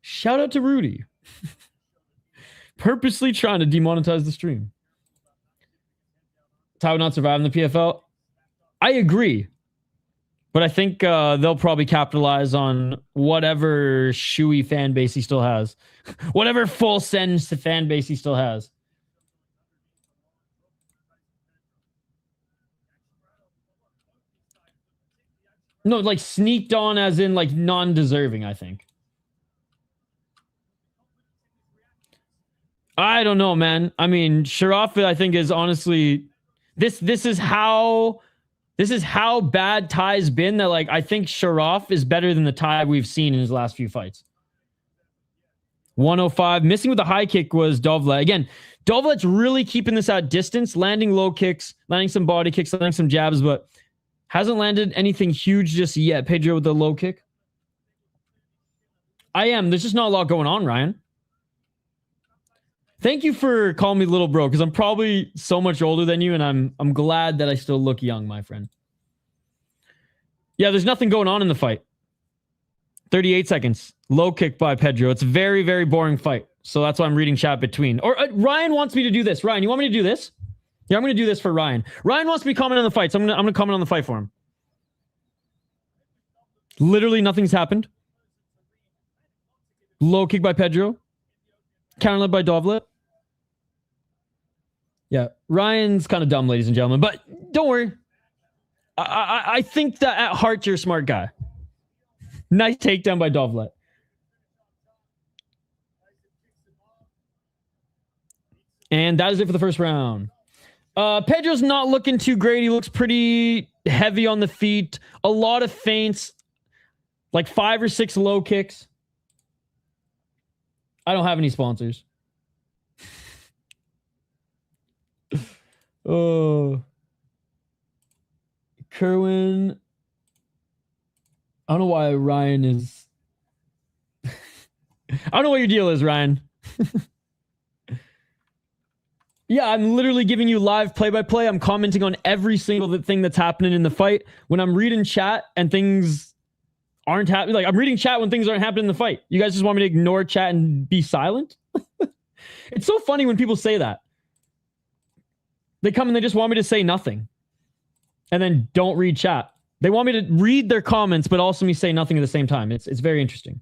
Shout out to Rudy. Purposely trying to demonetize the stream. Ty would not survive in the PFL. I agree. But I think they'll probably capitalize on whatever shoey fan base he still has. Whatever full sends to fan base he still has. No, like sneaked on as in like non-deserving, I think. I don't know, man. I mean, Sharaf, I think, is honestly... This is how bad Ty's been, that like I think Sharaf is better than the Ty we've seen in his last few fights. 105. Missing with the high kick was Dovlet. Again, Dovlet's really keeping this at distance, landing low kicks, landing some body kicks, landing some jabs, but hasn't landed anything huge just yet. Pedro with the low kick. There's just not a lot going on, Ryan. Thank you for calling me little bro, because I'm probably so much older than you, and I'm glad that I still look young, my friend. Yeah, there's nothing going on in the fight. 38 seconds. Low kick by Pedro. It's a very, very boring fight. So that's why I'm reading chat between. Or Ryan wants me to do this. Ryan, you want me to do this? Yeah, I'm going to do this for Ryan. Ryan wants me to comment on the fight, so I'm going to comment on the fight for him. Literally nothing's happened. Low kick by Pedro. Counter led by Dovlet. Yeah, Ryan's kind of dumb, ladies and gentlemen, but don't worry. I think that at heart, you're a smart guy. Nice takedown by Dovlet. And that is it for the first round. Pedro's not looking too great. He looks pretty heavy on the feet. A lot of feints. Like 5 or 6 low kicks. I don't have any sponsors. Oh. Kerwin. I don't know why Ryan is... I don't know what your deal is, Ryan. Yeah, I'm literally giving you live play-by-play. I'm commenting on every single thing that's happening in the fight. When I'm reading chat and things aren't happening, like I'm reading chat when things aren't happening in the fight. You guys just want me to ignore chat and be silent? It's so funny when people say that. They come and they just want me to say nothing. And then don't read chat. They want me to read their comments, but also me say nothing at the same time. It's very interesting.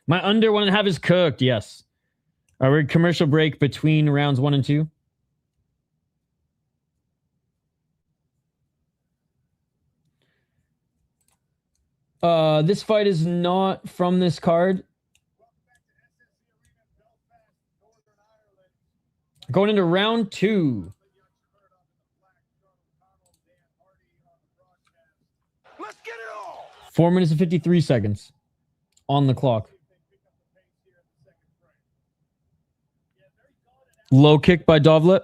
My under 1.5 is cooked. Yes. All right, we're commercial break between rounds 1 and 2. This fight is not from this card. Going into round 2. 4 minutes and 53 seconds on the clock. Low kick by Dovlet.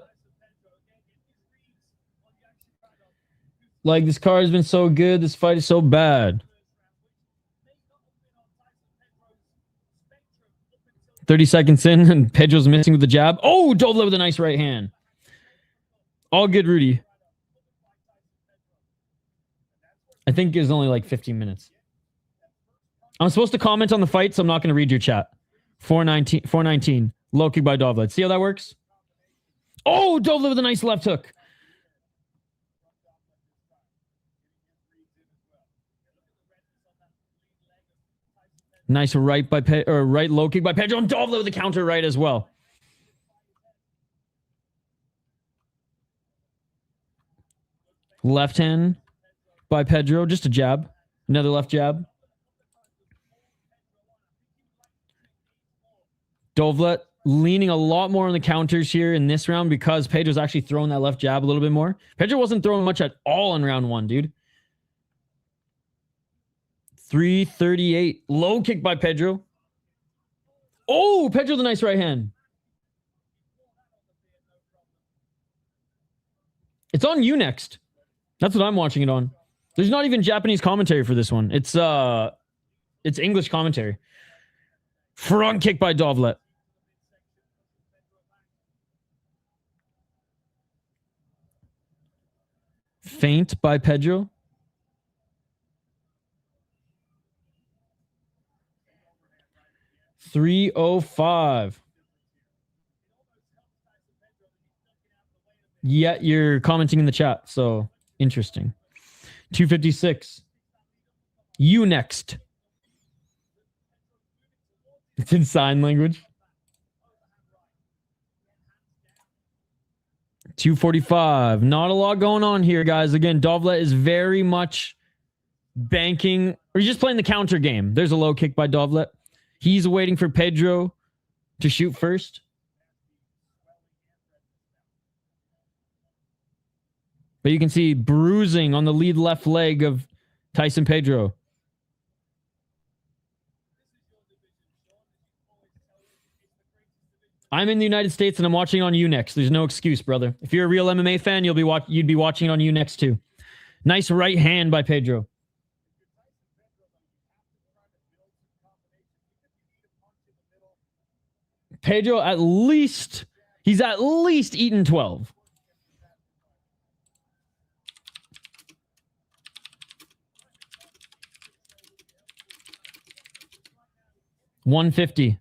Like, this card has been so good. This fight is so bad. 30 seconds in, and Pedro's missing with the jab. Oh, Dovlet with a nice right hand. All good, Rudy. I think it was only like 15 minutes. I'm supposed to comment on the fight, so I'm not going to read your chat. 419. Low kick by Dovlet. See how that works? Oh, Dovlet with a nice left hook. Nice right by right low kick by Pedro, and Dovlet with the counter right as well. Left hand by Pedro, just a jab. Another left jab. Dovlet leaning a lot more on the counters here in this round because Pedro's actually throwing that left jab a little bit more. Pedro wasn't throwing much at all in round one, dude. 338. Low kick by Pedro. Oh, Pedro, the nice right hand. It's on you next. That's what I'm watching it on. There's not even Japanese commentary for this one. It's English commentary. Front kick by Dovlet. Feint by Pedro. $305. Yeah, you're commenting in the chat, so interesting. 256. You next. It's in sign language. 245. Not a lot going on here, guys. Again, Dovlet is very much banking, or he's just playing the counter game. There's a low kick by Dovlet. He's waiting for Pedro to shoot first. But you can see bruising on the lead left leg of Tyson Pedro. I'm in the United States and I'm watching on Unext. There's no excuse, brother. If you're a real MMA fan, you'd be watching it on Unext too. Nice right hand by Pedro. Pedro he's at least eaten 12. $150.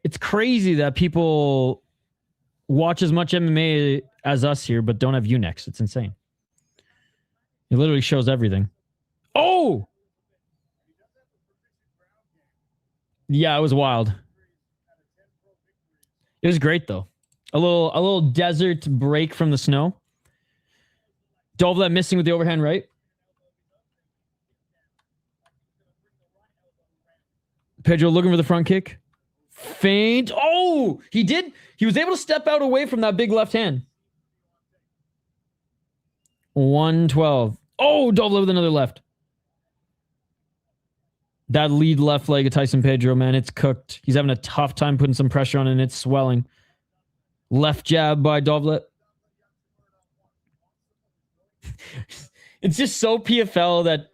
It's crazy that people watch as much MMA as us here, but don't have Unext. It's insane. It literally shows everything. Oh! Yeah, it was wild. It was great, though. A little desert break from the snow. Dovlet missing with the overhand right. Pedro looking for the front kick. Feint. Oh, he did. He was able to step out away from that big left hand. 112. Oh, Dovlet with another left. That lead left leg of Tyson Pedro, man, it's cooked. He's having a tough time putting some pressure on it, and it's swelling. Left jab by Dovlet. It's just so PFL that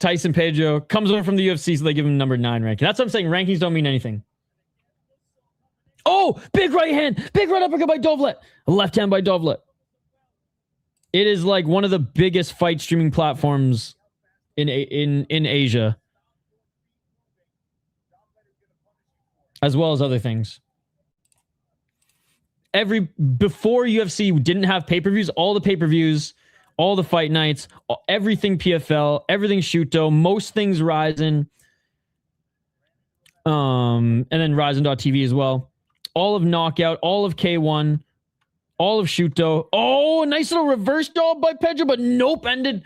Tyson Pedro comes over from the UFC, so they give him number 9 ranking. That's what I'm saying. Rankings don't mean anything. Oh, big right hand. Big right uppercut by Dovlet. Left hand by Dovlet. It is like one of the biggest fight streaming platforms in Asia, as well as other things. Before UFC didn't have pay-per-views, all the pay-per-views, all the fight nights, everything PFL, everything Shuto, most things Ryzen, and then Ryzen.tv as well. All of Knockout, all of K1, all of Shuto. Oh, a nice little reverse dog by Pedro, but nope, ended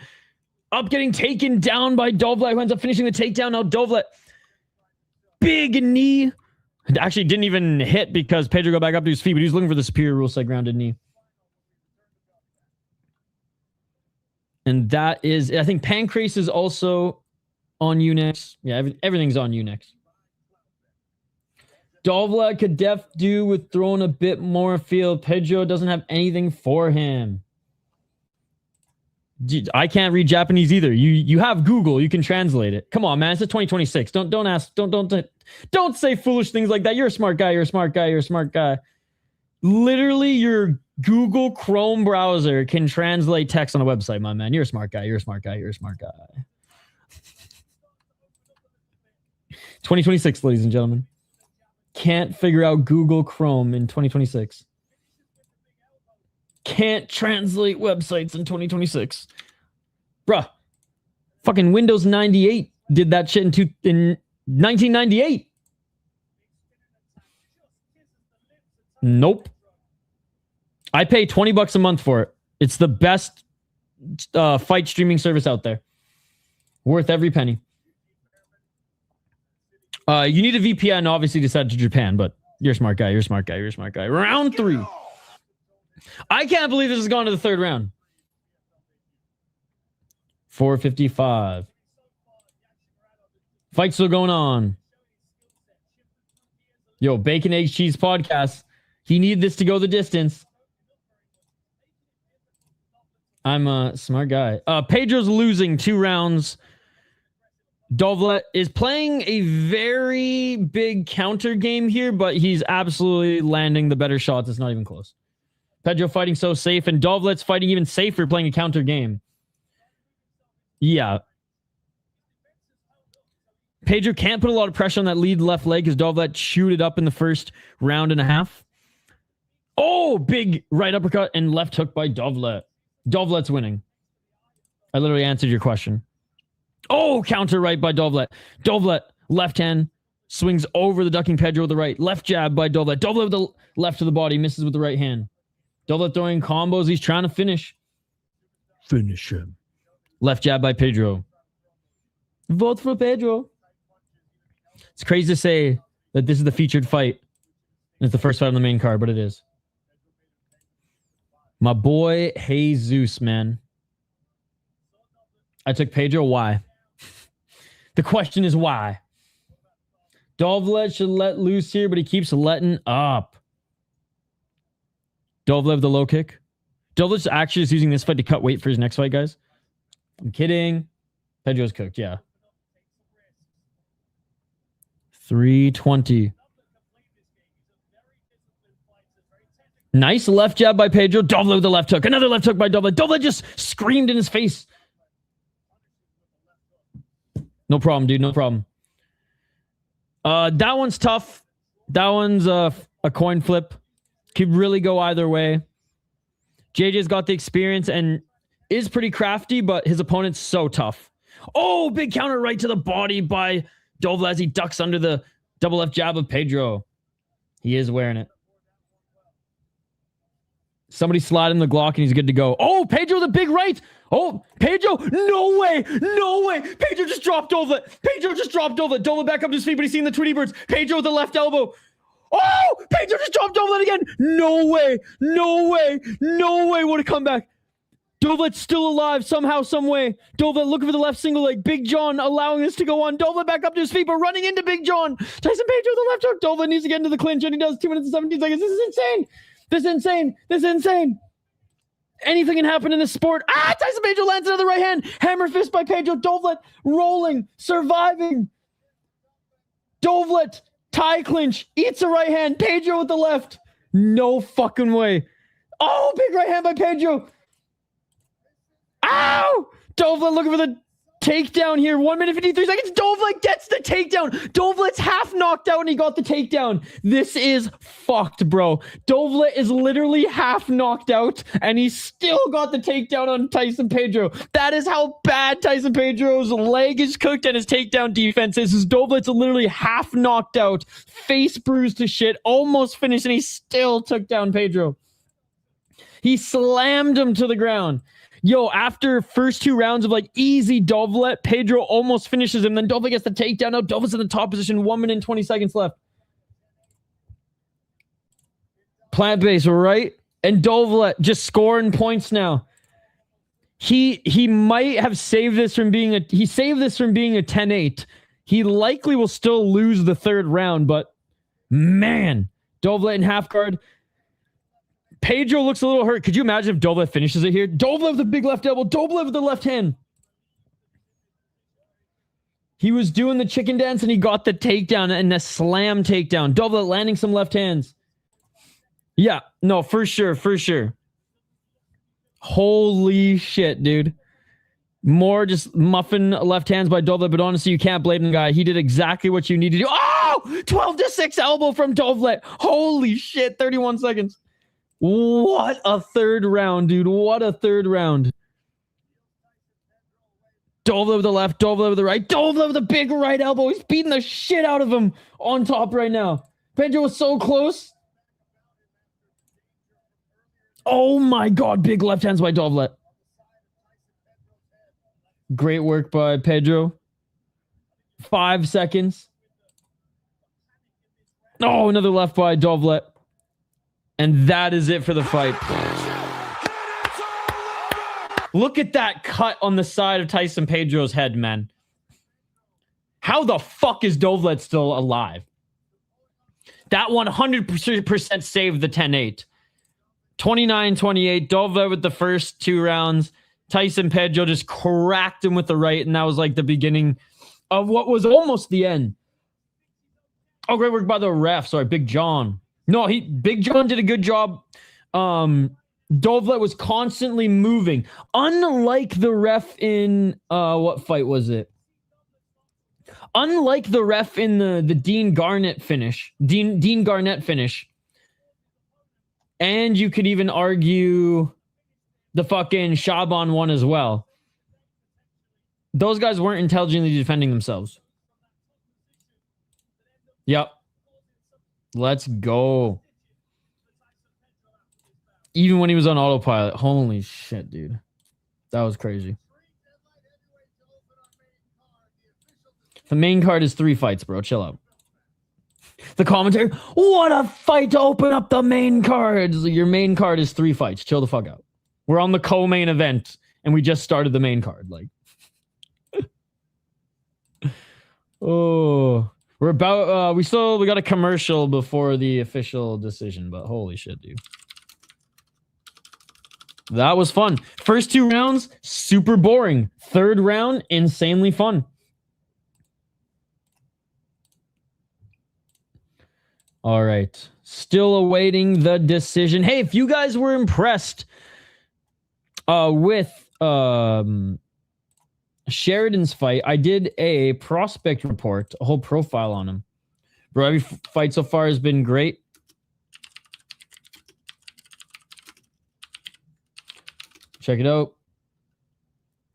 up getting taken down by Dovlet, who ends up finishing the takedown. Now Dovlet, big knee. It actually didn't even hit because Pedro got back up to his feet, but he was looking for the superior rule set grounded knee. And that is, I think Pancrase is also on Unix. Yeah, everything's on Unix. Dovlet could do with throwing a bit more field. Pedro doesn't have anything for him. Dude, I can't read Japanese either. You have Google. You can translate it. Come on, man. It's a 2026. Don't say foolish things like that. You're a smart guy. You're a smart guy. You're a smart guy. Literally, your Google Chrome browser can translate text on a website, my man. You're a smart guy. You're a smart guy. You're a smart guy. 2026, ladies and gentlemen. Can't figure out Google Chrome in 2026. Can't translate websites in 2026. Bruh. Fucking Windows 98 did that shit in 1998. Nope. I pay $20 a month for it. It's the best fight streaming service out there. Worth every penny. You need a VPN, obviously, to set to Japan, but you're a smart guy. You're a smart guy. You're a smart guy. Round 3. I can't believe this has gone to the 3rd round. 4:55. Fight still going on. Yo, Bacon, Eggs, Cheese podcast. He needed this to go the distance. I'm a smart guy. Pedro's losing 2 rounds. Dovlet is playing a very big counter game here, but he's absolutely landing the better shots. It's not even close. Pedro fighting so safe, and Dovlet's fighting even safer playing a counter game. Yeah. Pedro can't put a lot of pressure on that lead left leg because Dovlet chewed it up in the first round and a half. Oh, big right uppercut and left hook by Dovlet. Dovlet's winning. I literally answered your question. Oh, counter right by Dovlet. Dovlet, left hand, swings over the ducking Pedro with the right. Left jab by Dovlet. Dovlet with the left to the body, misses with the right hand. Dovlet throwing combos. He's trying to finish. Finish him. Left jab by Pedro. Vote for Pedro. It's crazy to say that this is the featured fight. It's the first fight on the main card, but it is. My boy Jesus, man. I took Pedro. Why? The question is why. Dovlet should let loose here, but he keeps letting up. Dovlet with the low kick. Dovlet's actually just using this fight to cut weight for his next fight, guys. I'm kidding. Pedro's cooked, yeah. 320. Nice left jab by Pedro. Dovlet with the left hook. Another left hook by Dovlet. Dovlet just screamed in his face. No problem, dude. No problem. That one's tough. That one's a coin flip. Could really go either way. JJ's got the experience and is pretty crafty, but his opponent's so tough. Oh, big counter right to the body by Dovlet as he ducks under the double left jab of Pedro. He is wearing it. Somebody slide him the Glock and he's good to go. Oh, Pedro with a big right. Oh, Pedro. No way. No way. Pedro just dropped Dovlet. Pedro just dropped Dovlet. Dovlet back up to his feet, but he's seeing the Tweety Birds. Pedro with the left elbow. Oh, Pedro just dropped Dovlet again. No way. No way. No way. What a comeback. Dovlet's still alive somehow, some way. Dovlet looking for the left single leg. Big John allowing this to go on. Dovlet back up to his feet, but running into Big John. Tyson Pedro with the left hook. Dovlet needs to get into the clinch, and he does. 2 minutes and 17 seconds. This is insane. This is insane. This is insane. Anything can happen in this sport. Ah, Tyson Pedro lands another right hand. Hammer fist by Pedro. Dovlet rolling, surviving. Dovlet, tie clinch, eats a right hand. Pedro with the left. No fucking way. Oh, big right hand by Pedro. Ow! Dovlet looking for the takedown here. 1 minute 53 seconds. Dovlet gets the takedown. Dovlet's half knocked out and he got the takedown. This is fucked, bro. Dovlet is literally half knocked out and he still got the takedown on Tyson Pedro. That is how bad Tyson Pedro's leg is cooked and his takedown defense is. Dovlet's literally half knocked out, face bruised to shit, almost finished, and he still took down Pedro. He slammed him to the ground. Yo, after first 2 rounds of like easy Dovlet, Pedro almost finishes him. Then Dovlet gets the takedown. Now Dovlet's in the top position. 1 minute and 20 seconds left. Plant-based, right? And Dovlet just scoring points now. He might have saved this from being a 10-8. He likely will still lose the third round, but man, Dovlet in half guard. Pedro looks a little hurt. Could you imagine if Dovlet finishes it here? Dovlet with the big left elbow. Dovlet with the left hand. He was doing the chicken dance and he got the takedown and the slam takedown. Dovlet landing some left hands. Yeah, no, for sure, for sure. Holy shit, dude. More just muffin left hands by Dovlet, but honestly, you can't blame the guy. He did exactly what you need to do. Oh! 12-6 elbow from Dovlet. Holy shit, 31 seconds. What a third round, dude. What a third round. Dovlet with the left, Dovlet with the right. Dovlet with a big right elbow. He's beating the shit out of him on top right now. Pedro was so close. Oh my God, big left hands by Dovlet. Great work by Pedro. 5 seconds. Oh, another left by Dovlet. And that is it for the fight. Look at that cut on the side of Tyson Pedro's head, man. How the fuck is Dovlet still alive? That 100% saved the 10-8. 29-28. Dovlet with the first 2 rounds. Tyson Pedro just cracked him with the right, and that was like the beginning of what was almost the end. Oh, great work by the ref. Sorry, Big John. No, Big John did a good job. Dovlet was constantly moving. Unlike the ref in what fight was it? Unlike the ref in the Dean Garnett finish. Dean Garnett finish. And you could even argue the fucking Chaaban one as well. Those guys weren't intelligently defending themselves. Yep. Let's go. Even when he was on autopilot. Holy shit, dude. That was crazy. The main card is 3 fights, bro. Chill out. The commentary. What a fight to open up the main card. Your main card is 3 fights. Chill the fuck out. We're on the co-main event, and we just started the main card. Like, oh, we're about. We got a commercial before the official decision, but holy shit, dude. That was fun. First 2 rounds, super boring. Third round, insanely fun. All right. Still awaiting the decision. Hey, if you guys were impressed with Sheridan's fight, I did a prospect report, a whole profile on him. Bro, every fight so far has been great. Check it out.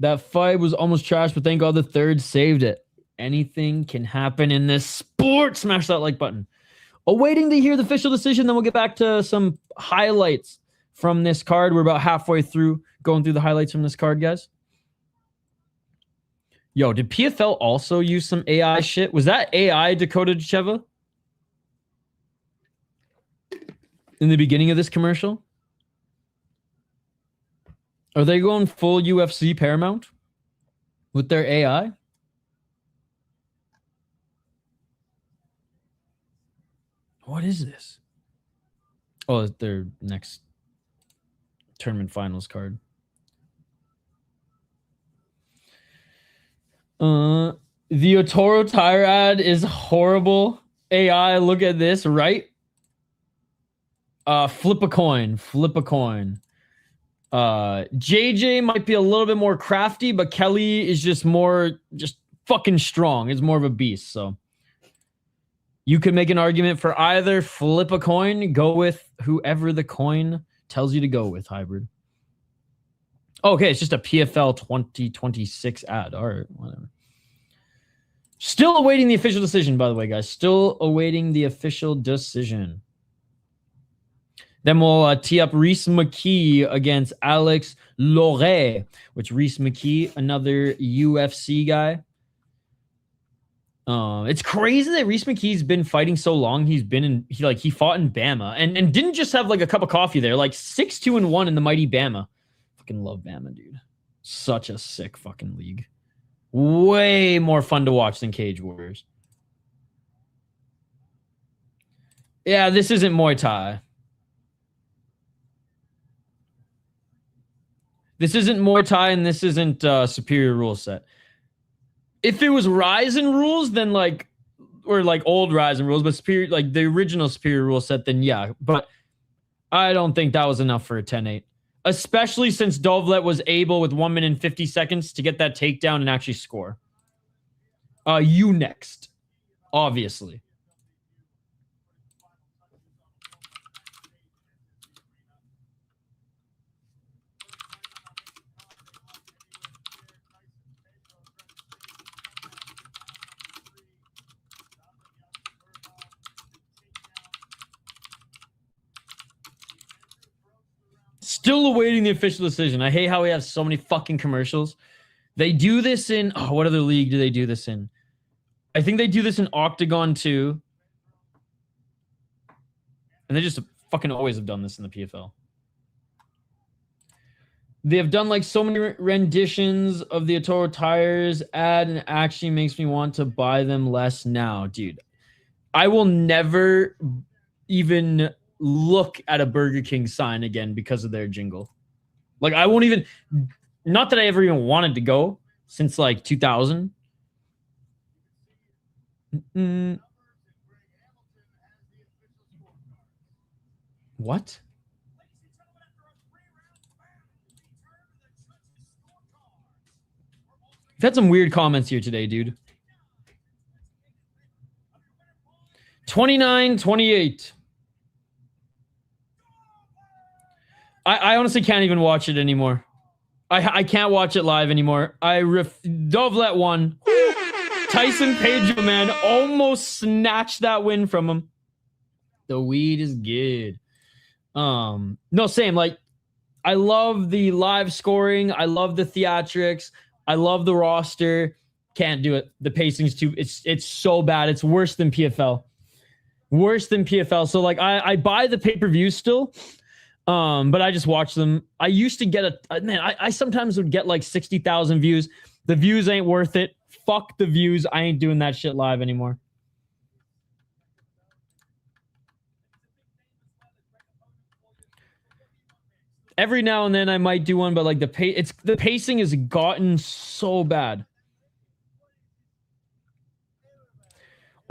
That fight was almost trash, but thank God the third saved it. Anything can happen in this sport. Smash that like button. Awaiting to hear the official decision, then we'll get back to some highlights from this card. We're about halfway through going through the highlights from this card, guys. Yo, did PFL also use some AI shit? Was that AI Dakota Cheva in the beginning of this commercial? Are they going full UFC Paramount with their AI? What is this? Oh, their next tournament finals card. The Otoro tire ad is horrible. AI, look at this, right? Flip a coin. Flip a coin. JJ might be a little bit more crafty, but Kelly is just fucking strong. It's more of a beast, so you could make an argument for either. Flip a coin, go with whoever the coin tells you to go with, hybrid. Okay, it's just a PFL 2026 ad. All right, whatever. Still awaiting the official decision, by the way, guys. Still awaiting the official decision. Then we'll tee up Rhys McKee against Alex Lohoré, which Rhys McKee, another UFC guy. It's crazy that Rhys McKee's been fighting so long. He fought in Bama and didn't just have like a cup of coffee there, like 6-2-1 in the mighty Bama. Fucking love Bama, dude. Such a sick fucking league. Way more fun to watch than Cage Warriors. Yeah, this isn't Muay Thai. This isn't Muay Thai, and this isn't Superior Rule Set. If it was Ryzen rules, then like, or like old Ryzen rules, but Superior, like the original Superior Rule Set, then yeah. But I don't think that was enough for a 10-8. Especially since Dovlet was able, with 1 minute and 50 seconds, to get that takedown and actually score. You next. Obviously. Still awaiting the official decision. I hate how we have so many fucking commercials. They do this in... Oh, what other league do they do this in? I think they do this in Octagon too. And they just fucking always have done this in the PFL. They have done like so many renditions of the Atoro tires ad, and it actually makes me want to buy them less now, dude. I will never even look at a Burger King sign again because of their jingle. Like, I won't even... Not that I ever even wanted to go since like 2000. What? You've had some weird comments here today, dude. 29-28. I honestly can't even watch it anymore. I can't watch it live anymore. Dovlet won. Tyson Pedro, man, almost snatched that win from him. The weed is good. No, same. Like, I love the live scoring. I love the theatrics. I love the roster. Can't do it. The pacing's too... It's so bad. It's worse than PFL. Worse than PFL. So, like, I buy the pay-per-view still. But I just watch them. I used to get I sometimes would get like 60,000 views. The views ain't worth it. Fuck the views. I ain't doing that shit live anymore. Every now and then I might do one, but like the pacing has gotten so bad.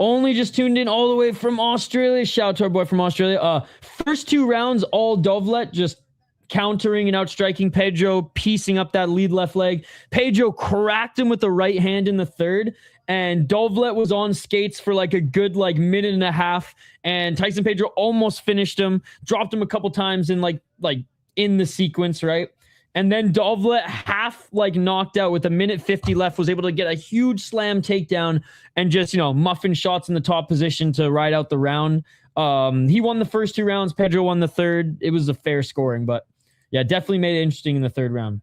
Only just tuned in all the way from Australia. Shout out to our boy from Australia. First 2 rounds, all Dovlet, just countering and outstriking Pedro, piecing up that lead left leg. Pedro cracked him with the right hand in the third, and Dovlet was on skates for like a good like minute and a half, and Tyson Pedro almost finished him, dropped him a couple times in like in the sequence, right? And then Dovlet, half like knocked out with 1:50 left, was able to get a huge slam takedown and just, you know, muffin shots in the top position to ride out the round. He won the first 2 rounds. Pedro won the third. It was a fair scoring, but yeah, definitely made it interesting in the third round.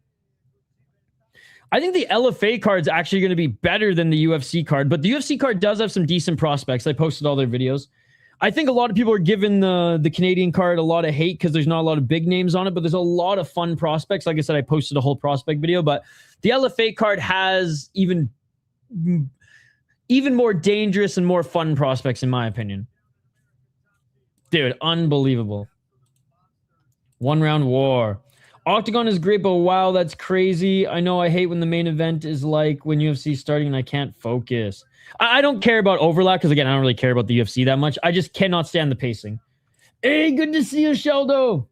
I think the LFA card is actually going to be better than the UFC card, but the UFC card does have some decent prospects. I posted all their videos. I think a lot of people are giving the Canadian card a lot of hate because there's not a lot of big names on it, but there's a lot of fun prospects. Like I said, I posted a whole prospect video, but the LFA card has even more dangerous and more fun prospects, in my opinion. Dude, unbelievable. 1-round war. Octagon is great, but wow, that's crazy. I know I hate when the main event is like when UFC is starting and I can't focus. I don't care about overlap because, again, I don't really care about the UFC that much. I just cannot stand the pacing. Hey, good to see you, Sheldo.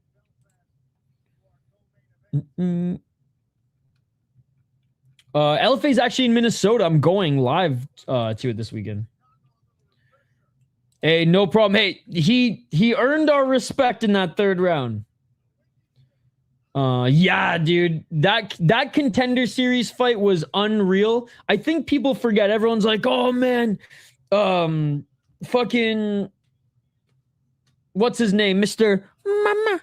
LFA is actually in Minnesota. I'm going live to it this weekend. Hey, no problem. Hey, he earned our respect in that third round. Yeah, dude, that Contender Series fight was unreal. I think people forget. Everyone's like, oh man, fucking, what's his name? Mr. Mama.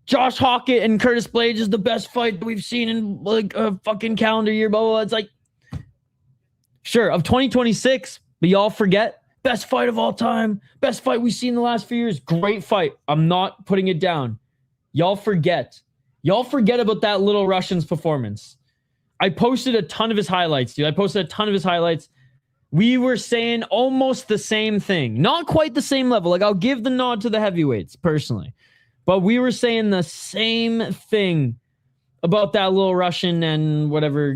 Josh Hockett and Curtis Blades is the best fight we've seen in like a fucking calendar year, blah, blah, blah. It's like, sure, of 2026, but y'all forget. Best fight of all time. Best fight we've seen in the last few years. Great fight. I'm not putting it down. Y'all forget. Y'all forget about that little Russian's performance. I posted a ton of his highlights, dude. I posted a ton of his highlights. We were saying almost the same thing. Not quite the same level. Like, I'll give the nod to the heavyweights, personally. But we were saying the same thing about that little Russian and whatever.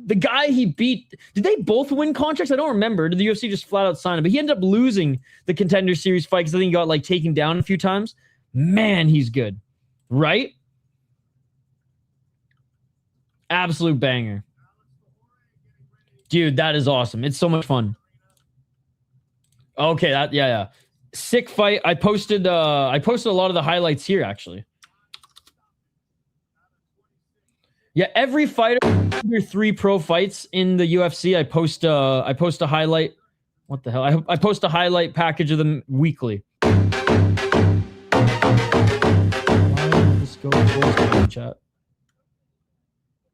The guy he beat, did they both win contracts? I don't remember. Did the UFC just flat out sign him? But he ended up losing the Contender Series fight because I think he got, like, taken down a few times. Man, he's good. Right? Absolute banger. Dude, that is awesome. It's so much fun. Okay, yeah. Sick fight. I posted a lot of the highlights here, actually. Yeah, every fighter under 3 pro fights in the UFC, I post a highlight. What the hell? I post a highlight package of them weekly. Let's go chat.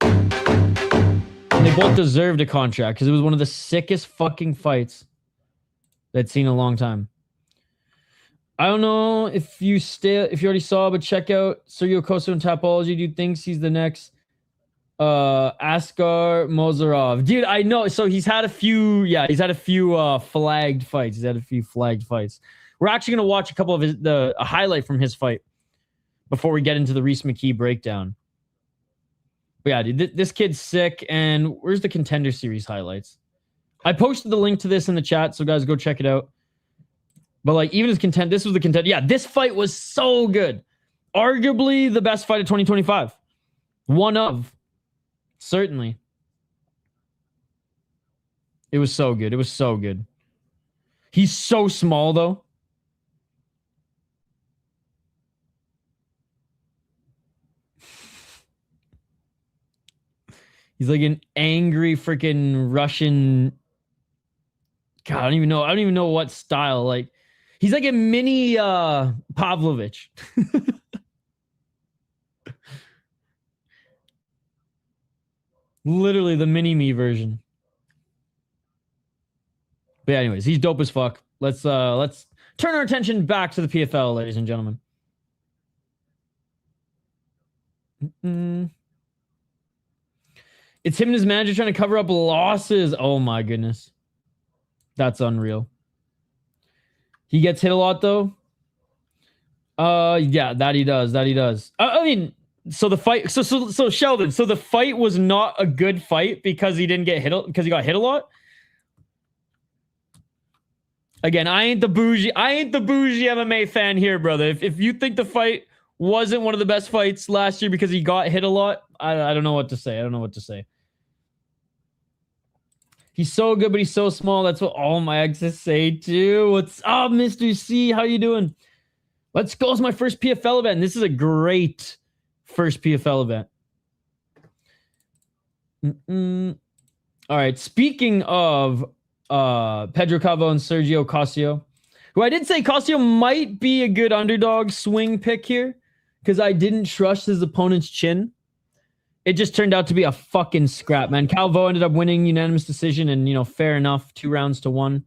And they both deserved a contract because it was one of the sickest fucking fights that's seen in a long time. I don't know if you already saw, but check out Sergio Cossio and Tapology. Dude thinks he's the next Askar Mozarov. Dude, I know. So he's had a few flagged fights. We're actually gonna watch a couple of a highlight from his fight before we get into the Rhys McKee breakdown. But yeah, dude, this kid's sick. And where's the Contender Series highlights? I posted the link to this in the chat, so guys, go check it out. But like, even his this was the contender. Yeah, this fight was so good. Arguably the best fight of 2025. One of. Certainly. It was so good. It was so good. He's so small, though. He's like an angry freaking Russian. God, I don't even know what style. Like, he's like a mini Pavlovich. Literally the mini me version. But yeah, anyways, he's dope as fuck. Let's turn our attention back to the PFL, ladies and gentlemen. It's him and his manager trying to cover up losses. Oh my goodness. That's unreal. He gets hit a lot though. Yeah, that he does. I mean, so the fight, so Sheldon, so the fight was not a good fight because he didn't get hit, because he got hit a lot. Again, I ain't the bougie MMA fan here, brother. If you think the fight wasn't one of the best fights last year because he got hit a lot, I don't know what to say. He's so good, but he's so small. That's what all my exes say too. What's up, Mr. C? How you doing? Let's go. It's my first PFL event. This is a great first PFL event. All right. Speaking of Pedro Carvalho and Sergio Cossio, who I did say Cossio might be a good underdog swing pick here because I didn't trust his opponent's chin. It just turned out to be a fucking scrap, man. Calvo ended up winning unanimous decision and, you know, fair enough, 2 rounds to 1.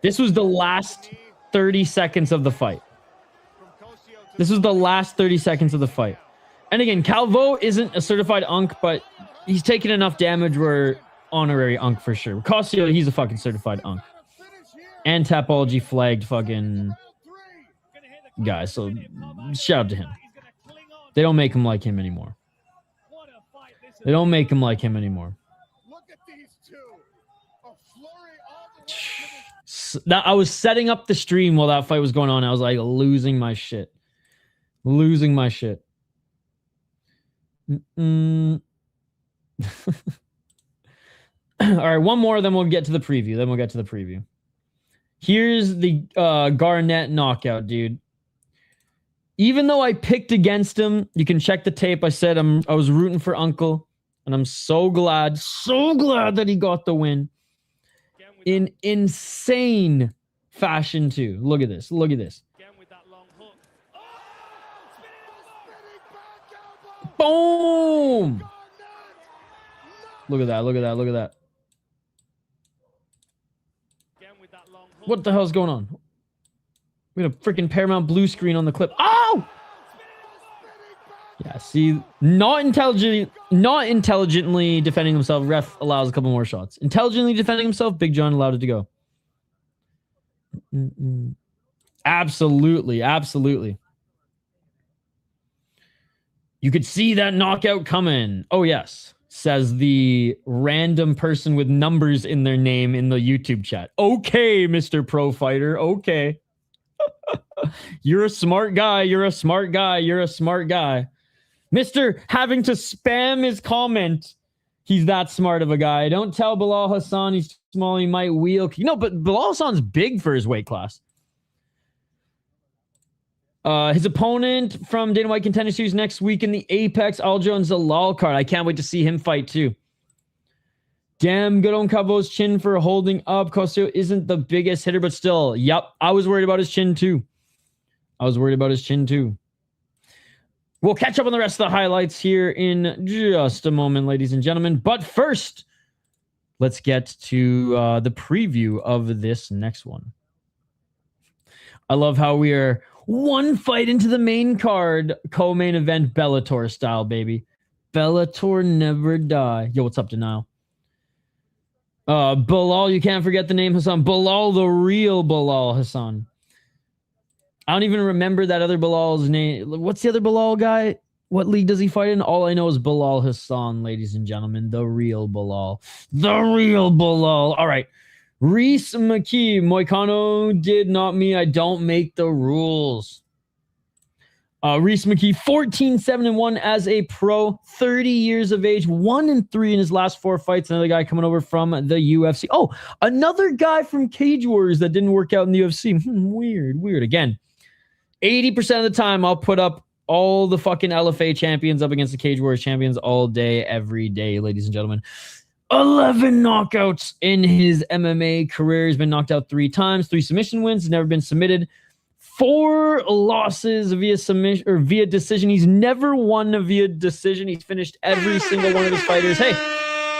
This was the last 30 seconds of the fight. This was the last 30 seconds of the fight. And again, Calvo isn't a certified unk, but he's taken enough damage where honorary unk for sure. Cossio, he's a fucking certified unk. And Tapology flagged fucking guy, so shout out to him. They don't make him like him anymore. They don't make him like him anymore. Look at these two. A flurry That I was setting up the stream while that fight was going on. I was like losing my shit. Losing my shit. All right, one more, then we'll get to the preview. Here's the Garnett knockout, dude. Even though I picked against him, you can check the tape. I said I was rooting for Uncle, and I'm so glad that he got the win in insane fashion too. Look at this. Look at this. Boom! Look at that. Look at that. Look at that. What the hell's going on? We got a freaking Paramount blue screen on the clip. Oh! Yeah, see, not intelligently defending himself. Ref allows a couple more shots. Intelligently defending himself, Big John allowed it to go. Absolutely, absolutely. You could see that knockout coming. Oh, yes, says the random person with numbers in their name in the YouTube chat. Okay, Mr. Pro Fighter. Okay. You're a smart guy. You're a smart guy. You're a smart guy. Mr. having to spam his comment. He's that smart of a guy. Don't tell Bilal Hassan he's small. He might wheel. No, but Bilal Hassan's big for his weight class. His opponent from Dana White Contender Series next week in the Apex, Aljo and Zalal card. I can't wait to see him fight too. Damn, good on Cavo's chin for holding up. Cossio isn't the biggest hitter, but still, yep. I was worried about his chin too. We'll catch up on the rest of the highlights here in just a moment, ladies and gentlemen. But first, let's get to the preview of this next one. I love how we are one fight into the main card, co-main event, Bellator style, baby. Bellator never die. Yo, what's up, Denial? Bilal, you can't forget the name Hassan. Bilal, the real Bilal Hassan. I don't even remember that other Bilal's name. What's the other Bilal guy? What league does he fight in? All I know is Bilal Hassan, ladies and gentlemen. The real Bilal. The real Bilal. All right. Rhys, McKee, Moicano did not me. I don't make the rules. Rhys McKee, 14-7-1 as a pro, 30 years of age, 1-3 in his last 4 fights. Another guy coming over from the UFC. Oh, another guy from Cage Warriors that didn't work out in the UFC. Weird. Again, 80% of the time, I'll put up all the fucking LFA champions up against the Cage Warriors champions all day, every day, ladies and gentlemen. 11 knockouts in his MMA career. He's been knocked out 3 times, 3 submission wins, never been submitted. 4 losses via submission or via decision. He's never won via decision. He's finished every single one of his fighters. Hey,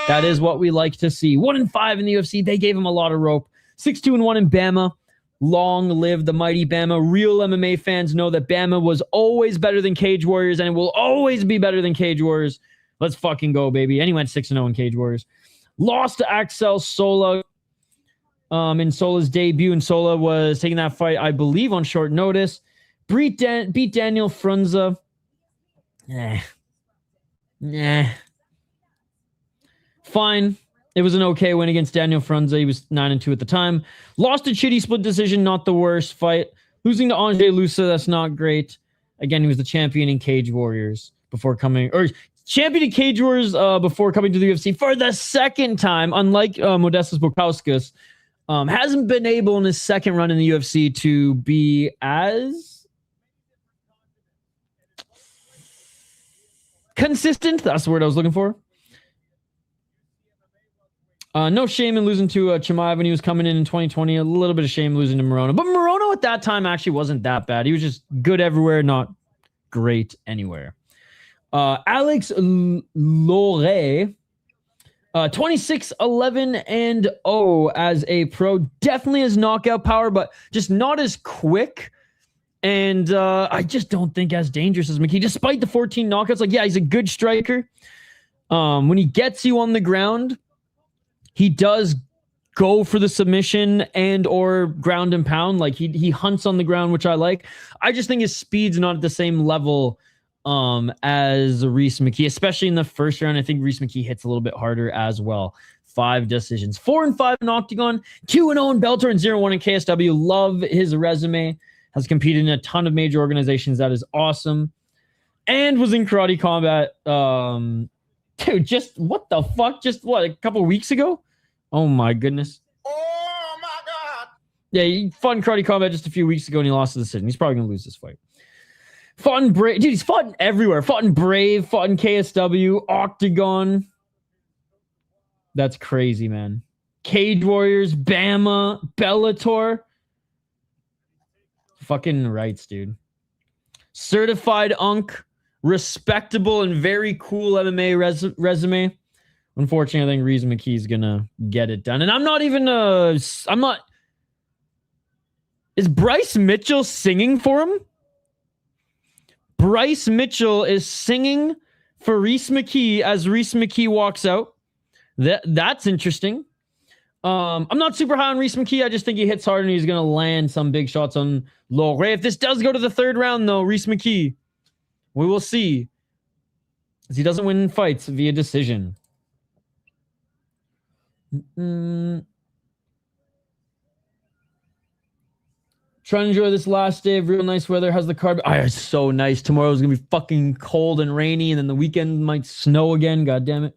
that is what we like to see. 1-5 in the UFC. They gave him a lot of rope. 6-2-1 in Bama. Long live the mighty Bama. Real MMA fans know that Bama was always better than Cage Warriors, and it will always be better than Cage Warriors. Let's fucking go, baby. And he went 6-0 in Cage Warriors. Lost to Axel Sola in Sola's debut, and Sola was taking that fight, I believe, on short notice. Beat Daniel Frunza. Fine. It was an okay win against Daniel Frunza. He was 9-2 at the time. Lost a shitty split decision, not the worst fight. Losing to Andre Lusa, that's not great. Again, he was the champion in Cage Warriors before coming, or champion in Cage Warriors before coming to the UFC for the second time, unlike Modestas Bukauskas. Hasn't been able in his second run in the UFC to be as consistent. That's the word I was looking for. No shame in losing to Chimaev when he was coming in 2020. A little bit of shame losing to Morono. But Morono at that time actually wasn't that bad. He was just good everywhere, not great anywhere. Alex Lohoré, 26-11-0 as a pro. Definitely has knockout power, but just not as quick. And I just don't think as dangerous as McKee. Despite the 14 knockouts, like, yeah, he's a good striker. When he gets you on the ground, he does go for the submission and or ground and pound. Like he hunts on the ground, which I like. I just think his speed's not at the same level as Rhys McKee, especially in the first round. I think Rhys McKee hits a little bit harder as well. 5 decisions, 4-5 in Octagon, 2-0 in Bellator, and 0-1 in KSW. Love his resume. Has competed in a ton of major organizations. That is awesome. And was in Karate Combat. Dude, just what the fuck? Just what, a couple weeks ago? Oh my goodness. Oh my God. Yeah, he fought in Karate Combat just a few weeks ago and he lost to the decision. He's probably going to lose this fight. Fought in Brave. Dude, he's fought in everywhere. Fought in Brave, fought in KSW, Octagon. That's crazy, man. Cage Warriors, Bama, Bellator. Fucking rights, dude. Certified Unk. Respectable and very cool MMA resume. Unfortunately, I think Rhys McKee's gonna get it done. And I'm not even is Bryce Mitchell singing for him? Bryce Mitchell is singing for Rhys McKee as Rhys McKee walks out. That's interesting. I'm not super high on Rhys McKee. I just think he hits hard and he's going to land some big shots on Lohoré. If this does go to the third round, though, Rhys McKee, we will see. As he doesn't win fights via decision. Trying to enjoy this last day of real nice weather. How's the car? Oh, it's so nice. Tomorrow's going to be fucking cold and rainy, and then the weekend might snow again. God damn it.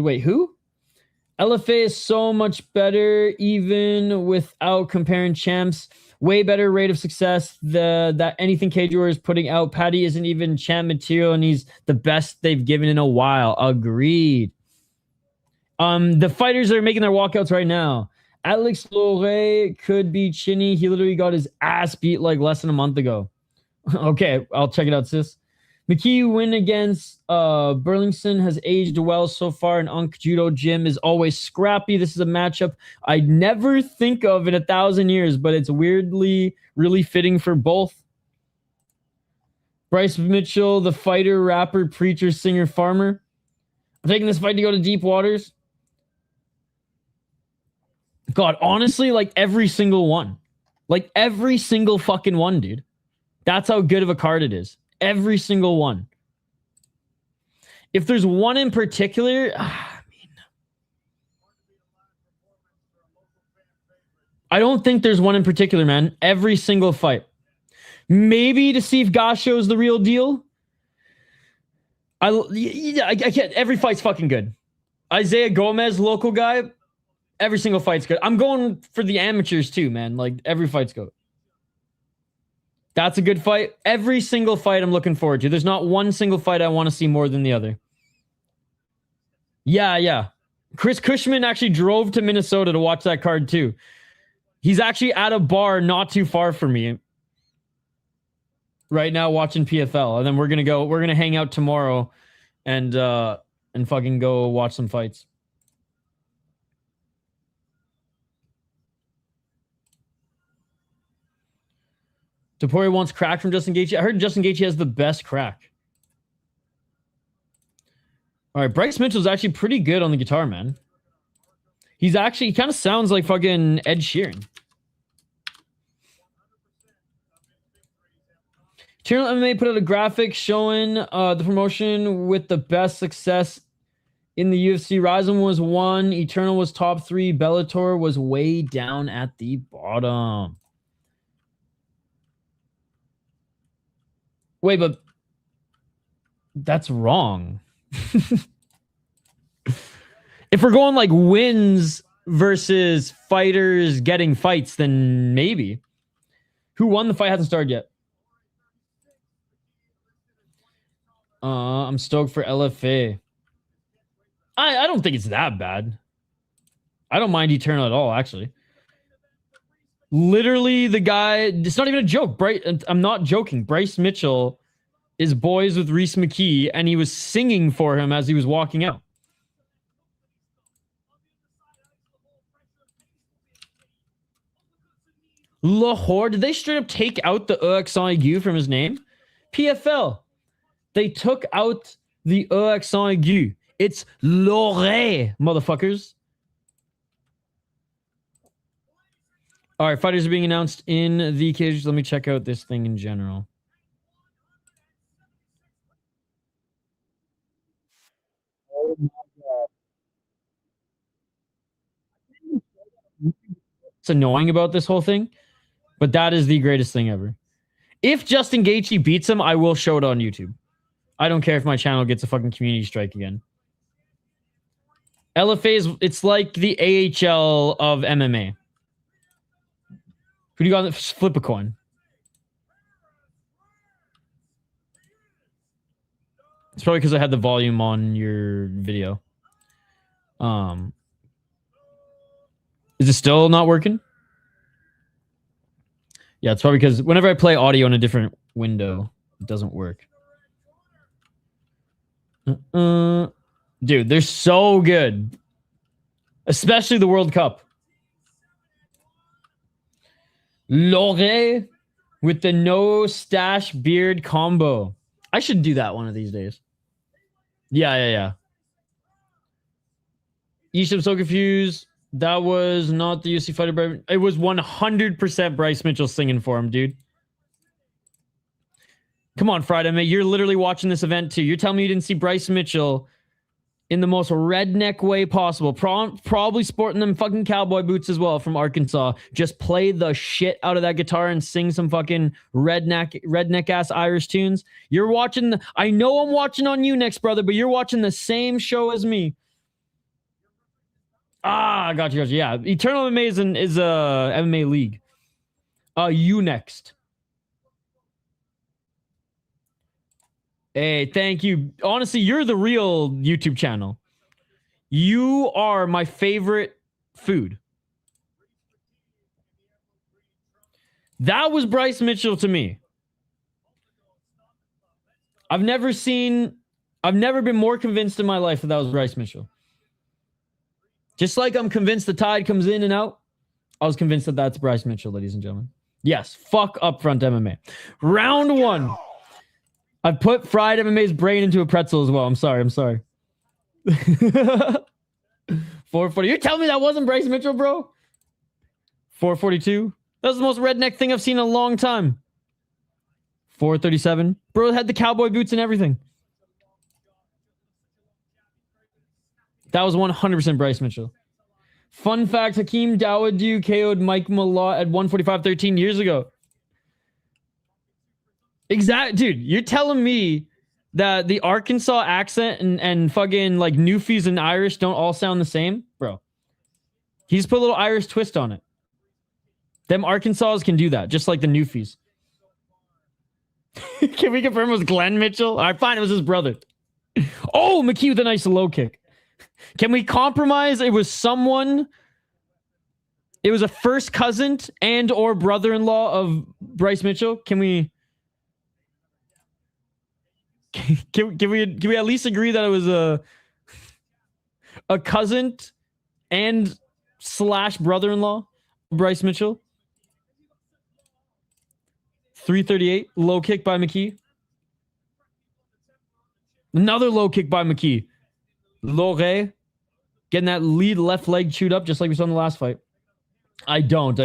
Wait, who? LFA is so much better, even without comparing champs. Way better rate of success. That anything KJ is putting out. Paddy isn't even champ material, and he's the best they've given in a while. Agreed. The fighters are making their walkouts right now. Alex Lohoré could be chinny. He literally got his ass beat like less than a month ago. Okay, I'll check it out, sis. McKee win against Burlington has aged well so far, and Unk Judo Gym is always scrappy. This is a matchup I'd never think of in 1,000 years, but it's weirdly really fitting for both. Bryce Mitchell, the fighter, rapper, preacher, singer, farmer. I'm taking this fight to go to deep waters. God, honestly, like every single one. Like every single fucking one, dude. That's how good of a card it is. Every single one. If there's one in particular, I don't think there's one in particular, man. Every single fight. Maybe to see if Gasho's the real deal. I can't. Every fight's fucking good. Isaiah Gomez, local guy. Every single fight's good. I'm going for the amateurs too, man. Like every fight's good. That's a good fight. Every single fight I'm looking forward to. There's not one single fight I want to see more than the other. Yeah. Chris Cushman actually drove to Minnesota to watch that card too. He's actually at a bar not too far from me right now watching PFL. And then we're going to hang out tomorrow and fucking go watch some fights. Topuria wants crack from Justin Gaethje. I heard Justin Gaethje has the best crack. All right, Bryce Mitchell's actually pretty good on the guitar, man. He kind of sounds like fucking Ed Sheeran. Eternal MMA put out a graphic showing the promotion with the best success in the UFC. Ryzen was 1, Eternal was top 3, Bellator was way down at the bottom. Wait, but that's wrong. If we're going like wins versus fighters getting fights, then maybe. Who won the fight hasn't started yet. I'm stoked for LFA. I don't think it's that bad. I don't mind Eternal at all, actually. Literally, the guy, it's not even a joke. I'm not joking. Bryce Mitchell is boys with Rhys McKee, and he was singing for him as he was walking out. Lohoré, did they straight up take out the accent aigu from his name? PFL, they took out the accent aigu. It's Lohoré, motherfuckers. All right, fighters are being announced in the cage. Let me check out this thing in general. Oh my God. It's annoying about this whole thing, but that is the greatest thing ever. If Justin Gaethje beats him, I will show it on YouTube. I don't care if my channel gets a fucking community strike again. LFA it's like the AHL of MMA. Who do you got? Flip a coin. It's probably because I had the volume on your video. Is it still not working? Yeah, it's probably because whenever I play audio in a different window, it doesn't work. Dude, they're so good. Especially the World Cup. Lohoré with the no stash beard combo. I should do that one of these days. Yeah. Isham so confused. That was not the UFC fighter, but it was 100% Bryce Mitchell singing for him, dude. Come on, Friday, mate. You're literally watching this event too. You're telling me you didn't see Bryce Mitchell in the most redneck way possible. Probably sporting them fucking cowboy boots as well from Arkansas. Just play the shit out of that guitar and sing some fucking redneck ass Irish tunes. You're watching. I know I'm watching on you next, brother, but you're watching the same show as me. Got you. Yeah, Eternal MMA is a MMA league. You next. Hey, thank you. Honestly, you're the real YouTube channel. You are my favorite food. That was Bryce Mitchell to me. I've never been more convinced in my life that was Bryce Mitchell. Just like I'm convinced the tide comes in and out, I was convinced that that's Bryce Mitchell, ladies and gentlemen. Yes, fuck upfront MMA. Round 1. I've put fried MMA's brain into a pretzel as well. I'm sorry. 440. You're telling me that wasn't Bryce Mitchell, bro? 442. That was the most redneck thing I've seen in a long time. 437. Bro had the cowboy boots and everything. That was 100% Bryce Mitchell. Fun fact, Hakeem Dawodu KO'd Mike Malott at 145 13 years ago. Exactly, dude. You're telling me that the Arkansas accent and fucking like Newfies and Irish don't all sound the same? Bro. He just put a little Irish twist on it. Them Arkansas can do that, just like the Newfies. Can we confirm it was Glenn Mitchell? All right, fine. It was his brother. Oh, McKee with a nice low kick. Can we compromise? It was someone. It was a first cousin and or brother-in-law of Bryce Mitchell. Can we at least agree that it was a cousin and / brother-in-law Bryce Mitchell? 338 low kick by McKee. Another low kick by McKee. Lohoré getting that lead left leg chewed up just like we saw in the last fight. I don't.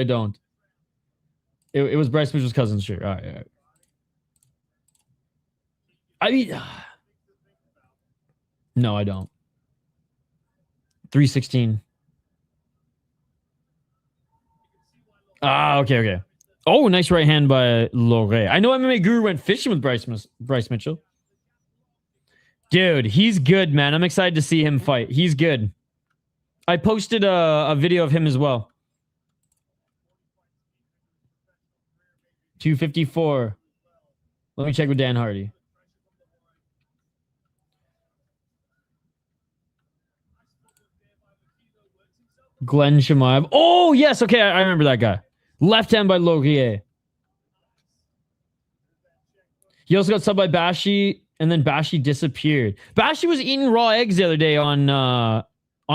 It was Bryce Mitchell's cousin, sure. All right. I mean, no, I don't. 316. Okay. Oh, nice right hand by Lohoré. I know MMA Guru went fishing with Bryce Mitchell. Dude, he's good, man. I'm excited to see him fight. He's good. I posted a video of him as well. 254. Let me check with Dan Hardy. Glenn Shemaev. Oh, yes. Okay, I remember that guy. Left hand by Lohoré. He also got subbed by Bashi, and then Bashi disappeared. Bashi was eating raw eggs the other day on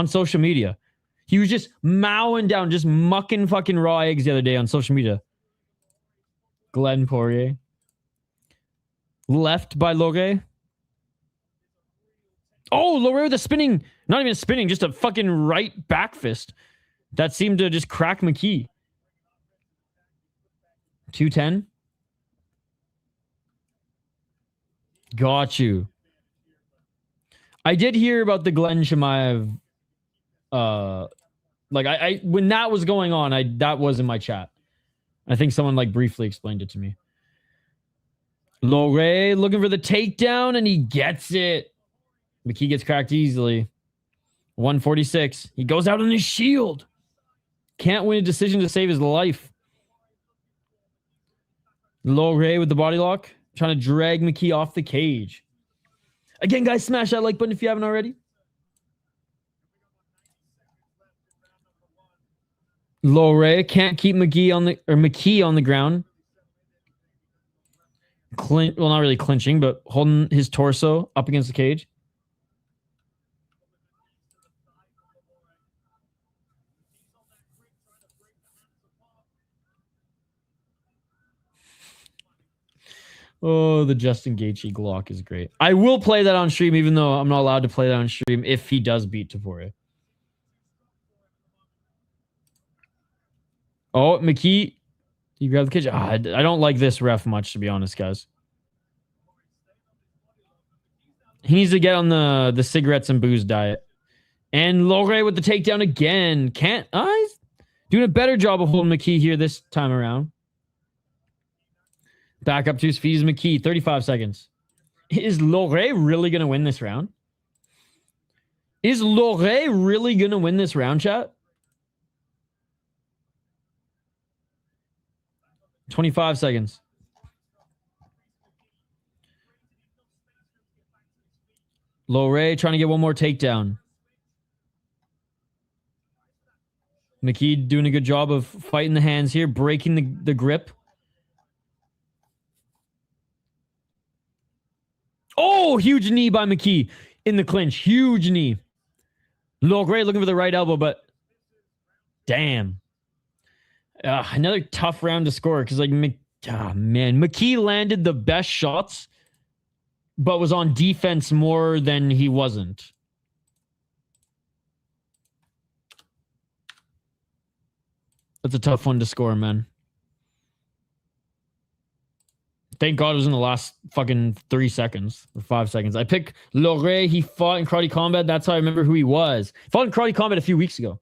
social media. He was just mowing down, just mucking fucking raw eggs the other day on social media. Glenn Poirier. Left by Lohoré. Oh, Lohoré with a spinning, not even a spinning, just a fucking right back fist. That seemed to just crack McKee. 210. Got you. I did hear about the Glenn Shemaev. Like I when that was going on, that was in my chat. I think someone like briefly explained it to me. Lohoré looking for the takedown, and he gets it. McKee gets cracked easily. 146. He goes out on his shield. Can't win a decision to save his life. Lohoré with the body lock. Trying to drag McKee off the cage. Again, guys, smash that like button if you haven't already. Lohoré can't keep McKee on the ground. Well, not really clinching, but holding his torso up against the cage. Oh, the Justin Gaethje Glock is great. I will play that on stream, even though I'm not allowed to play that on stream if he does beat Topuria. Oh, McKee. You grab the kitchen. I don't like this ref much, to be honest, guys. He needs to get on the cigarettes and booze diet. And Lohoré with the takedown again. Can't. He's doing a better job of holding McKee here this time around. Back up to his feet is McKee. 35 seconds. Is Lohoré really going to win this round? Is Lohoré really going to win this round, chat? 25 seconds. Lohoré trying to get one more takedown. McKee doing a good job of fighting the hands here, breaking the grip. Oh, huge knee by McKee in the clinch. Huge knee. Lohoré looking for the right elbow, but damn. Another tough round to score because, like, McKee landed the best shots, but was on defense more than he wasn't. That's a tough one to score, man. Thank God it was in the last fucking 3 seconds or 5 seconds. I picked Lohoré. He fought in Karate Combat. That's how I remember who he was. He fought in Karate Combat a few weeks ago.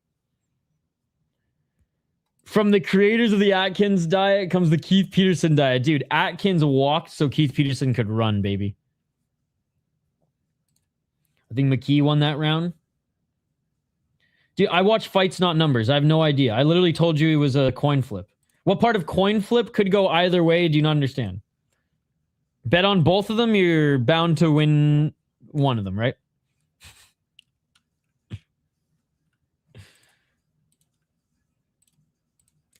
From the creators of the Atkins diet comes the Keith Peterson diet. Dude, Atkins walked so Keith Peterson could run, baby. I think McKee won that round. Dude, I watch fights, not numbers. I have no idea. I literally told you it was a coin flip. What part of coin flip could go either way? Do you not understand? Bet on both of them, you're bound to win one of them, right?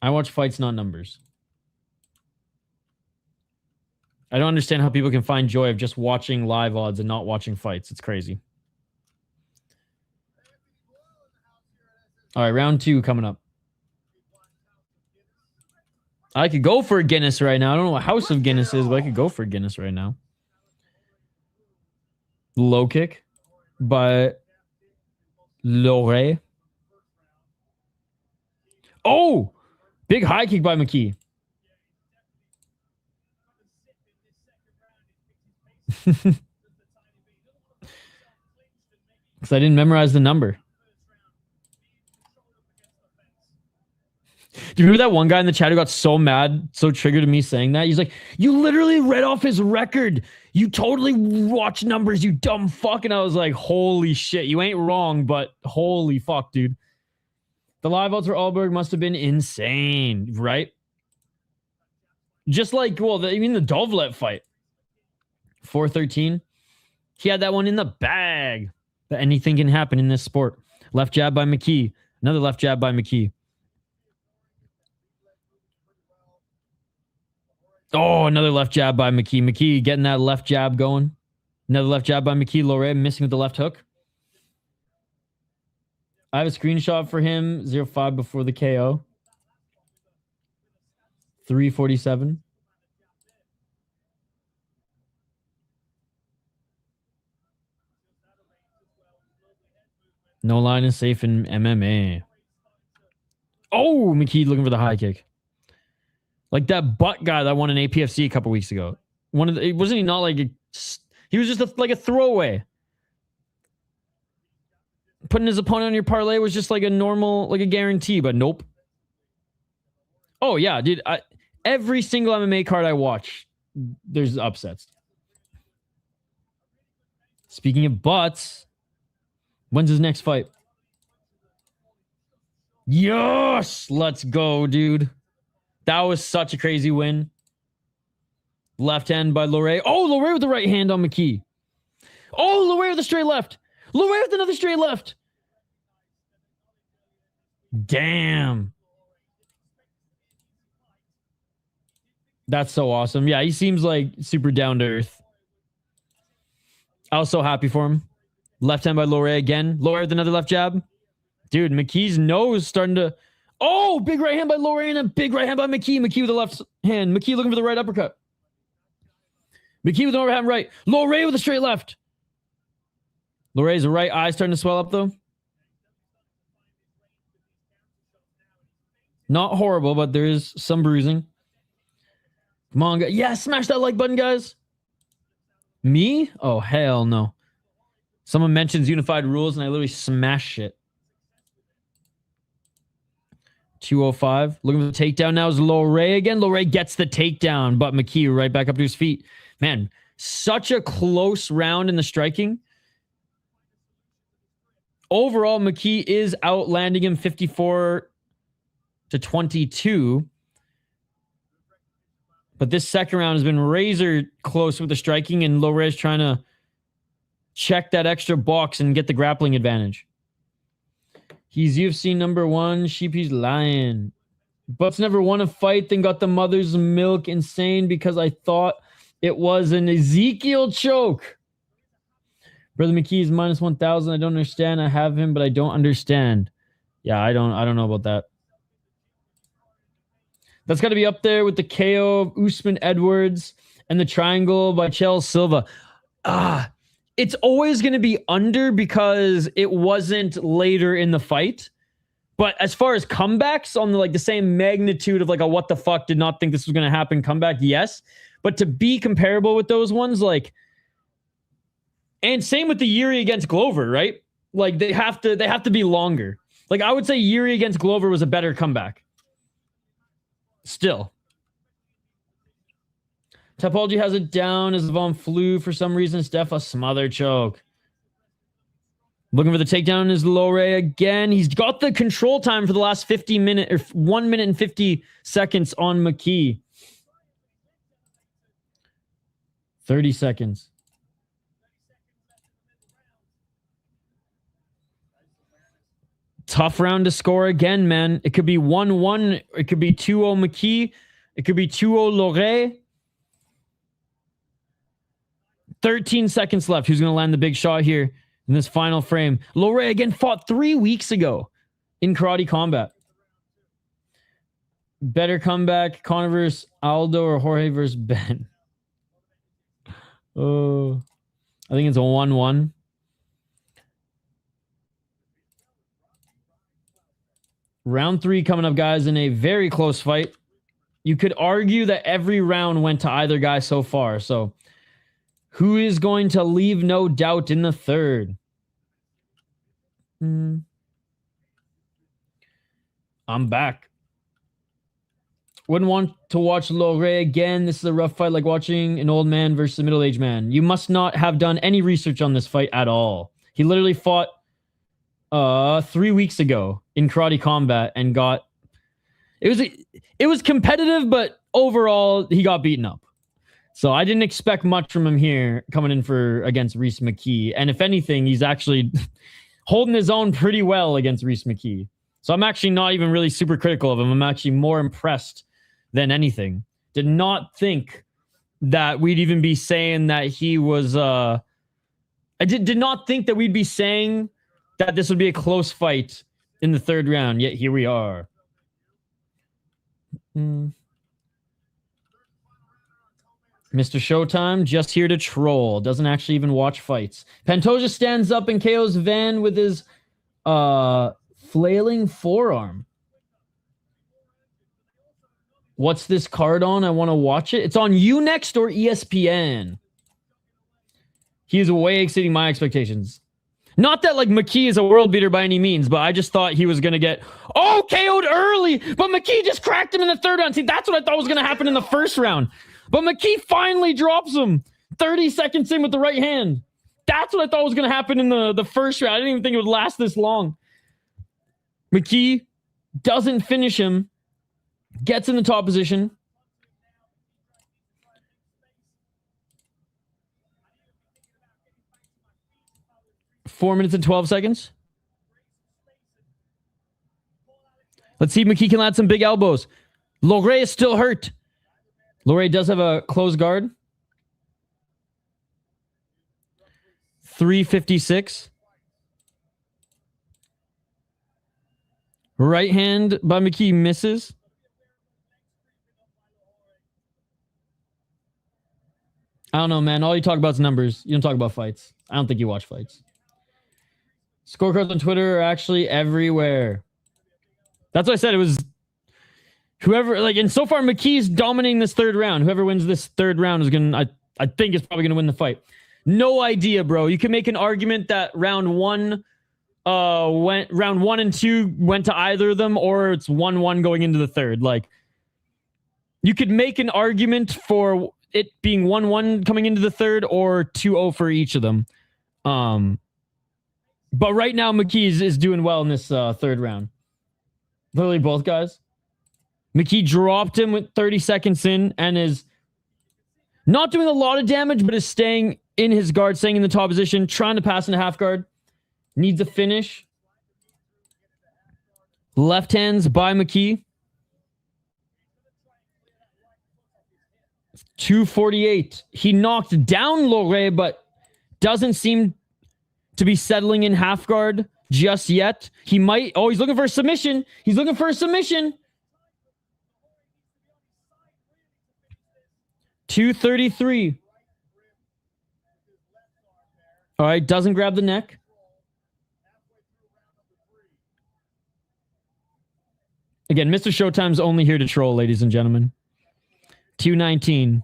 I watch fights, not numbers. I don't understand how people can find joy of just watching live odds and not watching fights. It's crazy. All right, round 2 coming up. I could go for a Guinness right now. I don't know what House of Guinness is, but I could go for a Guinness right now. Low kick by Lohoré. Oh! Big high kick by McKee. Because I didn't memorize the number. Do you remember that one guy in the chat who got so mad, so triggered at me saying that? He's like, you literally read off his record. You totally watch numbers, you dumb fuck. And I was like, holy shit, you ain't wrong, but holy fuck, dude. The live odds for Alberg must have been insane, right? Just like, well, the Dovlet fight. 413. He had that one in the bag. But anything can happen in this sport. Left jab by McKee. Another left jab by McKee. Oh, another left jab by McKee. McKee getting that left jab going. Another left jab by McKee. Lohoré missing with the left hook. I have a screenshot for him. 0-5 before the KO. 347. No line is safe in MMA. Oh, McKee looking for the high kick. Like that butt guy that won an APFC a couple weeks ago. Wasn't he not like he was just like a throwaway. Putting his opponent on your parlay was just like a normal, like a guarantee, but nope. Oh yeah, dude. Every single MMA card I watch, there's upsets. Speaking of butts, when's his next fight? Yes! Let's go, dude. That was such a crazy win. Left hand by Lohoré. Oh, Lohoré with the right hand on McKee. Oh, Lohoré with a straight left. Lohoré with another straight left. Damn. That's so awesome. Yeah, he seems like super down to earth. I was so happy for him. Left hand by Lohoré again. Lohoré with another left jab. Dude, McKee's nose starting to... Oh, big right hand by Lohoré and a big right hand by McKee. McKee with the left hand. McKee looking for the right uppercut. McKee with an overhand right. Lohoré with a straight left. Loré's right eye starting to swell up, though. Not horrible, but there is some bruising. Come on, guys. Yeah, smash that like button, guys. Me? Oh, hell no. Someone mentions unified rules, and I literally smash shit. 205. Looking for the takedown now is Lohoré again. Lohoré gets the takedown, but McKee right back up to his feet. Man, such a close round in the striking. Overall, McKee is outlanding him 54-22. But this second round has been razor close with the striking, and Lohoré trying to check that extra box and get the grappling advantage. He's UFC #1. Sheepy's lying. Butts never won a fight, then got the mother's milk. Insane because I thought it was an Ezekiel choke. Brother McKee is -1,000. I don't understand. I have him, but I don't understand. Yeah, I don't know about that. That's got to be up there with the KO of Usman Edwards and the triangle by Chel Silva. It's always going to be under because it wasn't later in the fight. But as far as comebacks on the same magnitude of a what the fuck, did not think this was going to happen comeback, yes. But to be comparable with those ones, and same with the Yuri against Glover, right? They have to be longer. I would say Yuri against Glover was a better comeback. Still. Topology has it down as Von flew for some reason. Steph a smother choke. Looking for the takedown is Lohoré again. He's got the control time for the last 50 minutes or 1 minute and 50 seconds on McKee. 30 seconds. Tough round to score again, man. It could be 1-1. It could be 2-0 McKee. It could be 2-0 Lohoré. 13 seconds left. Who's going to land the big shot here in this final frame? Lohoré again fought 3 weeks ago in Karate Combat. Better comeback. Conor versus Aldo or Jorge versus Ben? Oh, I think it's a 1-1. Round 3 coming up, guys, in a very close fight. You could argue that every round went to either guy so far. So, who is going to leave no doubt in the third? I'm back. Wouldn't want to watch Lohoré again. This is a rough fight, like watching an old man versus a middle-aged man. You must not have done any research on this fight at all. He literally fought 3 weeks ago in Karate Combat and got it was competitive, but overall he got beaten up. So I didn't expect much from him here coming in against Rhys McKee. And if anything, he's actually holding his own pretty well against Rhys McKee. So I'm actually not even really super critical of him. I'm actually more impressed than anything. Did not think that we'd even be saying that he was I did not think that we'd be saying that this would be a close fight in the third round, yet here we are. Mr. Showtime, just here to troll. Doesn't actually even watch fights. Pantoja stands up and KOs Van with his flailing forearm. What's this card on? I want to watch it. It's on Unext or ESPN. He is way exceeding my expectations. Not that McKee is a world beater by any means, but I just thought he was going to get KO'd early, but McKee just cracked him in the third round. See, that's what I thought was going to happen in the first round. But McKee finally drops him 30 seconds in with the right hand. That's what I thought was going to happen in the first round. I didn't even think it would last this long. McKee doesn't finish him, gets in the top position. Four minutes and 12 seconds. Let's see if McKee can land some big elbows. Lohoré is still hurt. Lohoré does have a closed guard. 356. Right hand by McKee misses. I don't know, man. All you talk about is numbers. You don't talk about fights. I don't think you watch fights. Scorecards on Twitter are actually everywhere. That's what I said. It was whoever, like, and so far McKee's dominating this third round. Whoever wins this third round is gonna, I think, is probably gonna win the fight. No idea, bro. You can make an argument that round one and two went to either of them, or it's 1-1 going into the third. Like, you could make an argument for it being 1-1 coming into the third, or 2-0 for each of them. But right now, McKee is doing well in this third round. Literally both guys. McKee dropped him with 30 seconds in and is not doing a lot of damage, but is staying in his guard, staying in the top position, trying to pass in a half guard. Needs a finish. Left hands by McKee. 248. He knocked down Lohoré, but doesn't seem to be settling in half guard just yet. He might. Oh, he's looking for a submission. He's looking for a submission. 233. All right, doesn't grab the neck. Again, Mr. Showtime's only here to troll, ladies and gentlemen. 219.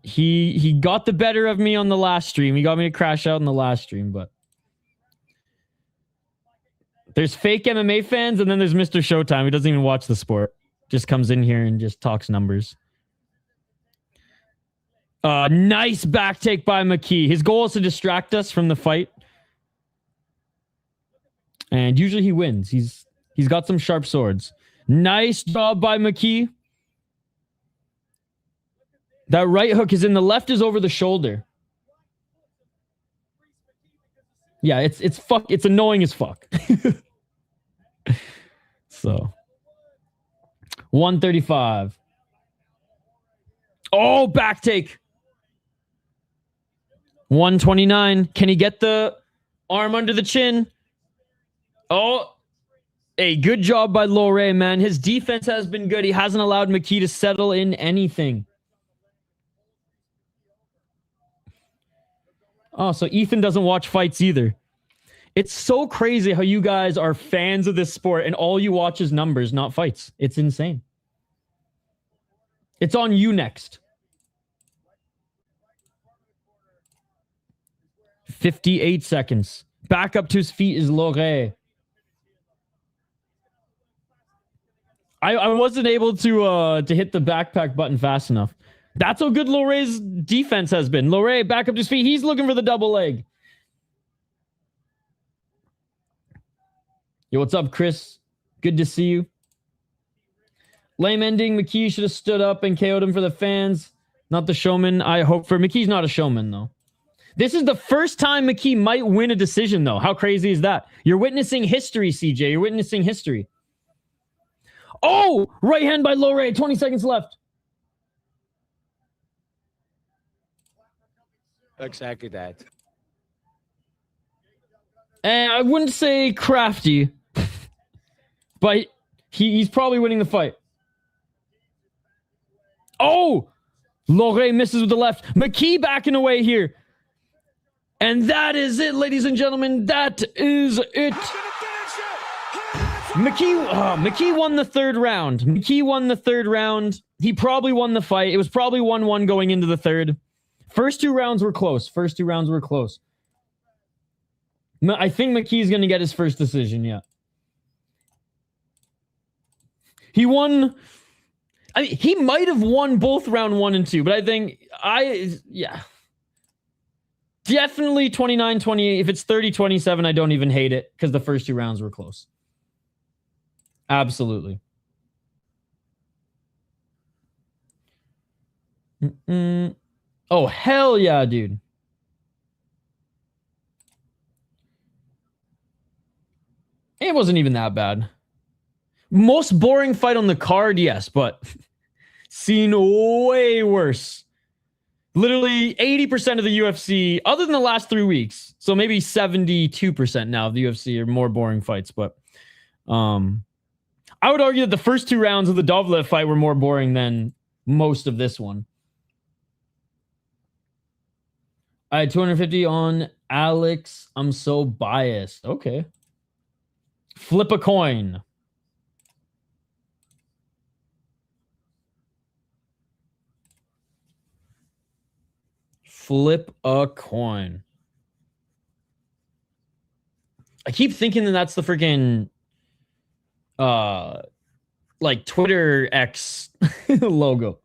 He got the better of me on the last stream. He got me to crash out in the last stream, but there's fake MMA fans, and then there's Mr. Showtime who doesn't even watch the sport. Just comes in here and just talks numbers. Nice back take by McKee. His goal is to distract us from the fight. And usually he wins. He's got some sharp swords. Nice job by McKee. That right hook is in. The left is over the shoulder. Yeah, it's annoying as fuck. So 135. Oh, back take. 129. Can he get the arm under the chin? Oh, hey, good job by Lohoré, man. His defense has been good. He hasn't allowed McKee to settle in anything. Oh, so Ethan doesn't watch fights either. It's so crazy how you guys are fans of this sport and all you watch is numbers, not fights. It's insane. It's on you next. 58 seconds. Back up to his feet is Lohoré. I wasn't able to hit the backpack button fast enough. That's how good Lohoré's defense has been. Lohoré back up to his feet. He's looking for the double leg. Yo, what's up, Chris? Good to see you. Lame ending. McKee should have stood up and KO'd him for the fans. Not the showman I hope for. McKee's not a showman, though. This is the first time McKee might win a decision, though. How crazy is that? You're witnessing history, CJ. You're witnessing history. Oh! Right hand by Lohoré. 20 seconds left. Exactly that. And I wouldn't say crafty, but he's probably winning the fight. Oh! Lohoré misses with the left. McKee backing away here. And that is it, ladies and gentlemen. That is it. McKee won the third round. McKee won the third round. He probably won the fight. It was probably 1-1 going into the third. First two rounds were close. I think McKee's going to get his first decision, yeah. He won... I mean, he might have won both round 1 and 2, but I think... Yeah. Definitely 29-28. If it's 30-27, I don't even hate it, because the first two rounds were close. Absolutely. Oh, hell yeah, dude. It wasn't even that bad. Most boring fight on the card, yes, but seen way worse. Literally 80% of the UFC, other than the last 3 weeks, so maybe 72% now of the UFC are more boring fights, but I would argue that the first 2 rounds of the Dovlet fight were more boring than most of this one. I had 250 on Alex. I'm so biased. Okay. Flip a coin. Flip a coin. I keep thinking that that's the freaking like Twitter X logo.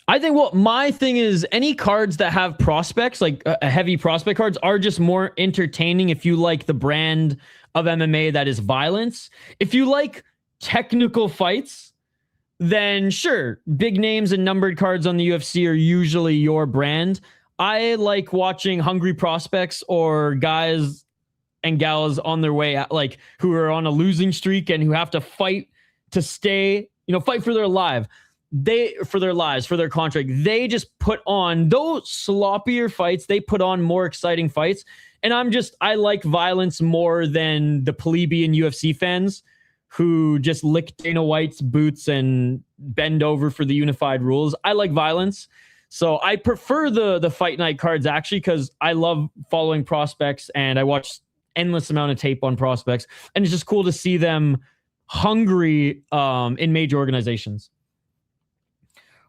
I think my thing is any cards that have prospects, like heavy prospect cards, are just more entertaining if you like the brand of MMA that is violence. If you like technical fights, then sure, big names and numbered cards on the UFC are usually your brand. I like watching hungry prospects or guys and gals on their way out, like who are on a losing streak and who have to fight to stay, fight for their lives, for their contract. They just put on those sloppier fights. They put on more exciting fights. And I like violence more than the plebeian UFC fans who just lick Dana White's boots and bend over for the unified rules. I like violence. So I prefer the fight night cards actually, because I love following prospects and I watch endless amount of tape on prospects. And it's just cool to see them hungry in major organizations.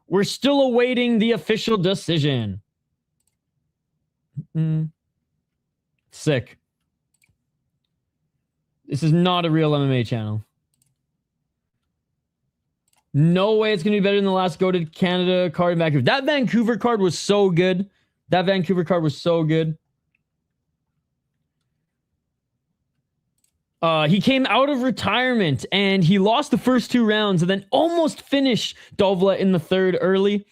We're still awaiting the official decision. Sick. This is not a real MMA channel. No way it's going to be better than the last GOATed Canada card in Vancouver. That Vancouver card was so good. He came out of retirement and he lost the first 2 rounds and then almost finished Dovlet in the third early.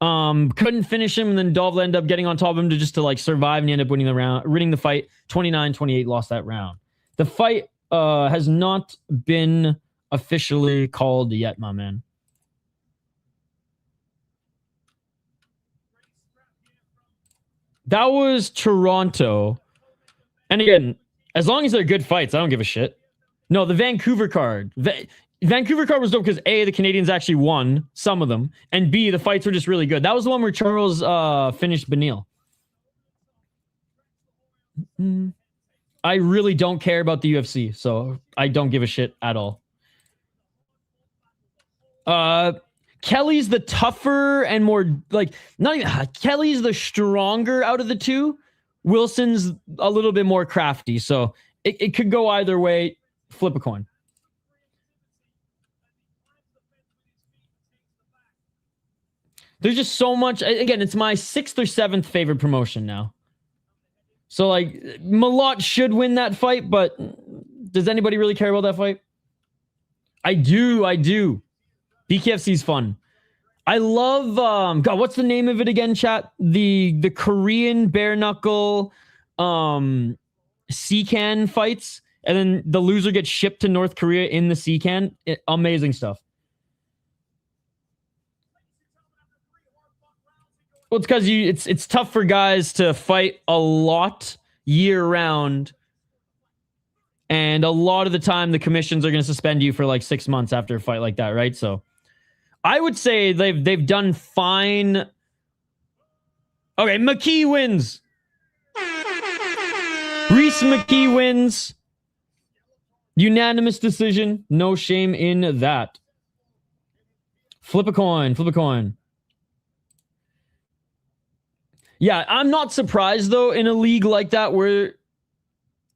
Couldn't finish him, and then Dovlet ended up getting on top of him to like survive, and he ended up winning the fight. 29-28, lost that round. The fight has not been officially called yet, my man. That was Toronto. And again, as long as they're good fights, I don't give a shit. No, the Vancouver card. Vancouver card was dope because A, the Canadians actually won some of them, and B, the fights were just really good. That was the one where Charles finished Beneil. I really don't care about the UFC, so I don't give a shit at all. Kelly's the tougher and more Kelly's the stronger out of the two. Wilson's a little bit more crafty, so it could go either way. Flip a coin. There's just so much. Again, it's my 6th or 7th favorite promotion now. So, like, Malott should win that fight, but does anybody really care about that fight? I do. BKFC's fun. I love, God, what's the name of it again, chat? The Korean bare knuckle C-can fights, and then the loser gets shipped to North Korea in the C-can. Amazing stuff. Well, it's because it's tough for guys to fight a lot year round, and a lot of the time the commissions are going to suspend you for like 6 months after a fight like that, right? So I would say they've done fine. Okay, McKee wins. Rhys McKee wins. Unanimous decision. No shame in that. Flip a coin. Yeah, I'm not surprised, though, in a league like that where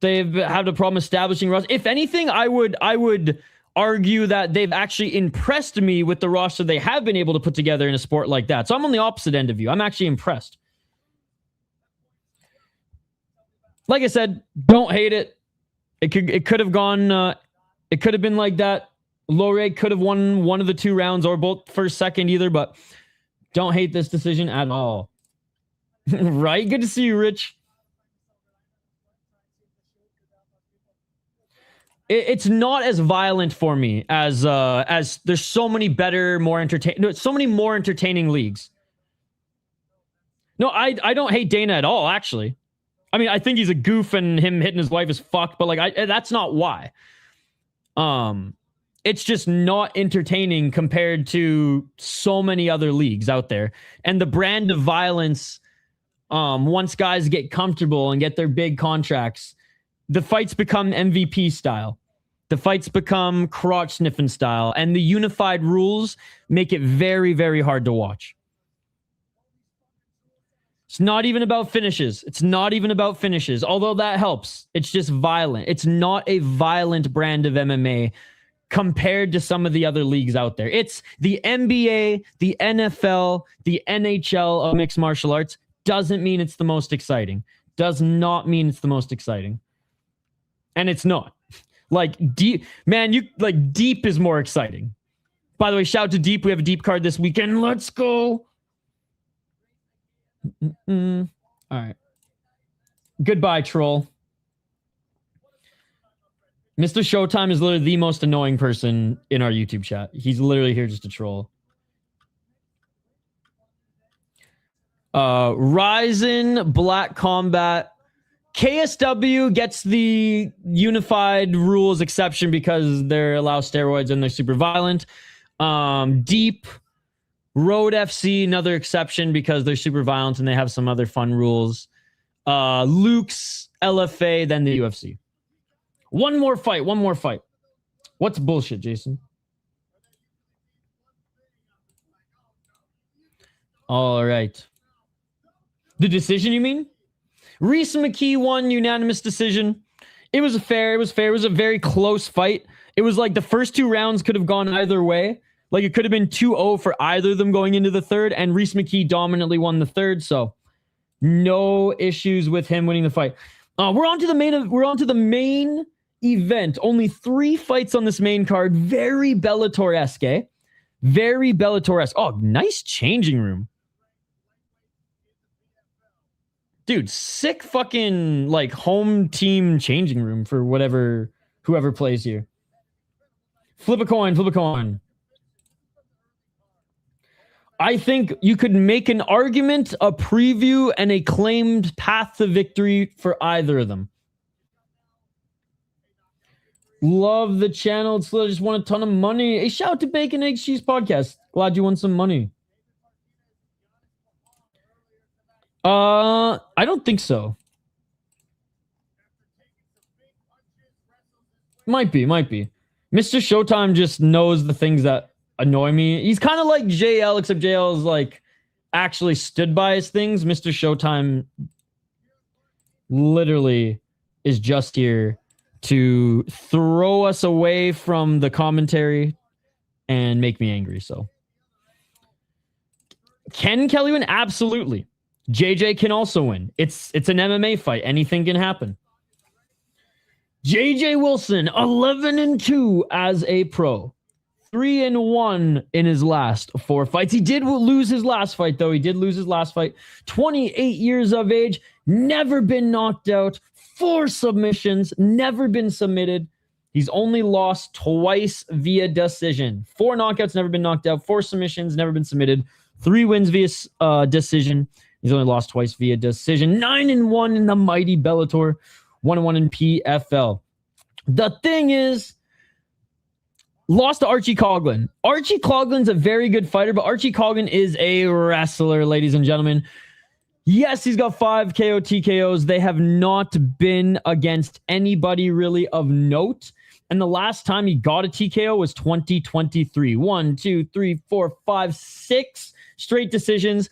they've had a problem establishing rosters. If anything, I would argue that they've actually impressed me with the roster they have been able to put together in a sport like that. So I'm on the opposite end of you. I'm actually impressed. Like I said, don't hate it. It could have gone. It could have been like that. Lohoré could have won one of the 2 rounds, or both first, second, either. But don't hate this decision at all. Right? Good to see you, Rich. It's not as violent for me as there's so many better, more entertaining leagues. No, I don't hate Dana at all, actually. I mean, I think he's a goof and him hitting his wife is fucked, but like that's not why. It's just not entertaining compared to so many other leagues out there. And the brand of violence, once guys get comfortable and get their big contracts, the fights become MVP style. The fights become crotch sniffing style. And the unified rules make it very, very hard to watch. It's not even about finishes. It's not even about finishes, although that helps. It's just violent. It's not a violent brand of MMA compared to some of the other leagues out there. It's the NBA, the NFL, the NHL of mixed martial arts. Doesn't mean it's the most exciting. Does not mean it's the most exciting. And it's not. Like, deep, man, deep is more exciting. By the way, shout out to Deep. We have a Deep card this weekend. Let's go. All right. Goodbye, troll. Mr. Showtime is literally the most annoying person in our YouTube chat. He's literally here just to troll. Ryzen, Black Combat. KSW gets the unified rules exception because they allow steroids and they're super violent. Deep, Road FC, another exception because they're super violent and they have some other fun rules. Luke's, LFA, then the UFC. One more fight. What's bullshit, Jason? All right. The decision, you mean? Rhys and McKee won unanimous decision. It was fair. It was a very close fight. It was like the first 2 rounds could have gone either way. Like it could have been 2-0 for either of them going into the third, and Rhys McKee dominantly won the third, so no issues with him winning the fight. We're on to the main event. Only 3 fights on this main card. Very Bellator-esque, eh? Very Bellator-esque. Oh, nice changing room. Dude, sick fucking like home team changing room for whoever plays here. Flip a coin. I think you could make an argument, a preview, and a claimed path to victory for either of them. Love the channel. It's just won a ton of money. Hey, shout out to Bacon, Eggs, Cheese Podcast. Glad you won some money. I don't think so. Might be. Mr. Showtime just knows the things that annoy me. He's kind of like JL, except JL is like actually stood by his things. Mr. Showtime literally is just here to throw us away from the commentary and make me angry. So can Kelly win? Absolutely. JJ can also win. It's an MMA fight. Anything can happen. JJ Wilson, 11-2 as a pro. 3-1 in his last 4 fights. He did lose his last fight, though. 28 years of age. Never been knocked out. 4 submissions. Never been submitted. He's only lost twice via decision. 4 knockouts, never been knocked out. 4 submissions, never been submitted. 3 wins via decision. He's only lost twice via decision. 9-1 in the mighty Bellator. 1-1 in PFL. The thing is, lost to Archie Coughlin. Archie Coughlin's a very good fighter, but Archie Coughlin is a wrestler, ladies and gentlemen. Yes, he's got 5 KO TKOs. They have not been against anybody really of note. And the last time he got a TKO was 2023. 1, 2, 3, 4, 5, 6 straight decisions.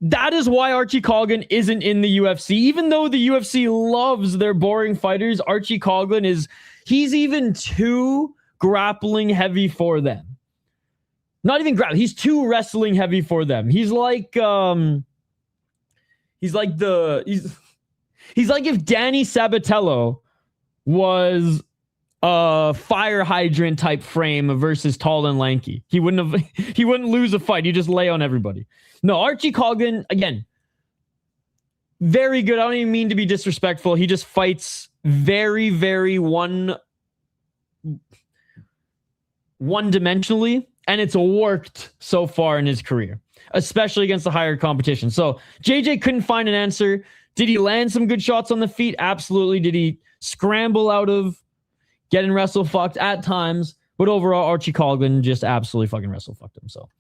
That is why Archie Coughlin isn't in the UFC. Even though the UFC loves their boring fighters, Archie Coughlin he's even too grappling heavy for them. Not even grappling. He's too wrestling heavy for them. He's like if Danny Sabatello was a fire hydrant type frame versus tall and lanky. He wouldn't lose a fight. He'd just lay on everybody. No, Archie Coughlin, again, very good. I don't even mean to be disrespectful. He just fights very, very one-dimensionally, and it's worked so far in his career, especially against the higher competition. So JJ couldn't find an answer. Did he land some good shots on the feet? Absolutely. Did he scramble out of getting wrestle fucked at times? But overall, Archie Coghlan just absolutely fucking wrestle-fucked himself.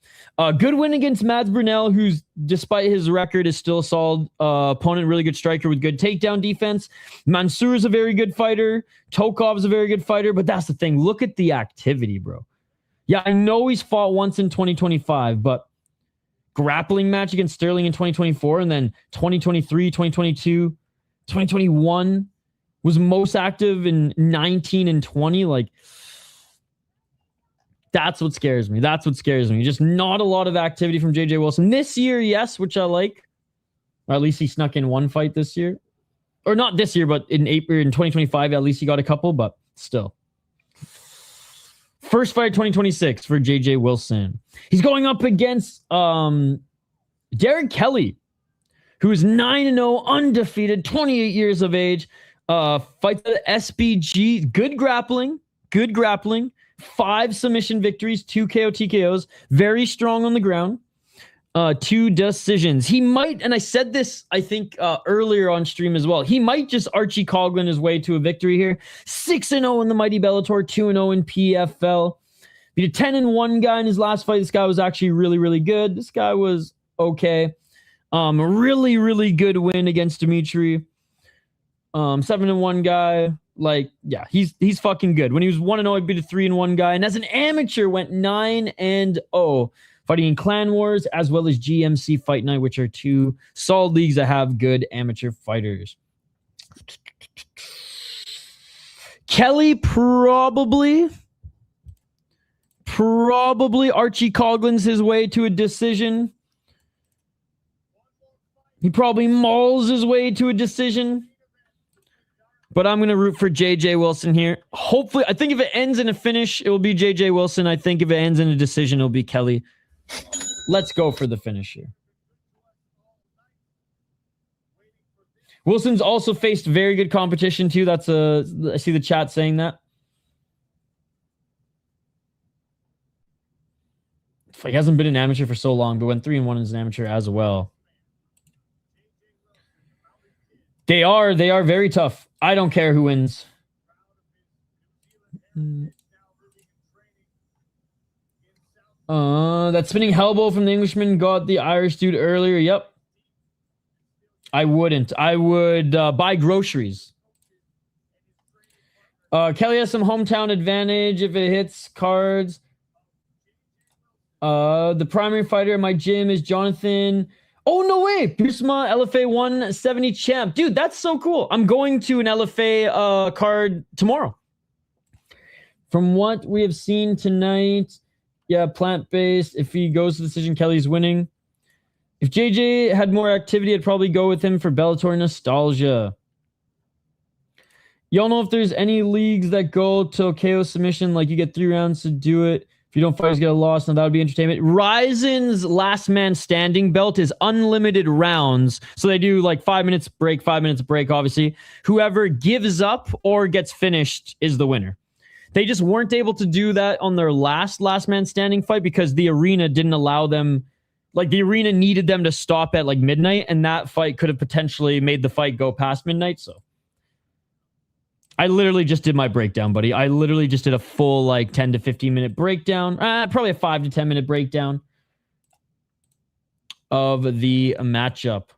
Good win against Mads Brunel, who's, despite his record, is still a solid opponent, really good striker with good takedown defense. Mansour's a very good fighter. Tokov's a very good fighter, but that's the thing. Look at the activity, bro. Yeah, I know he's fought once in 2025, but grappling match against Sterling in 2024, and then 2023, 2022, 2021 was most active in 19 and 20. Like, that's what scares me. That's what scares me. Just not a lot of activity from JJ Wilson. This year, yes, which I like. Or at least he snuck in one fight this year. Or not this year, but in April, in 2025, at least he got a couple, but still. First fight 2026 for JJ Wilson. He's going up against Darragh Kelly, who is 9-0, undefeated, 28 years of age. Fights at SBG. Good grappling. 5 submission victories, 2 KO TKOs. Very strong on the ground. 2 decisions. He might, and I said this, I think, earlier on stream as well, he might just Archie Coghlan his way to a victory here. 6-0 in the mighty Bellator, 2-0 in PFL. Beat a 10-1 guy in his last fight. This guy was actually really, really good. This guy was okay. A really, really good win against Dimitri. 7-1 guy. Like, yeah, he's fucking good. When he was 1-0, he beat a 3-1 guy. And as an amateur, went 9-0. Fighting in Clan Wars as well as GMC Fight Night, which are 2 solid leagues that have good amateur fighters. Kelly probably Archie Coghlan's his way to a decision. He probably mauls his way to a decision. But I'm going to root for JJ Wilson here. Hopefully, I think if it ends in a finish, it will be JJ Wilson. I think if it ends in a decision, it'll be Kelly. Let's go for the finish here. Wilson's also faced very good competition too. I see the chat saying that. He hasn't been an amateur for so long, but went 3-1 as an amateur as well. They are very tough. I don't care who wins. That spinning elbow from the Englishman got the Irish dude earlier. Yep. I wouldn't. I would buy groceries. Kelly has some hometown advantage if it hits cards. The primary fighter in my gym is Jonathan. Oh, no way. Busma, LFA 170 champ. Dude, that's so cool. I'm going to an LFA card tomorrow. From what we have seen tonight, yeah, plant-based. If he goes to decision, Kelly's winning. If JJ had more activity, I'd probably go with him for Bellator nostalgia. Y'all know if there's any leagues that go to KO submission, like you get 3 rounds to do it. If you don't fight, you get a loss. Now that would be entertainment. Ryzen's last man standing belt is unlimited rounds. So they do like 5 minutes break, obviously. Whoever gives up or gets finished is the winner. They just weren't able to do that on their last man standing fight because the arena didn't allow them. Like, the arena needed them to stop at like midnight, and that fight could have potentially made the fight go past midnight. So I literally just did my breakdown, buddy. I literally just did a full like 10 to 15 minute breakdown. Probably a 5 to 10 minute breakdown of the matchup.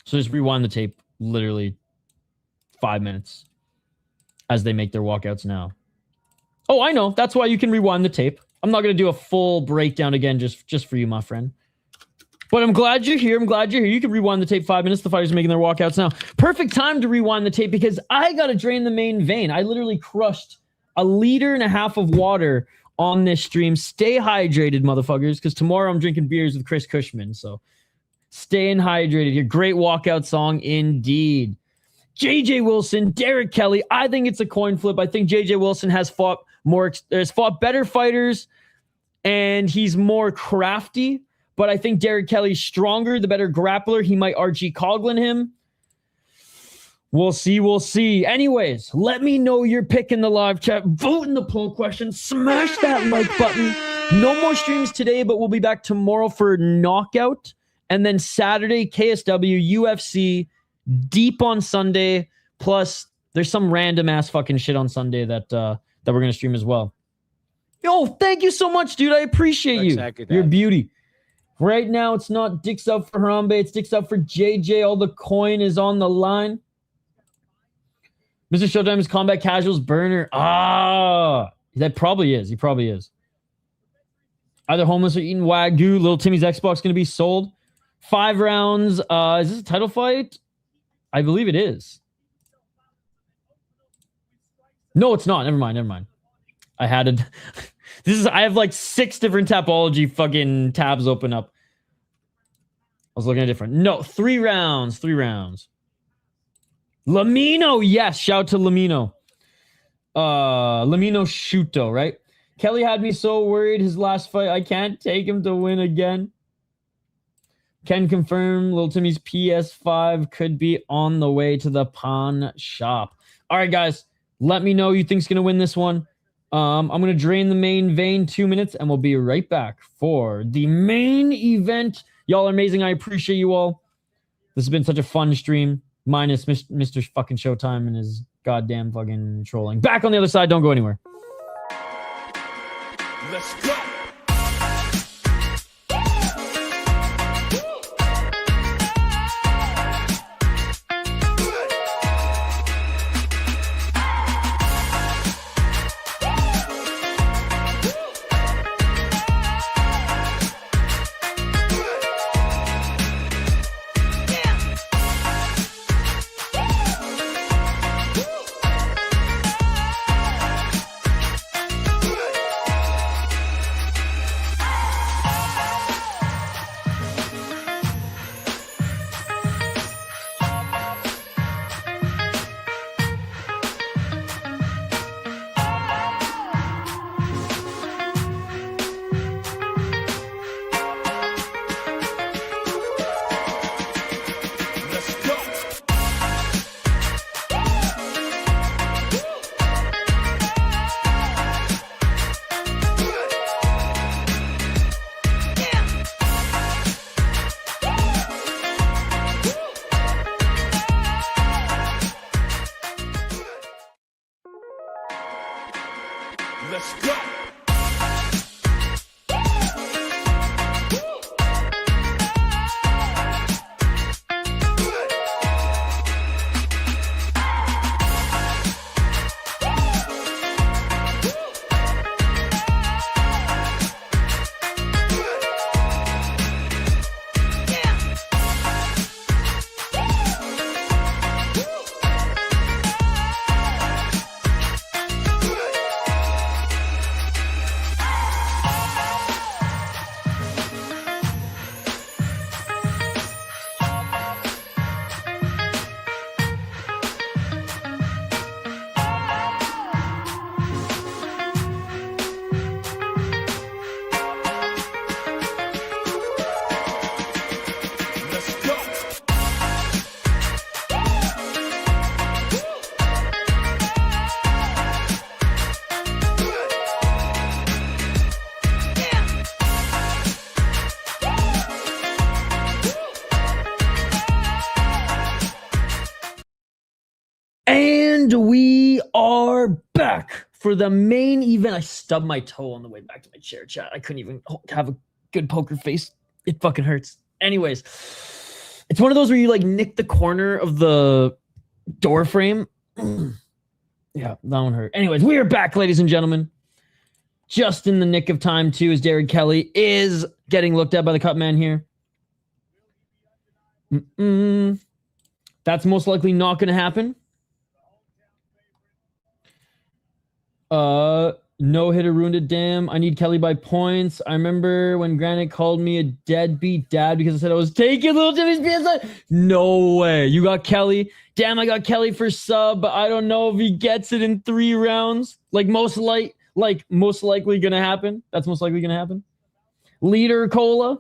So just rewind the tape, literally 5 minutes as they make their walkouts now. Oh, I know. That's why you can rewind the tape. I'm not going to do a full breakdown again just for you, my friend. But I'm glad you're here. You can rewind the tape 5 minutes. The fighters are making their walkouts now. Perfect time to rewind the tape because I got to drain the main vein. I literally crushed 1.5 liters of water on this stream. Stay hydrated, motherfuckers, because tomorrow I'm drinking beers with Chris Cushman. So staying hydrated here. Great walkout song indeed. JJ Wilson, Darragh Kelly. I think it's a coin flip. I think JJ Wilson has fought better fighters and he's more crafty. But I think Darragh Kelly's stronger, the better grappler. He might Archie Coghlan him. We'll see. Anyways, let me know your pick in the live chat. Vote in the poll question. Smash that like button. No more streams today, but we'll be back tomorrow for Knockout. And then Saturday, KSW, UFC, Deep on Sunday. Plus, there's some random ass fucking shit on Sunday that that we're going to stream as well. Yo, thank you so much, dude. I appreciate you. You're a beauty. Right now, it's not dicks up for Harambe. It's dicks up for JJ. All the coin is on the line. Mr. Showtime's Combat Casuals burner. Ah, that probably is. He probably is. Either homeless or eating Wagyu. Little Timmy's Xbox going to be sold. 5 rounds. Is this a title fight? I believe it is. No, it's not. Never mind. Never mind. I had it. I have like 6 different Tapology fucking tabs open up. I was looking at different. No, 3 rounds. 3 rounds. Lamino, yes. Shout to Lamino. Lamino Shuto, right? Kelly had me so worried his last fight. I can't take him to win again. Can confirm Little Timmy's PS5 could be on the way to the pawn shop. All right, guys. Let me know who you think's going to win this one. I'm going to drain the main vein 2 minutes, and we'll be right back for the main event. Y'all are amazing. I appreciate you all. This has been such a fun stream, minus Mr. fucking Showtime and his goddamn fucking trolling. Back on the other side. Don't go anywhere. Let's go. Let's go. We are back for the main event. I stubbed my toe on the way back to my chair, chat. I couldn't even have a good poker face. It fucking hurts. Anyways, it's one of those where you like nick the corner of the door frame. Yeah, that one hurt. Anyways, we are back, ladies and gentlemen. Just in the nick of time, too, as Derek Kelly is getting looked at by the cut man here. That's most likely not going to happen. No hitter ruined it. Damn, I need Kelly by points. I remember when Garnett called me a deadbeat dad because I said I was taking Little Timmy's PS5. No way. You got Kelly. Damn, I got Kelly for sub, but I don't know if he gets it in 3 rounds. Most likely gonna happen. That's most likely gonna happen. Leader Cola.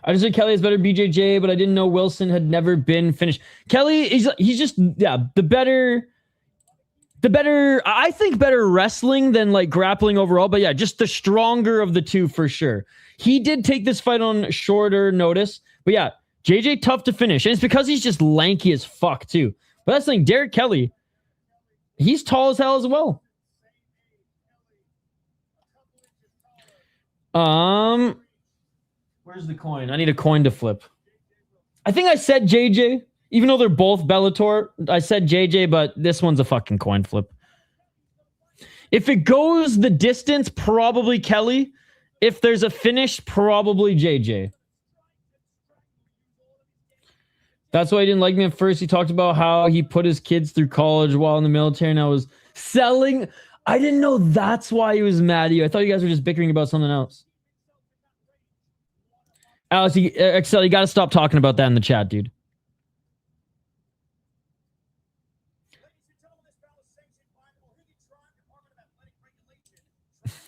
I just said Kelly has better BJJ, but I didn't know Wilson had never been finished. Kelly, he's just the better, I think better wrestling than like grappling overall, but yeah, just the stronger of the two for sure. He did take this fight on shorter notice, but yeah, JJ tough to finish. And it's because he's just lanky as fuck too. But that's the thing, Derek Kelly, He's tall as hell as well. Where's the coin? I need a coin to flip. I think I said JJ. Even though they're both Bellator, I said JJ, but this one's a fucking coin flip. If it goes the distance, probably Kelly. If there's a finish, probably JJ. That's why he didn't like me at first. He talked about how he put his kids through college while in the military, and I was selling. I didn't know that's why he was mad at you. I thought you guys were just bickering about something else. Alex, Excel, you got to stop talking about that in the chat, dude.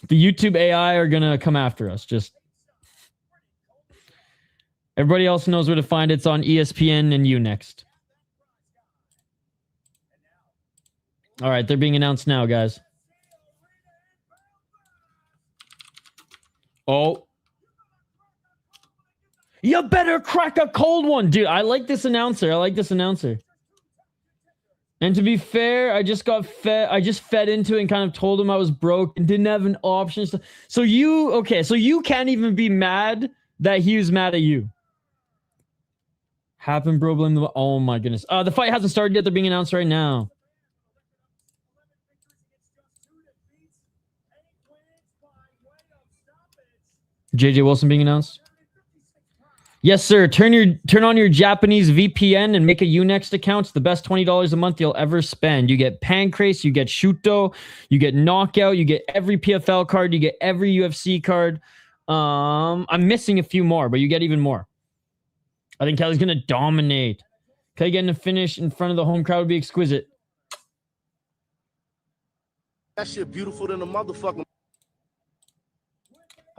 The YouTube AI are going to come after us. Just everybody else knows where to find it. It's on ESPN and Unext. All right, they're being announced now, guys. Oh. You better crack a cold one, dude. I like this announcer. And to be fair, I just fed into it and kind of told him I was broke and didn't have an option. So you can't even be mad that he was mad at you. Happened, bro, blame the... Oh my goodness. The fight hasn't started yet. They're being announced right now. JJ Wilson being announced. Yes, sir. Turn on your Japanese VPN and make a Unext account. It's the best $20 a month you'll ever spend. You get Pancrase, you get Shuto, you get Knockout, you get every PFL card, you get every UFC card. I'm missing a few more, but you get even more. I think Kelly's gonna dominate. Kelly getting a finish in front of the home crowd would be exquisite. That shit beautiful than a motherfucking.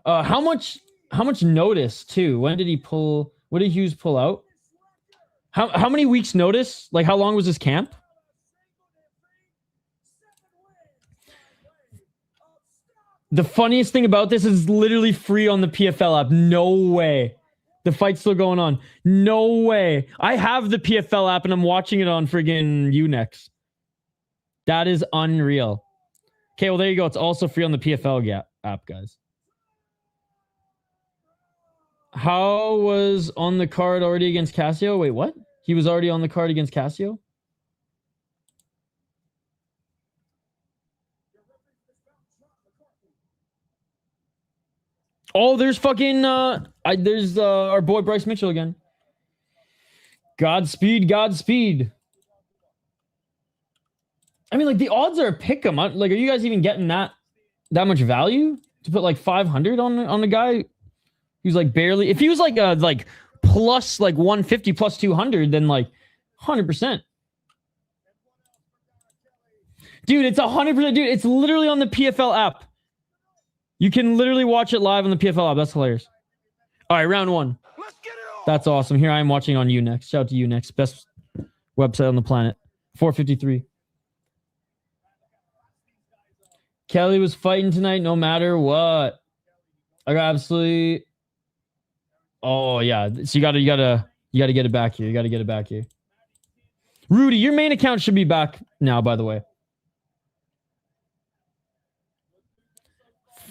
How much notice too? When did he pull? What did Hughes pull out? How many weeks notice? Like how long was his camp? The funniest thing about this is literally free on the PFL app. No way. The fight's still going on. No way. I have the PFL app and I'm watching it on friggin' Unext. That is unreal. Okay, well there you go. It's also free on the PFL app, guys. How was on the card already against Cossio? Wait, what? He was already on the card against Cossio? Oh, there's fucking there's our boy Bryce Mitchell again. Godspeed. I mean, like the odds are a pick 'em. Like, are you guys even getting that much value to put like 500 on a guy who's like barely? If he was like plus like 150 plus 200, then like 100%. Dude, it's 100%. Dude, it's literally on the PFL app. You can literally watch it live on the PFL app. That's hilarious. All right, round one. Let's get it on. That's awesome. Here I am watching on Unext. Shout out to Unext. Best website on the planet. 453. Kelly was fighting tonight no matter what. I got absolutely... Oh, yeah. So you gotta get it back here. Rudy, your main account should be back now, by the way.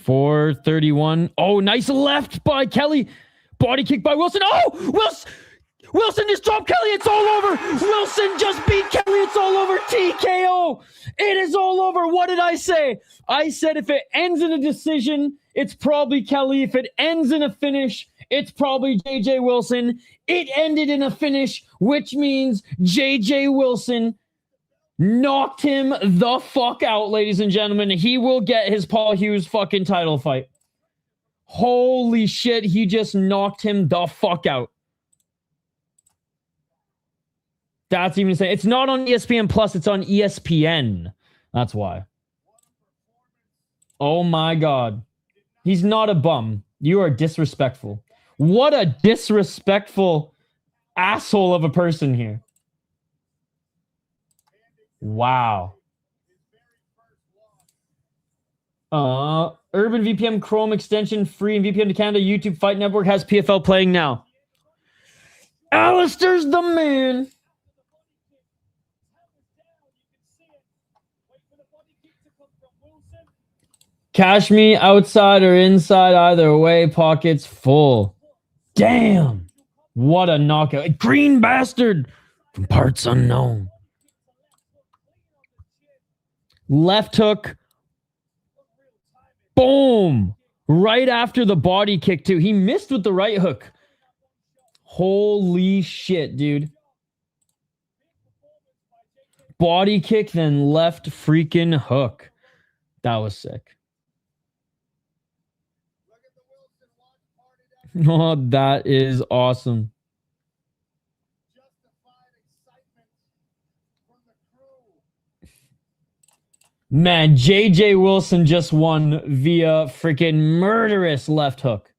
431. Oh, nice left by Kelly. Body kick by Wilson. Oh, Wilson just dropped Kelly. It's all over. Wilson just beat Kelly. It's all over. TKO. It is all over. What did I say? I said if it ends in a decision, it's probably Kelly. If it ends in a finish, it's probably JJ Wilson. It ended in a finish, which means JJ Wilson knocked him the fuck out, ladies and gentlemen. He will get his Paul Hughes fucking title fight. Holy shit, he just knocked him the fuck out. That's even saying. It's not on ESPN Plus, it's on ESPN. That's why. Oh my God. He's not a bum. You are disrespectful. What a disrespectful asshole of a person here. Wow. Urban VPN Chrome extension free and VPN to Canada. YouTube Fight Network has PFL playing now. Alistair's the man. Cash me outside or inside, either way, pockets full. Damn. What a knockout. Green bastard from parts unknown. Left hook. Boom. Right after the body kick, too. He missed with the right hook. Holy shit, dude. Body kick, then left freaking hook. That was sick. Oh, that is awesome. Man, JJ Wilson just won via freaking murderous left hook.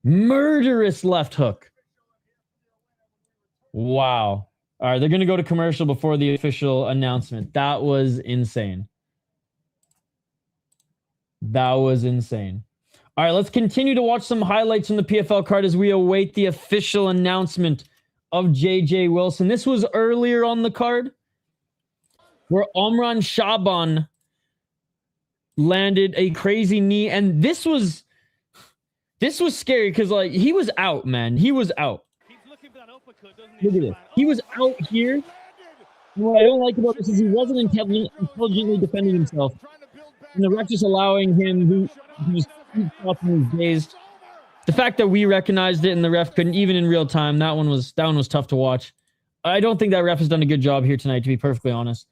Murderous left hook. Wow. All right, they're going to go to commercial before the official announcement. That was insane. That was insane. All right, let's continue to watch some highlights from the PFL card as we await the official announcement of JJ Wilson. This was earlier on the card where Omran Chaaban landed a crazy knee, and this was scary because like he was out, man. He was out. Look at this. He was out here. What I don't like about this is he wasn't intelligently defending himself, and the ref just allowing him who was dazed. The fact that we recognized it and the ref couldn't, even in real time, that one was tough to watch. I don't think that ref has done a good job here tonight, to be perfectly honest.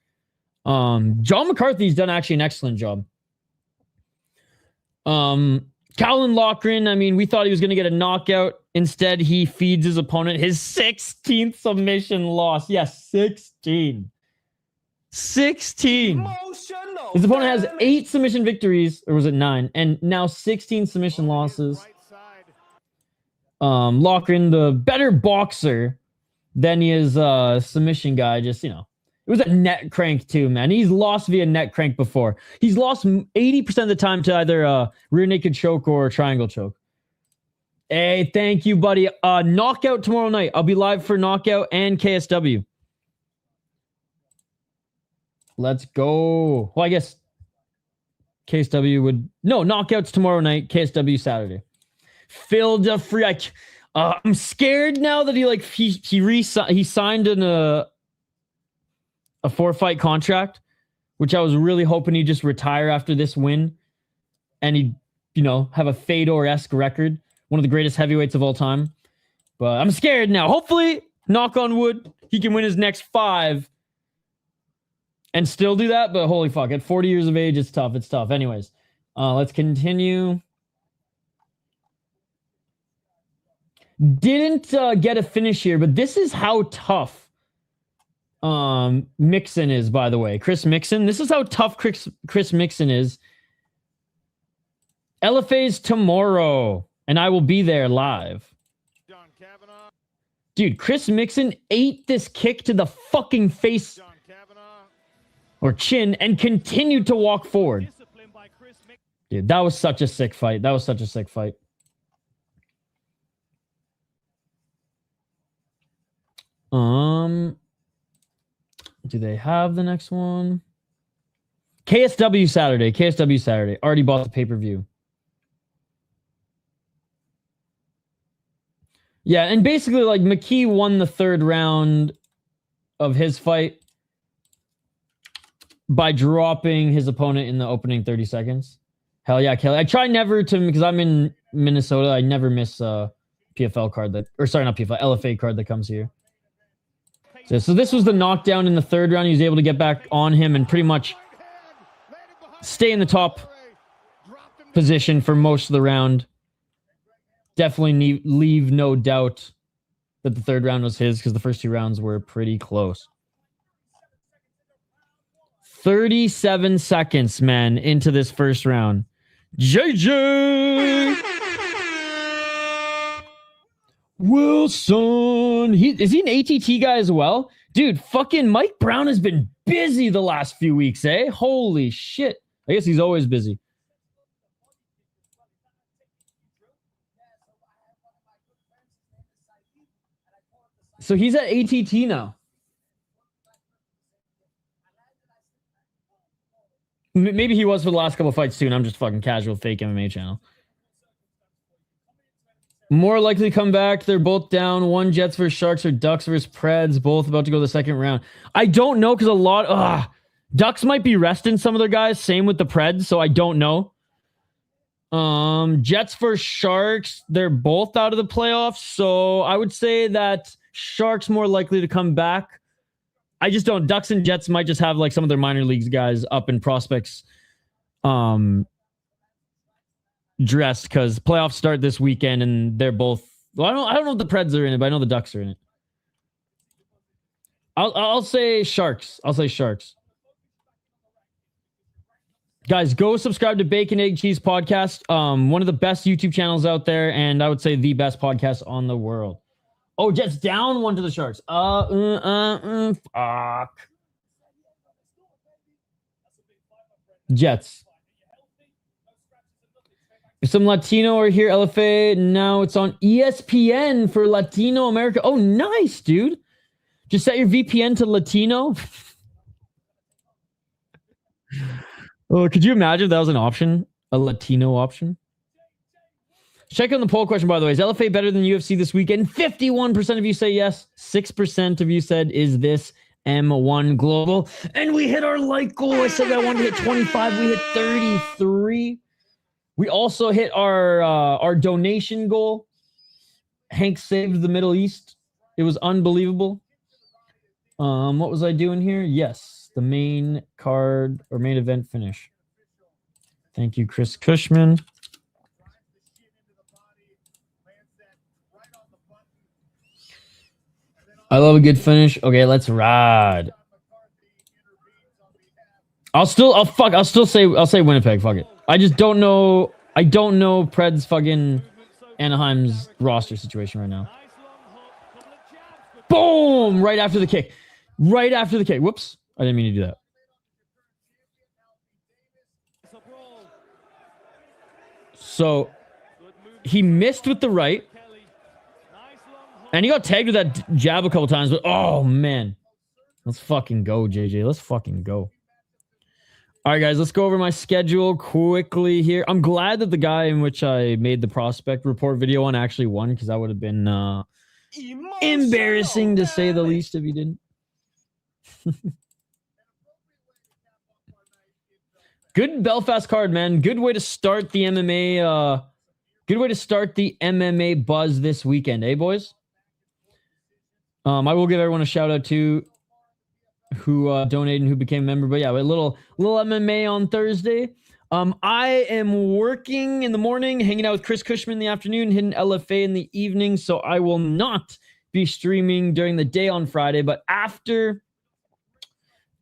John McCarthy's done actually an excellent job. Caolán Loughran, I mean, we thought he was going to get a knockout. Instead, he feeds his opponent his 16th submission loss. Yes, 16. 16. His opponent has 8 submission victories, or was it 9? And now 16 submission losses. Loughran, the better boxer than he is submission guy, just, you know. It was a net crank too, man. He's lost via net crank before. He's lost 80% of the time to either a rear naked choke or a triangle choke. Hey, thank you, buddy. Knockout tomorrow night. I'll be live for Knockout and KSW. Let's go. Well, I guess KSW would... No, Knockouts tomorrow night, KSW Saturday. Phil DeFree. I'm scared now that he signed a 4-fight contract, which I was really hoping he'd just retire after this win and he'd, you know, have a Fedor-esque record, one of the greatest heavyweights of all time. But I'm scared now. Hopefully, knock on wood, he can win his next 5 and still do that. But holy fuck, at 40 years of age, it's tough. It's tough. Anyways, let's continue. Didn't get a finish here, but this is how tough Mixan is, by the way. Chris Mixan. This is how tough Chris Mixan is. LFA's tomorrow, and I will be there live. Dude, Chris Mixan ate this kick to the fucking face or chin and continued to walk forward. Dude, that was such a sick fight. That was such a sick fight. Do they have the next one? KSW Saturday. KSW Saturday. Already bought the pay-per-view. Yeah, and basically, like, McKee won the 3rd round of his fight by dropping his opponent in the opening 30 seconds. Hell yeah, Kelly. I try never to, because I'm in Minnesota, I never miss a PFL card that, or sorry, not PFL, LFA card that comes here. So this was the knockdown in the 3rd round. He was able to get back on him and pretty much stay in the top position for most of the round. Definitely leave no doubt that the 3rd round was his because the first 2 rounds were pretty close. 37 seconds, man, into this first round. JJ Wilson. Is he an ATT guy as well? Dude, fucking Mike Brown has been busy the last few weeks, eh? Holy shit. I guess he's always busy. So he's at ATT now. Maybe he was for the last couple of fights too, and I'm just fucking casual fake MMA channel. More likely to come back. They're both down. One Jets versus Sharks or Ducks versus Preds. Both about to go the second round. I don't know because a lot... Ducks might be resting some of their guys. Same with the Preds, so I don't know. Jets versus Sharks. They're both out of the playoffs, so I would say that Sharks more likely to come back. I just don't. Ducks and Jets might just have like some of their minor leagues guys up in prospects dressed because playoffs start this weekend and they're both... Well, I don't know if the Preds are in it, but I know the Ducks are in it. I'll say Sharks. I'll say Sharks. Guys, go subscribe to Bacon, Egg, Cheese Podcast. One of the best YouTube channels out there, and I would say the best podcast on the world. Oh, Jets down 1 to the Sharks. Fuck. Jets. If some Latino are here, LFA, now it's on ESPN for Latino America. Oh, nice, dude. Just set your VPN to Latino. Oh, could you imagine if that was an option? A Latino option? Check on the poll question, by the way. Is LFA better than UFC this weekend? 51% of you say yes. 6% of you said, is this M1 Global? And we hit our like goal. I said I wanted to hit 25. We hit 33. We also hit our donation goal. Hank saved the Middle East. It was unbelievable. What was I doing here? Yes, the main card or main event finish. Thank you, Chris Cushman. I love a good finish. Okay, let's ride. I'll say Winnipeg. Fuck it. I just don't know. I don't know Pred's fucking Anaheim's roster situation right now. Boom! Right after the kick. Right after the kick. Whoops. I didn't mean to do that. So he missed with the right. And he got tagged with that jab a couple times, but oh man. Let's fucking go, JJ. Let's fucking go. All right, guys, let's go over my schedule quickly here. I'm glad that the guy in which I made the prospect report video on actually won, because that would have been embarrassing to say the least if he didn't. Good Belfast card, man. Good way to start the MMA. Good way to start the MMA buzz this weekend, eh, boys? I will give everyone a shout out to who donated and who became a member. But yeah, a little MMA on Thursday. I am working in the morning, hanging out with Chris Cushman in the afternoon, hitting LFA in the evening. So I will not be streaming during the day on Friday. But after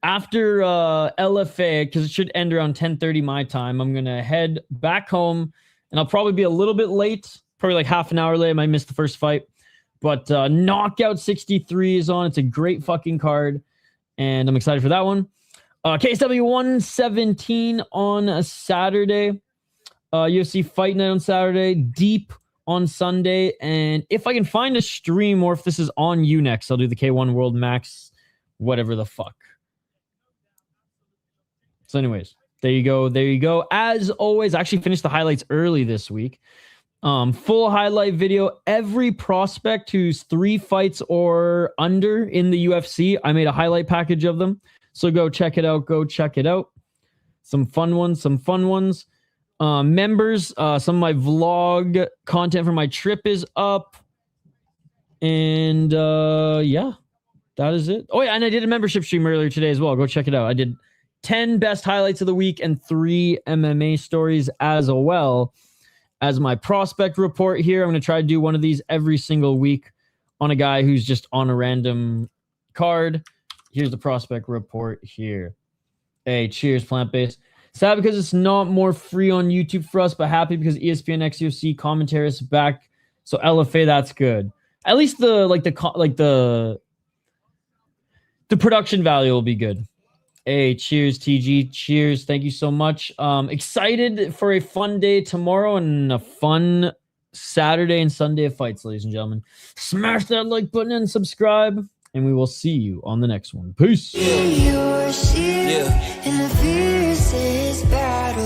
LFA, because it should end around 10:30 my time, I'm going to head back home. And I'll probably be a little bit late, probably like half an hour late. I might miss the first fight. But Knockout 63 is on. It's a great fucking card. And I'm excited for that one. KSW 117 on a Saturday. UFC Fight Night on Saturday. Deep on Sunday. And if I can find a stream or if this is on Unext, I'll do the K1 World Max, whatever the fuck. So anyways, there you go. There you go. As always, I actually finished the highlights early this week. Full highlight video. Every prospect who's 3 fights or under in the UFC, I made a highlight package of them. So go check it out. Go check it out. Some fun ones. Members, some of my vlog content from my trip is up. And yeah, that is it. Oh yeah, and I did a membership stream earlier today as well. Go check it out. I did 10 best highlights of the week and 3 MMA stories as well as my prospect report here. I'm going to try to do one of these every single week on a guy who's just on a random card. Here's the prospect report here. Hey, cheers, plant-based. Sad because it's not more free on YouTube for us, but happy because ESPN X UFC commentary is back. So LFA, that's good. At least the production value will be good. Hey, cheers, TG. Cheers. Thank you so much. Excited for a fun day tomorrow and a fun Saturday and Sunday of fights, ladies and gentlemen. Smash that like button and subscribe, and we will see you on the next one. Peace. Yeah.